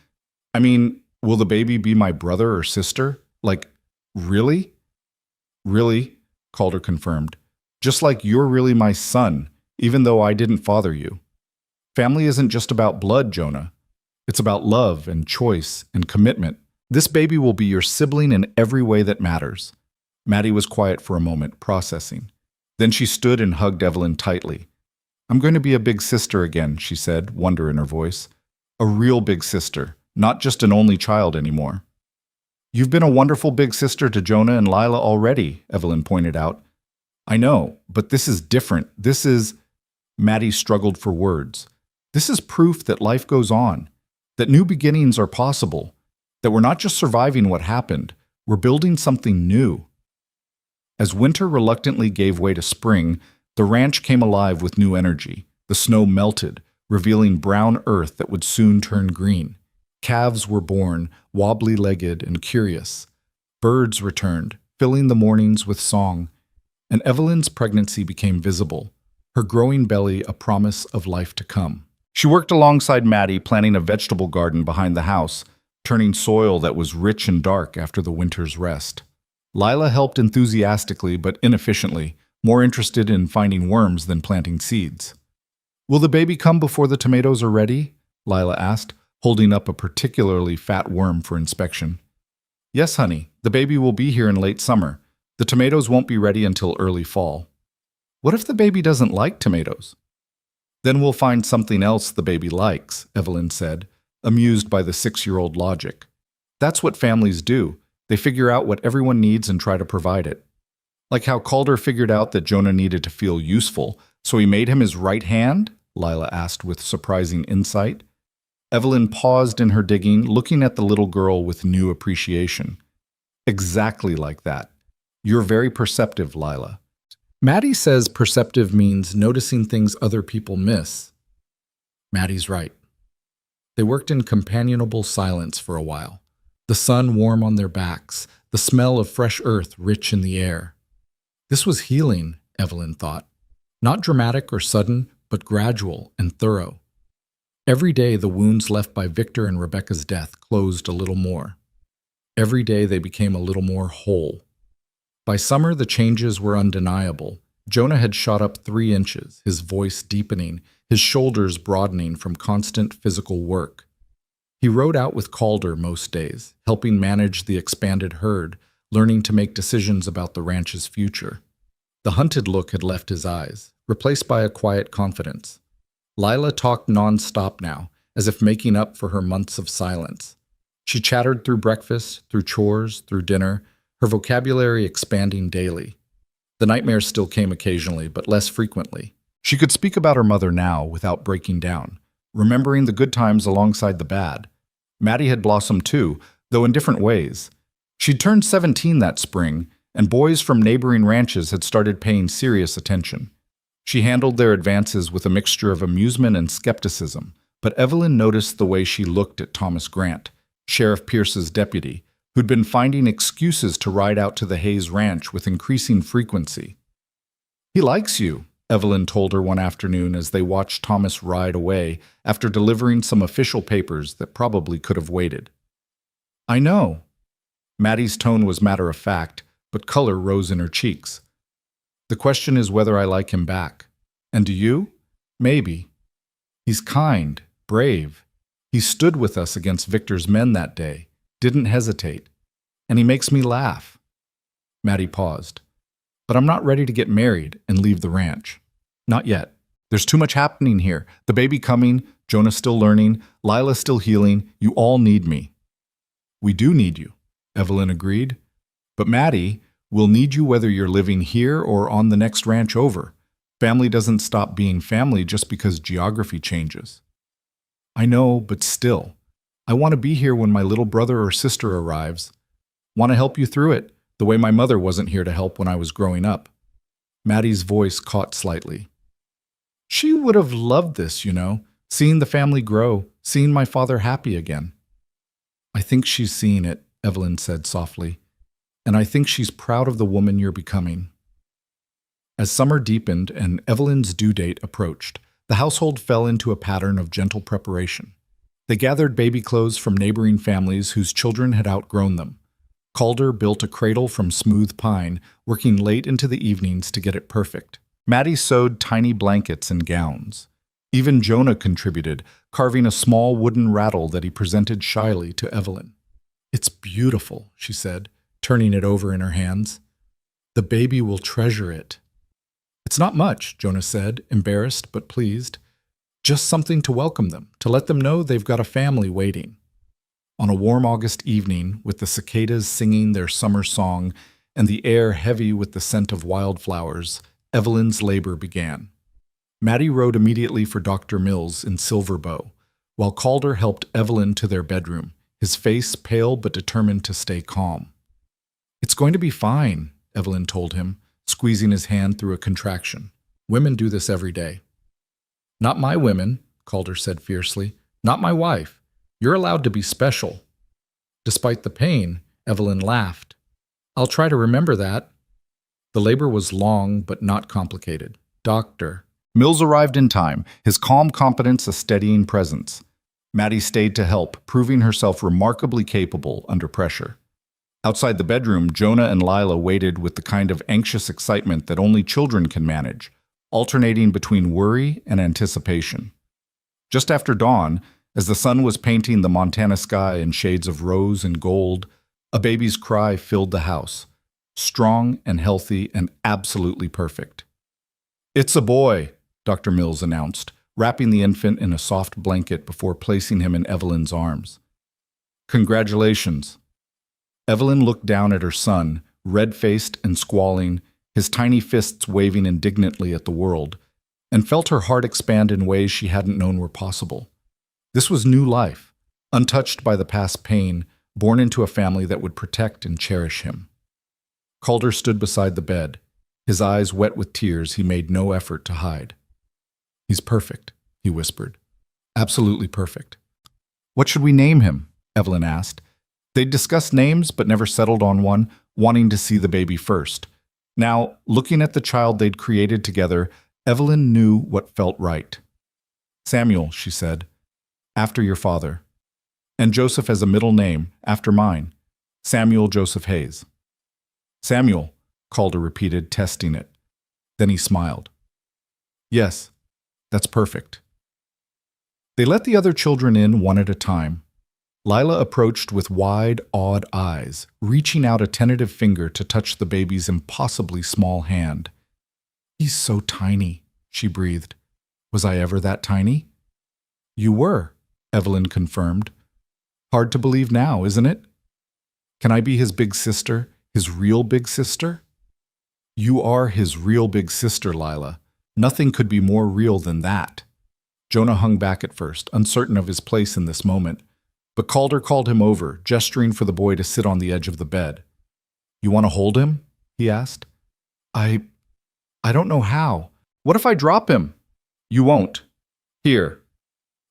will the baby be my brother or sister? Like, really?" "Really," Calder confirmed. "Just like you're really my son, even though I didn't father you. Family isn't just about blood, Jonah. It's about love and choice and commitment. This baby will be your sibling in every way that matters." Maddie was quiet for a moment, processing. Then she stood and hugged Evelyn tightly. "I'm going to be a big sister again," she said, wonder in her voice. "A real big sister, not just an only child anymore." "You've been a wonderful big sister to Jonah and Lila already," Evelyn pointed out. "I know, but this is different. This is—" Maddie struggled for words. "This is proof that life goes on, that new beginnings are possible, that we're not just surviving what happened, we're building something new." As winter reluctantly gave way to spring, the ranch came alive with new energy. The snow melted, revealing brown earth that would soon turn green. Calves were born, wobbly-legged and curious. Birds returned, filling the mornings with song. And Evelyn's pregnancy became visible, her growing belly a promise of life to come. She worked alongside Maddie, planting a vegetable garden behind the house, turning soil that was rich and dark after the winter's rest. Lila helped enthusiastically but inefficiently, more interested in finding worms than planting seeds. "Will the baby come before the tomatoes are ready?" Lila asked, holding up a particularly fat worm for inspection. "Yes, honey, the baby will be here in late summer. The tomatoes won't be ready until early fall." "What if the baby doesn't like tomatoes?" "Then we'll find something else the baby likes," Evelyn said, amused by the 6-year-old logic. "That's what families do. They figure out what everyone needs and try to provide it. Like how Calder figured out that Jonah needed to feel useful, so he made him his right hand?" Lila asked with surprising insight. Evelyn paused in her digging, looking at the little girl with new appreciation. "Exactly like that. You're very perceptive, Lila." Maddie says perceptive means noticing things other people miss. Maddie's right. They worked in companionable silence for a while, the sun warm on their backs, the smell of fresh earth rich in the air. This was healing, Evelyn thought. Not dramatic or sudden, but gradual and thorough. Every day the wounds left by Victor and Rebecca's death closed a little more. Every day they became a little more whole. By summer the changes were undeniable. Jonah had shot up 3 inches, his voice deepening, his shoulders broadening from constant physical work. He rode out with Calder most days, helping manage the expanded herd, learning to make decisions about the ranch's future. The hunted look had left his eyes, replaced by a quiet confidence. Lila talked non-stop now, as if making up for her months of silence. She chattered through breakfast, through chores, through dinner, her vocabulary expanding daily. The nightmares still came occasionally, but less frequently. She could speak about her mother now without breaking down, remembering the good times alongside the bad. Maddie had blossomed too, though in different ways. She'd turned 17 that spring, and boys from neighboring ranches had started paying serious attention. She handled their advances with a mixture of amusement and skepticism, but Evelyn noticed the way she looked at Thomas Grant, Sheriff Pierce's deputy, who'd been finding excuses to ride out to the Hayes Ranch with increasing frequency. "He likes you," Evelyn told her one afternoon as they watched Thomas ride away after delivering some official papers that probably could have waited. "I know." Maddie's tone was matter-of-fact, but color rose in her cheeks. "The question is whether I like him back. And do you? Maybe. He's kind, brave. He stood with us against Victor's men that day, didn't hesitate. And he makes me laugh." Maddie paused. "But I'm not ready to get married and leave the ranch. Not yet. There's too much happening here. The baby coming, Jonah still learning, Lila still healing. You all need me." "We do need you," Evelyn agreed. "But Maddie, we'll need you whether you're living here or on the next ranch over. Family doesn't stop being family just because geography changes." "I know, but still. I want to be here when my little brother or sister arrives. Want to help you through it, the way my mother wasn't here to help when I was growing up." Maddie's voice caught slightly. "She would have loved this, seeing the family grow, seeing my father happy again." "I think she's seeing it," Evelyn said softly. "And I think she's proud of the woman you're becoming." As summer deepened and Evelyn's due date approached, the household fell into a pattern of gentle preparation. They gathered baby clothes from neighboring families whose children had outgrown them. Calder built a cradle from smooth pine, working late into the evenings to get it perfect. Maddie sewed tiny blankets and gowns. Even Jonah contributed, carving a small wooden rattle that he presented shyly to Evelyn. "It's beautiful," she said, turning it over in her hands. "The baby will treasure it." "It's not much," Jonah said, embarrassed but pleased. "Just something to welcome them, to let them know they've got a family waiting." On a warm August evening, with the cicadas singing their summer song and the air heavy with the scent of wildflowers, Evelyn's labor began. Maddie rode immediately for Dr. Mills in Silver Bow, while Calder helped Evelyn to their bedroom, his face pale but determined to stay calm. "It's going to be fine,"
Evelyn told him, squeezing his hand through a contraction. Women do this every day. Not my women, Calder said fiercely. Not my wife. You're allowed to be special. Despite the pain, Evelyn laughed. I'll try to remember that. The labor was long but not complicated. Doctor.
Mills arrived in time, his calm competence a steadying presence. Maddie stayed to help, proving herself remarkably capable under pressure. Outside the bedroom, Jonah and Lila waited with the kind of anxious excitement that only children can manage, alternating between worry and anticipation. Just after dawn, as the sun was painting the Montana sky in shades of rose and gold, a baby's cry filled the house, strong and healthy and absolutely perfect. "It's a boy," Dr. Mills announced, wrapping the infant in a soft blanket before placing him in Evelyn's arms. "Congratulations." Evelyn looked down at her son, red-faced and squalling, his tiny fists waving indignantly at the world, and felt her heart expand in ways she hadn't known were possible. This was new life, untouched by the past pain, born into a family that would protect and cherish him. Calder stood beside the bed, his eyes wet with tears he made no effort to hide. "He's perfect," he whispered. "Absolutely perfect." "What should we name him?" Evelyn asked. They'd discussed names but never settled on one, wanting to see the baby first. Now, looking at the child they'd created together, Evelyn knew what felt right. "Samuel," she said, "after your father. And Joseph as a middle name, after mine. Samuel Joseph Hayes." "Samuel," Calder repeated, testing it. Then he smiled. "Yes, that's perfect." They let the other children in one at a time. Lila approached with wide, awed eyes, reaching out a tentative finger to touch the baby's impossibly small hand. "He's so tiny," she breathed. "Was I ever that tiny?" "You were," Evelyn confirmed. "Hard to believe now, isn't it? Can I be his big sister, his real big sister?" "You are his real big sister, Lila. Nothing could be more real than that." Jonah hung back at first, uncertain of his place in this moment, but Calder called him over, gesturing for the boy to sit on the edge of the bed. "You want to hold him?" he asked. I don't know how. What if I drop him?" "You won't. Here."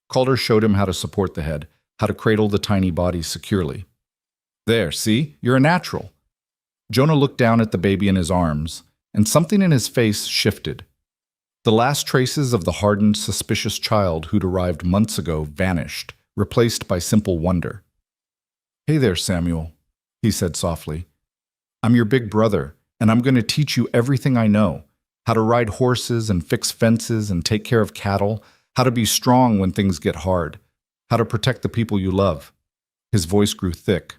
Calder showed him how to support the head, how to cradle the tiny body securely. "There, see? You're a natural." Jonah looked down at the baby in his arms, and something in his face shifted. The last traces of the hardened, suspicious child who'd arrived months ago vanished, replaced by simple wonder. "Hey there, Samuel," he said softly. "I'm your big brother, and I'm going to teach you everything I know. How to ride horses and fix fences and take care of cattle, how to be strong when things get hard, how to protect the people you love." His voice grew thick.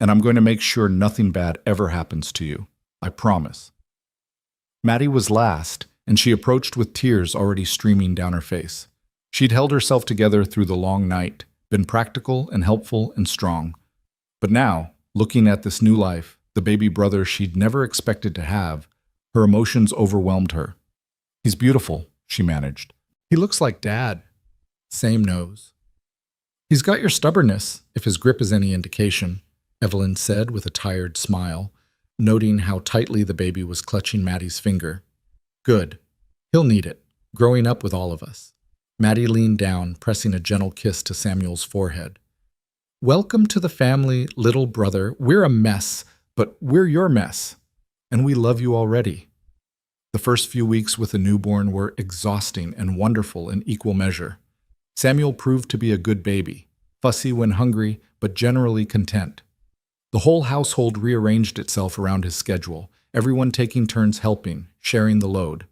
"And I'm going to make sure nothing bad ever happens to you. I promise." Maddie was last, and she approached with tears already streaming down her face. She'd held herself together through the long night, been practical and helpful and strong. But now, looking at this new life, the baby brother she'd never expected to have, her emotions overwhelmed her. "He's beautiful," she managed. "He looks like Dad." "Same nose." "He's got your stubbornness, if his grip is any indication," Evelyn said with a tired smile, noting how tightly the baby was clutching Maddie's finger. "Good. He'll need it, growing up with all of us." Maddie leaned down, pressing a gentle kiss to Samuel's forehead. "Welcome to the family, little brother. We're a mess, but we're your mess. And we love you already." The first few weeks with the newborn were exhausting and wonderful in equal measure. Samuel proved to be a good baby, fussy when hungry, but generally content. The whole household rearranged itself around his schedule, everyone taking turns helping, sharing the load.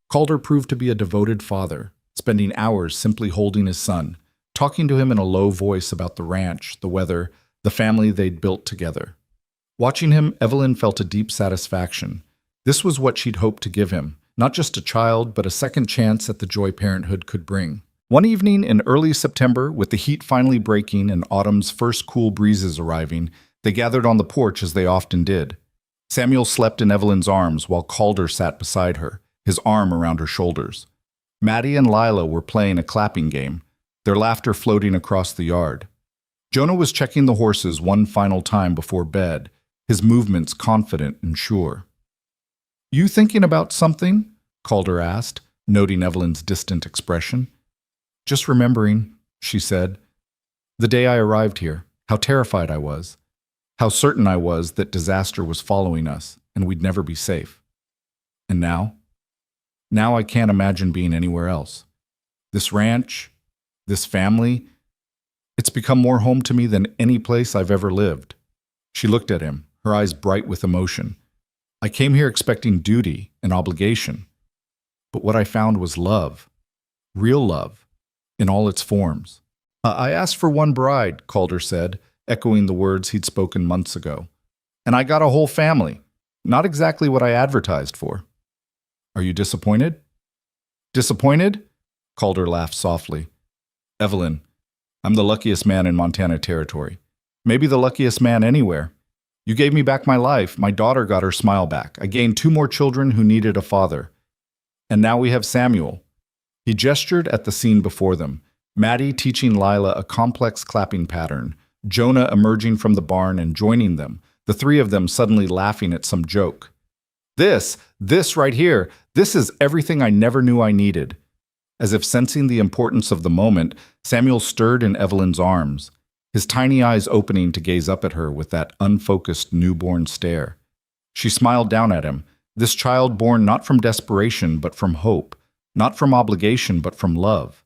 Calder proved to be a devoted father, spending hours simply holding his son, talking to him in a low voice about the ranch, the weather, the family they'd built together. Watching him, Evelyn felt a deep satisfaction. This was what she'd hoped to give him, not just a child, but a second chance at the joy parenthood could bring. One evening in early September, with the heat finally breaking and autumn's first cool breezes arriving, they gathered on the porch as they often did. Samuel slept in Evelyn's arms while Calder sat beside her, his arm around her shoulders. Maddie and Lila were playing a clapping game, their laughter floating across the yard. Jonah was checking the horses one final time before bed, his movements confident and sure. You thinking about something? Calder asked, noting Evelyn's distant expression. Just remembering, she said, the day I arrived here, how terrified I was, how certain I was that disaster was following us and we'd never be safe. And now? Now I can't imagine being anywhere else. This ranch, this family, it's become more home to me than any place I've ever lived. She looked at him, her eyes bright with emotion. I came here expecting duty and obligation, but what I found was love, real love, in all its forms. I asked for one bride, Calder said, echoing the words he'd spoken months ago. And I got a whole family. Not exactly what I advertised for. Are you disappointed? Disappointed? Calder laughed softly. Evelyn, I'm the luckiest man in Montana Territory. Maybe the luckiest man anywhere. You gave me back my life. My daughter got her smile back. I gained 2 more children who needed a father. And now we have Samuel. He gestured at the scene before them. Maddie teaching Lila a complex clapping pattern. Jonah emerging from the barn and joining them. The 3 of them suddenly laughing at some joke. This right here, this is everything I never knew I needed. As if sensing the importance of the moment, Samuel stirred in Evelyn's arms, his tiny eyes opening to gaze up at her with that unfocused newborn stare. She smiled down at him, this child born not from desperation but from hope, not from obligation but from love.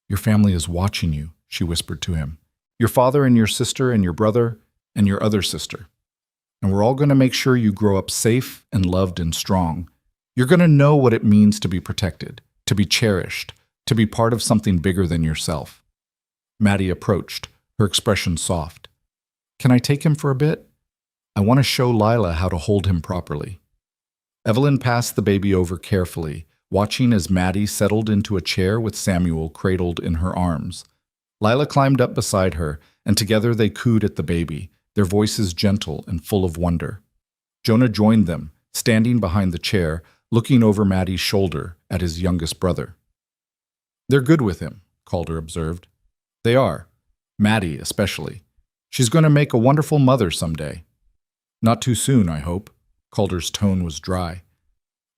Your family is watching you, she whispered to him. Your father and your sister and your brother and your other sister. And we're all going to make sure you grow up safe and loved and strong. You're going to know what it means to be protected, to be cherished, to be part of something bigger than yourself. Maddie approached, her expression soft. Can I take him for a bit? I want to show Lila how to hold him properly. Evelyn passed the baby over carefully, watching as Maddie settled into a chair with Samuel cradled in her arms. Lila climbed up beside her, and together they cooed at the baby, their voices gentle and full of wonder. Jonah joined them, standing behind the chair, looking over Maddie's shoulder at his youngest brother. They're good with him, Calder observed. They are. Maddie, especially. She's going to make a wonderful mother someday. Not too soon, I hope. Calder's tone was dry.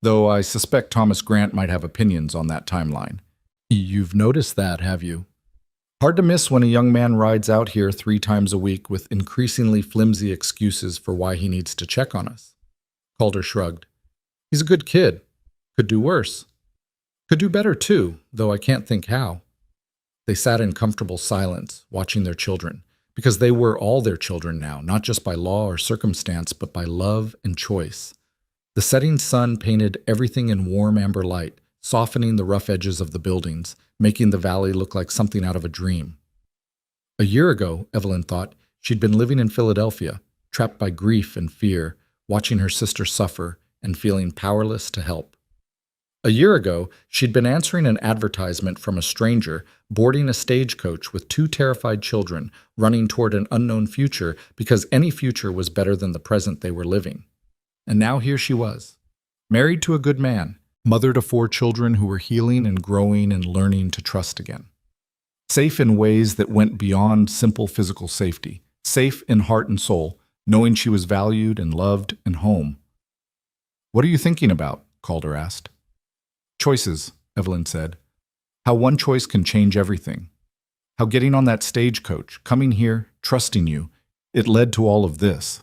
Though I suspect Thomas Grant might have opinions on that timeline. You've noticed that, have you? Hard to miss when a young man rides out here 3 times a week with increasingly flimsy excuses for why he needs to check on us. Calder shrugged. He's a good kid. Could do worse. Could do better too, though I can't think how. They sat in comfortable silence, watching their children, because they were all their children now, not just by law or circumstance, but by love and choice. The setting sun painted everything in warm amber light, softening the rough edges of the buildings, making the valley look like something out of a dream. A year ago, Evelyn thought, she'd been living in Philadelphia, trapped by grief and fear, watching her sister suffer and feeling powerless to help. A year ago, she'd been answering an advertisement from a stranger, boarding a stagecoach with 2 terrified children, running toward an unknown future because any future was better than the present they were living. And now here she was, married to a good man, mother to 4 children who were healing and growing and learning to trust again. Safe in ways that went beyond simple physical safety, safe in heart and soul, knowing she was valued and loved and home. What are you thinking about? Calder asked. Choices, Evelyn said. How one choice can change everything. How getting on that stagecoach, coming here, trusting you, it led to all of this.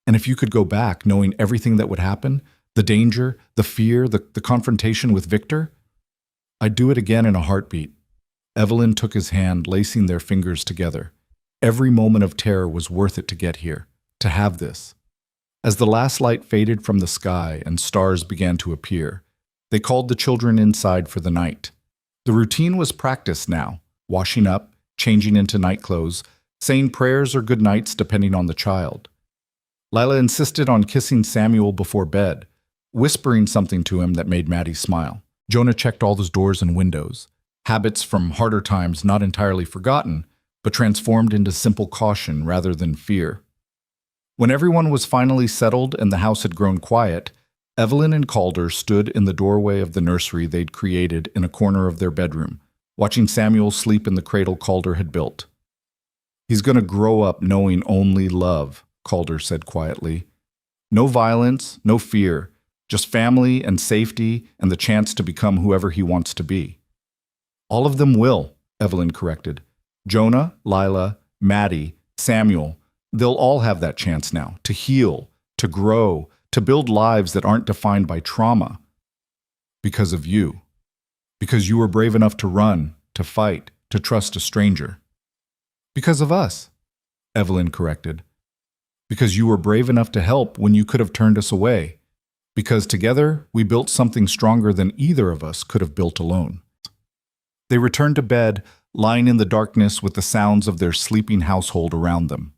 And if you could go back knowing everything that would happen, the danger, the fear, the confrontation with Victor, I'd do it again in a heartbeat. Evelyn took his hand, lacing their fingers together. Every moment of terror was worth it to get here, to have this. As the last light faded from the sky and stars began to appear, they called the children inside for the night. The routine was practiced now, washing up, changing into night clothes, saying prayers or good nights depending on the child. Lila insisted on kissing Samuel before bed, whispering something to him that made Maddie smile. Jonah checked all those doors and windows, habits from harder times not entirely forgotten, but transformed into simple caution rather than fear. When everyone was finally settled and the house had grown quiet, Evelyn and Calder stood in the doorway of the nursery they'd created in a corner of their bedroom, watching Samuel sleep in the cradle Calder had built. He's going to grow up knowing only love, Calder said quietly. No violence, no fear, Just family and safety and the chance to become whoever he wants to be. All of them will, Evelyn corrected. Jonah, Lila, Maddie, Samuel, they'll all have that chance now to heal, to grow, to build lives that aren't defined by trauma. Because of you. Because you were brave enough to run, to fight, to trust a stranger. Because of us, Evelyn corrected. Because you were brave enough to help when you could have turned us away. Because together we built something stronger than either of us could have built alone. They returned to bed, lying in the darkness with the sounds of their sleeping household around them.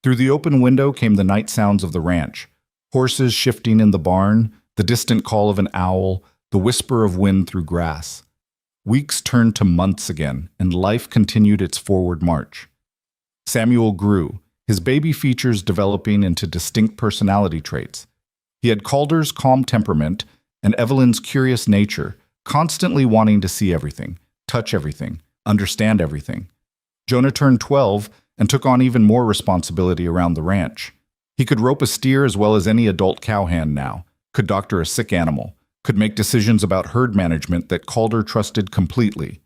Through the open window came the night sounds of the ranch, horses shifting in the barn, the distant call of an owl, the whisper of wind through grass. Weeks turned to months again, and life continued its forward march. Samuel grew, his baby features developing into distinct personality traits. He had Calder's calm temperament and Evelyn's curious nature, constantly wanting to see everything, touch everything, understand everything. Jonah turned 12 and took on even more responsibility around the ranch. He could rope a steer as well as any adult cowhand now, could doctor a sick animal, could make decisions about herd management that Calder trusted completely.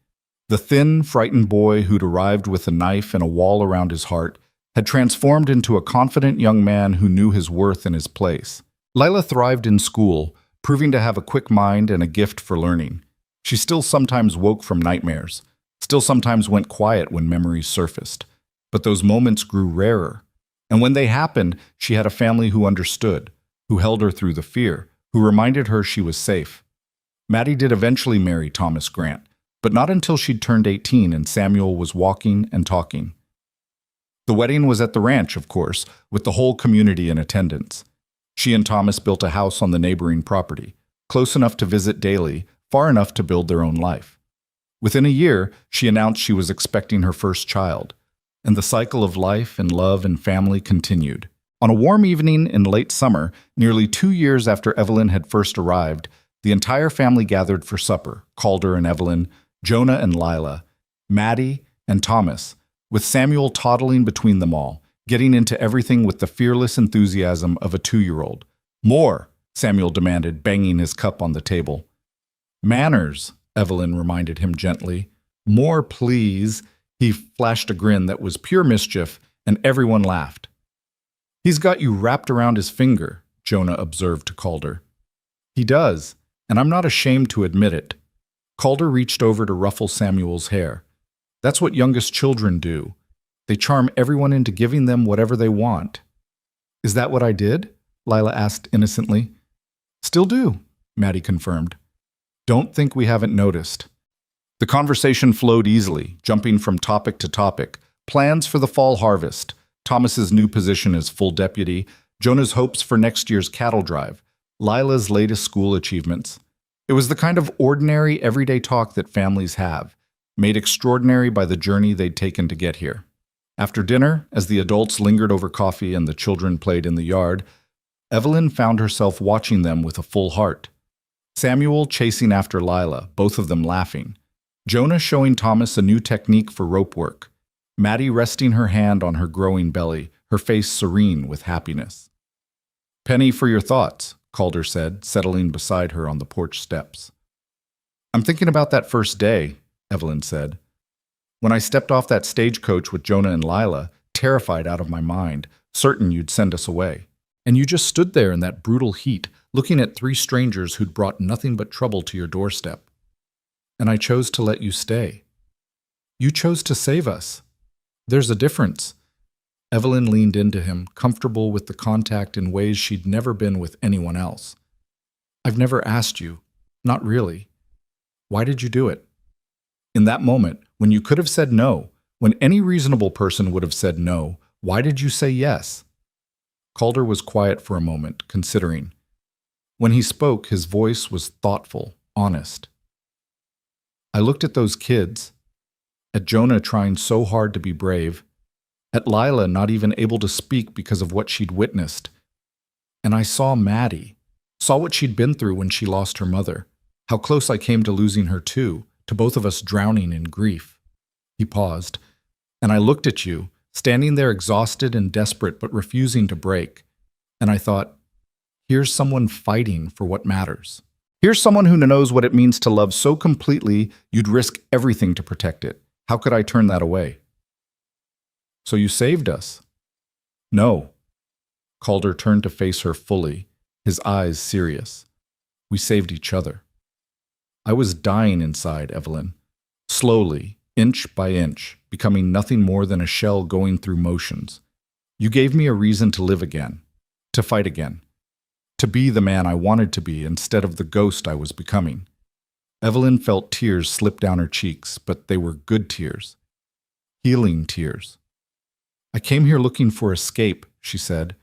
The thin, frightened boy who'd arrived with a knife and a wall around his heart had transformed into a confident young man who knew his worth and his place. Lila thrived in school, proving to have a quick mind and a gift for learning. She still sometimes woke from nightmares, still sometimes went quiet when memories surfaced. But those moments grew rarer. And when they happened, she had a family who understood, who held her through the fear, who reminded her she was safe. Maddie did eventually marry Thomas Grant, but not until she'd turned 18 and Samuel was walking and talking. The wedding was at the ranch, of course, with the whole community in attendance. She and Thomas built a house on the neighboring property, close enough to visit daily, far enough to build their own life. Within a year, she announced she was expecting her first child, and the cycle of life and love and family continued. On a warm evening in late summer, nearly 2 years after Evelyn had first arrived, the entire family gathered for supper, Calder and Evelyn, Jonah and Lila, Maddie and Thomas, with Samuel toddling between them all, getting into everything with the fearless enthusiasm of a 2-year-old. "More," Samuel demanded, banging his cup on the table. "Manners," Evelyn reminded him gently. "More, please." He flashed a grin that was pure mischief, and everyone laughed. "He's got you wrapped around his finger," Jonah observed to Calder. "He does, and I'm not ashamed to admit it." Calder reached over to ruffle Samuel's hair. "That's what youngest children do. They charm everyone into giving them whatever they want." "Is that what I did?" Lila asked innocently. "Still do," Maddie confirmed. "Don't think we haven't noticed." The conversation flowed easily, jumping from topic to topic. Plans for the fall harvest, Thomas's new position as full deputy, Jonah's hopes for next year's cattle drive, Lila's latest school achievements. It was the kind of ordinary, everyday talk that families have, made extraordinary by the journey they'd taken to get here. After dinner, as the adults lingered over coffee and the children played in the yard, Evelyn found herself watching them with a full heart. Samuel chasing after Lila, both of them laughing. Jonah showing Thomas a new technique for rope work. Maddie resting her hand on her growing belly, her face serene with happiness. "Penny for your thoughts," Calder said, settling beside her on the porch steps. "I'm thinking about that first day," Evelyn said. "When I stepped off that stagecoach with Jonah and Lila, terrified out of my mind, certain you'd send us away. And you just stood there in that brutal heat, looking at 3 strangers who'd brought nothing but trouble to your doorstep. And I chose to let you stay. You chose to save us. There's a difference." Evelyn leaned into him, comfortable with the contact in ways she'd never been with anyone else. "I've never asked you. Not really. Why did you do it? In that moment, when you could have said no, when any reasonable person would have said no, why did you say yes?" Calder was quiet for a moment, considering. When he spoke, his voice was thoughtful, honest. "I looked at those kids, at Jonah trying so hard to be brave, at Lila not even able to speak because of what she'd witnessed. And I saw Maddie, saw what she'd been through when she lost her mother, how close I came to losing her too, to both of us drowning in grief." He paused. "And I looked at you, standing there exhausted and desperate but refusing to break. And I thought,
Here's someone fighting for what matters.
Here's someone who knows what it means to love so completely you'd risk everything to protect it. How could I turn that away? So you saved us? No. Calder turned to face her fully, his eyes serious. We saved each other. I was dying inside, Evelyn. Slowly, inch by inch, becoming nothing more than a shell going through motions. You gave me a reason to live again, to fight again, to be the man I wanted to be instead of the ghost I was becoming. Evelyn felt tears slip down her cheeks, but they were good tears. Healing tears. I came here looking for escape, she said,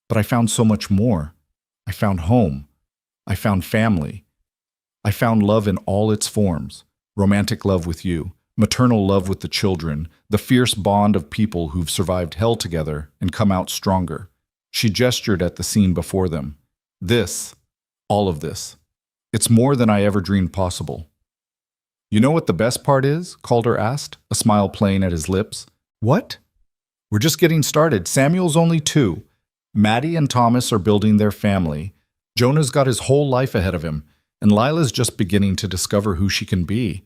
but I found so much more. I found home. I found family. I found love in all its forms. Romantic love with you, maternal love with the children, the fierce bond of people who've survived hell together and come out stronger. She gestured at the scene before them. This, all of this. It's more than I ever dreamed possible. You know what the best part is? Calder asked, a smile playing at his lips. What? We're just getting started. Samuel's only 2. Maddie and Thomas are building their family. Jonah's got his whole life ahead of him, and Lila's just beginning to discover who she can be.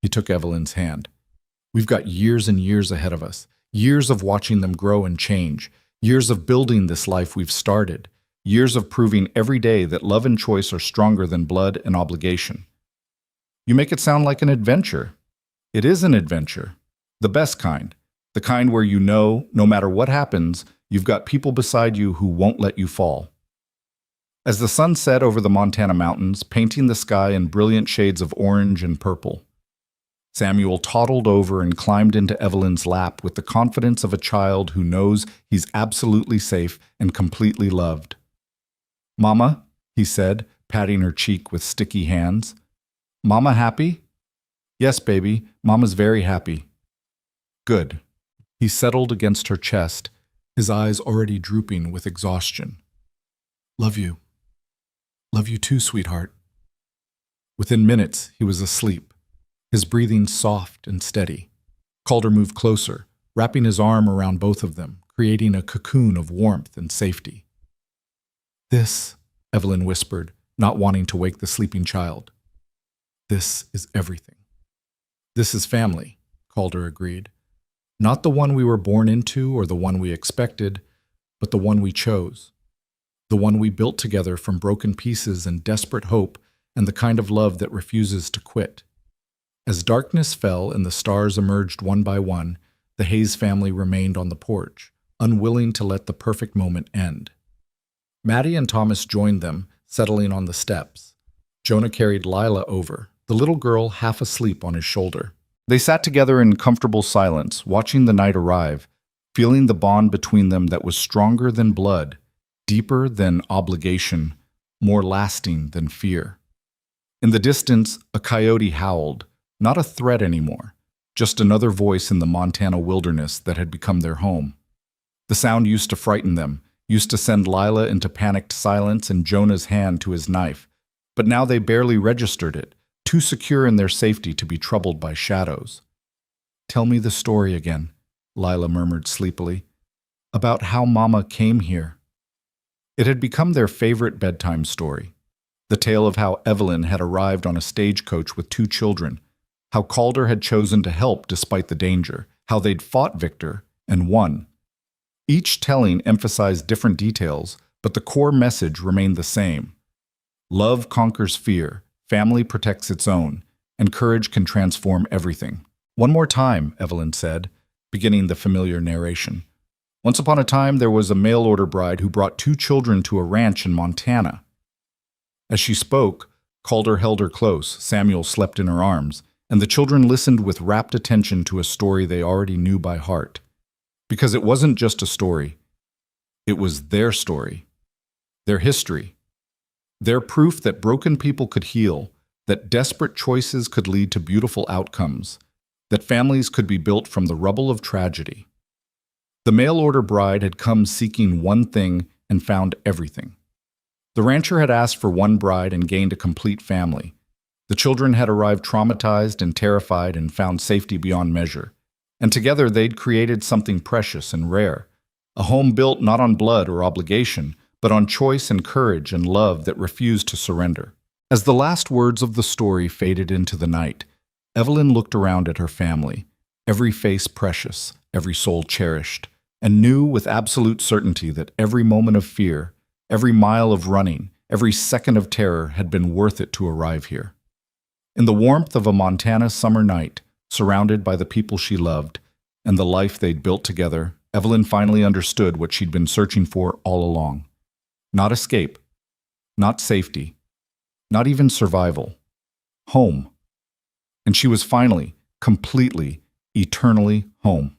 He took Evelyn's hand. We've got years and years ahead of us, years of watching them grow and change, years of building this life we've started, years of proving every day that love and choice are stronger than blood and obligation. You make it sound like an adventure. It is an adventure. The best kind. The kind where you know, no matter what happens, you've got people beside you who won't let you fall. As the sun set over the Montana mountains, painting the sky in brilliant shades of orange and purple, Samuel toddled over and climbed into Evelyn's lap with the confidence of a child who knows he's absolutely safe and completely loved. Mama, he said, patting her cheek with sticky hands. Mama happy? Yes, baby, Mama's very happy. Good. He settled against her chest, his eyes already drooping with exhaustion. Love you. Love you too, sweetheart. Within minutes, he was asleep, his breathing soft and steady. Calder moved closer, wrapping his arm around both of them, creating a cocoon of warmth and safety. This, Evelyn whispered, not wanting to wake the sleeping child. This is everything. This is family, Calder agreed. Not the one we were born into or the one we expected, but the one we chose. The one we built together from broken pieces and desperate hope and the kind of love that refuses to quit. As darkness fell and the stars emerged one by one, the Hayes family remained on the porch, unwilling to let the perfect moment end. Maddie and Thomas joined them, settling on the steps. Jonah carried Lila over, the little girl half asleep on his shoulder. They sat together in comfortable silence, watching the night arrive, feeling the bond between them that was stronger than blood, deeper than obligation, more lasting than fear. In the distance, a coyote howled, not a threat anymore, just another voice in the Montana wilderness that had become their home. The sound used to frighten them, used to send Lila into panicked silence and Jonah's hand to his knife, but now they barely registered it, too secure in their safety to be troubled by shadows. Tell me the story again, Lila murmured sleepily, about how Mama came here. It had become their favorite bedtime story, the tale of how Evelyn had arrived on a stagecoach with 2 children, how Calder had chosen to help despite the danger, how they'd fought Victor and won. Each telling emphasized different details, but the core message remained the same. Love conquers fear, family protects its own, and courage can transform everything. One more time, Evelyn said, beginning the familiar narration. Once upon a time, there was a mail-order bride who brought 2 children to a ranch in Montana. As she spoke, Calder held her close, Samuel slept in her arms, and the children listened with rapt attention to a story they already knew by heart. Because it wasn't just a story. It was their story, their history, their proof that broken people could heal, that desperate choices could lead to beautiful outcomes, that families could be built from the rubble of tragedy. The mail-order bride had come seeking one thing and found everything. The rancher had asked for one bride and gained a complete family. The children had arrived traumatized and terrified and found safety beyond measure. And together they'd created something precious and rare, a home built not on blood or obligation, but on choice and courage and love that refused to surrender. As the last words of the story faded into the night, Evelyn looked around at her family, every face precious, every soul cherished, and knew with absolute certainty that every moment of fear, every mile of running, every second of terror had been worth it to arrive here. In the warmth of a Montana summer night, surrounded by the people she loved and the life they'd built together, Evelyn finally understood what she'd been searching for all along. Not escape, not safety, not even survival. Home. And she was finally, completely, eternally home.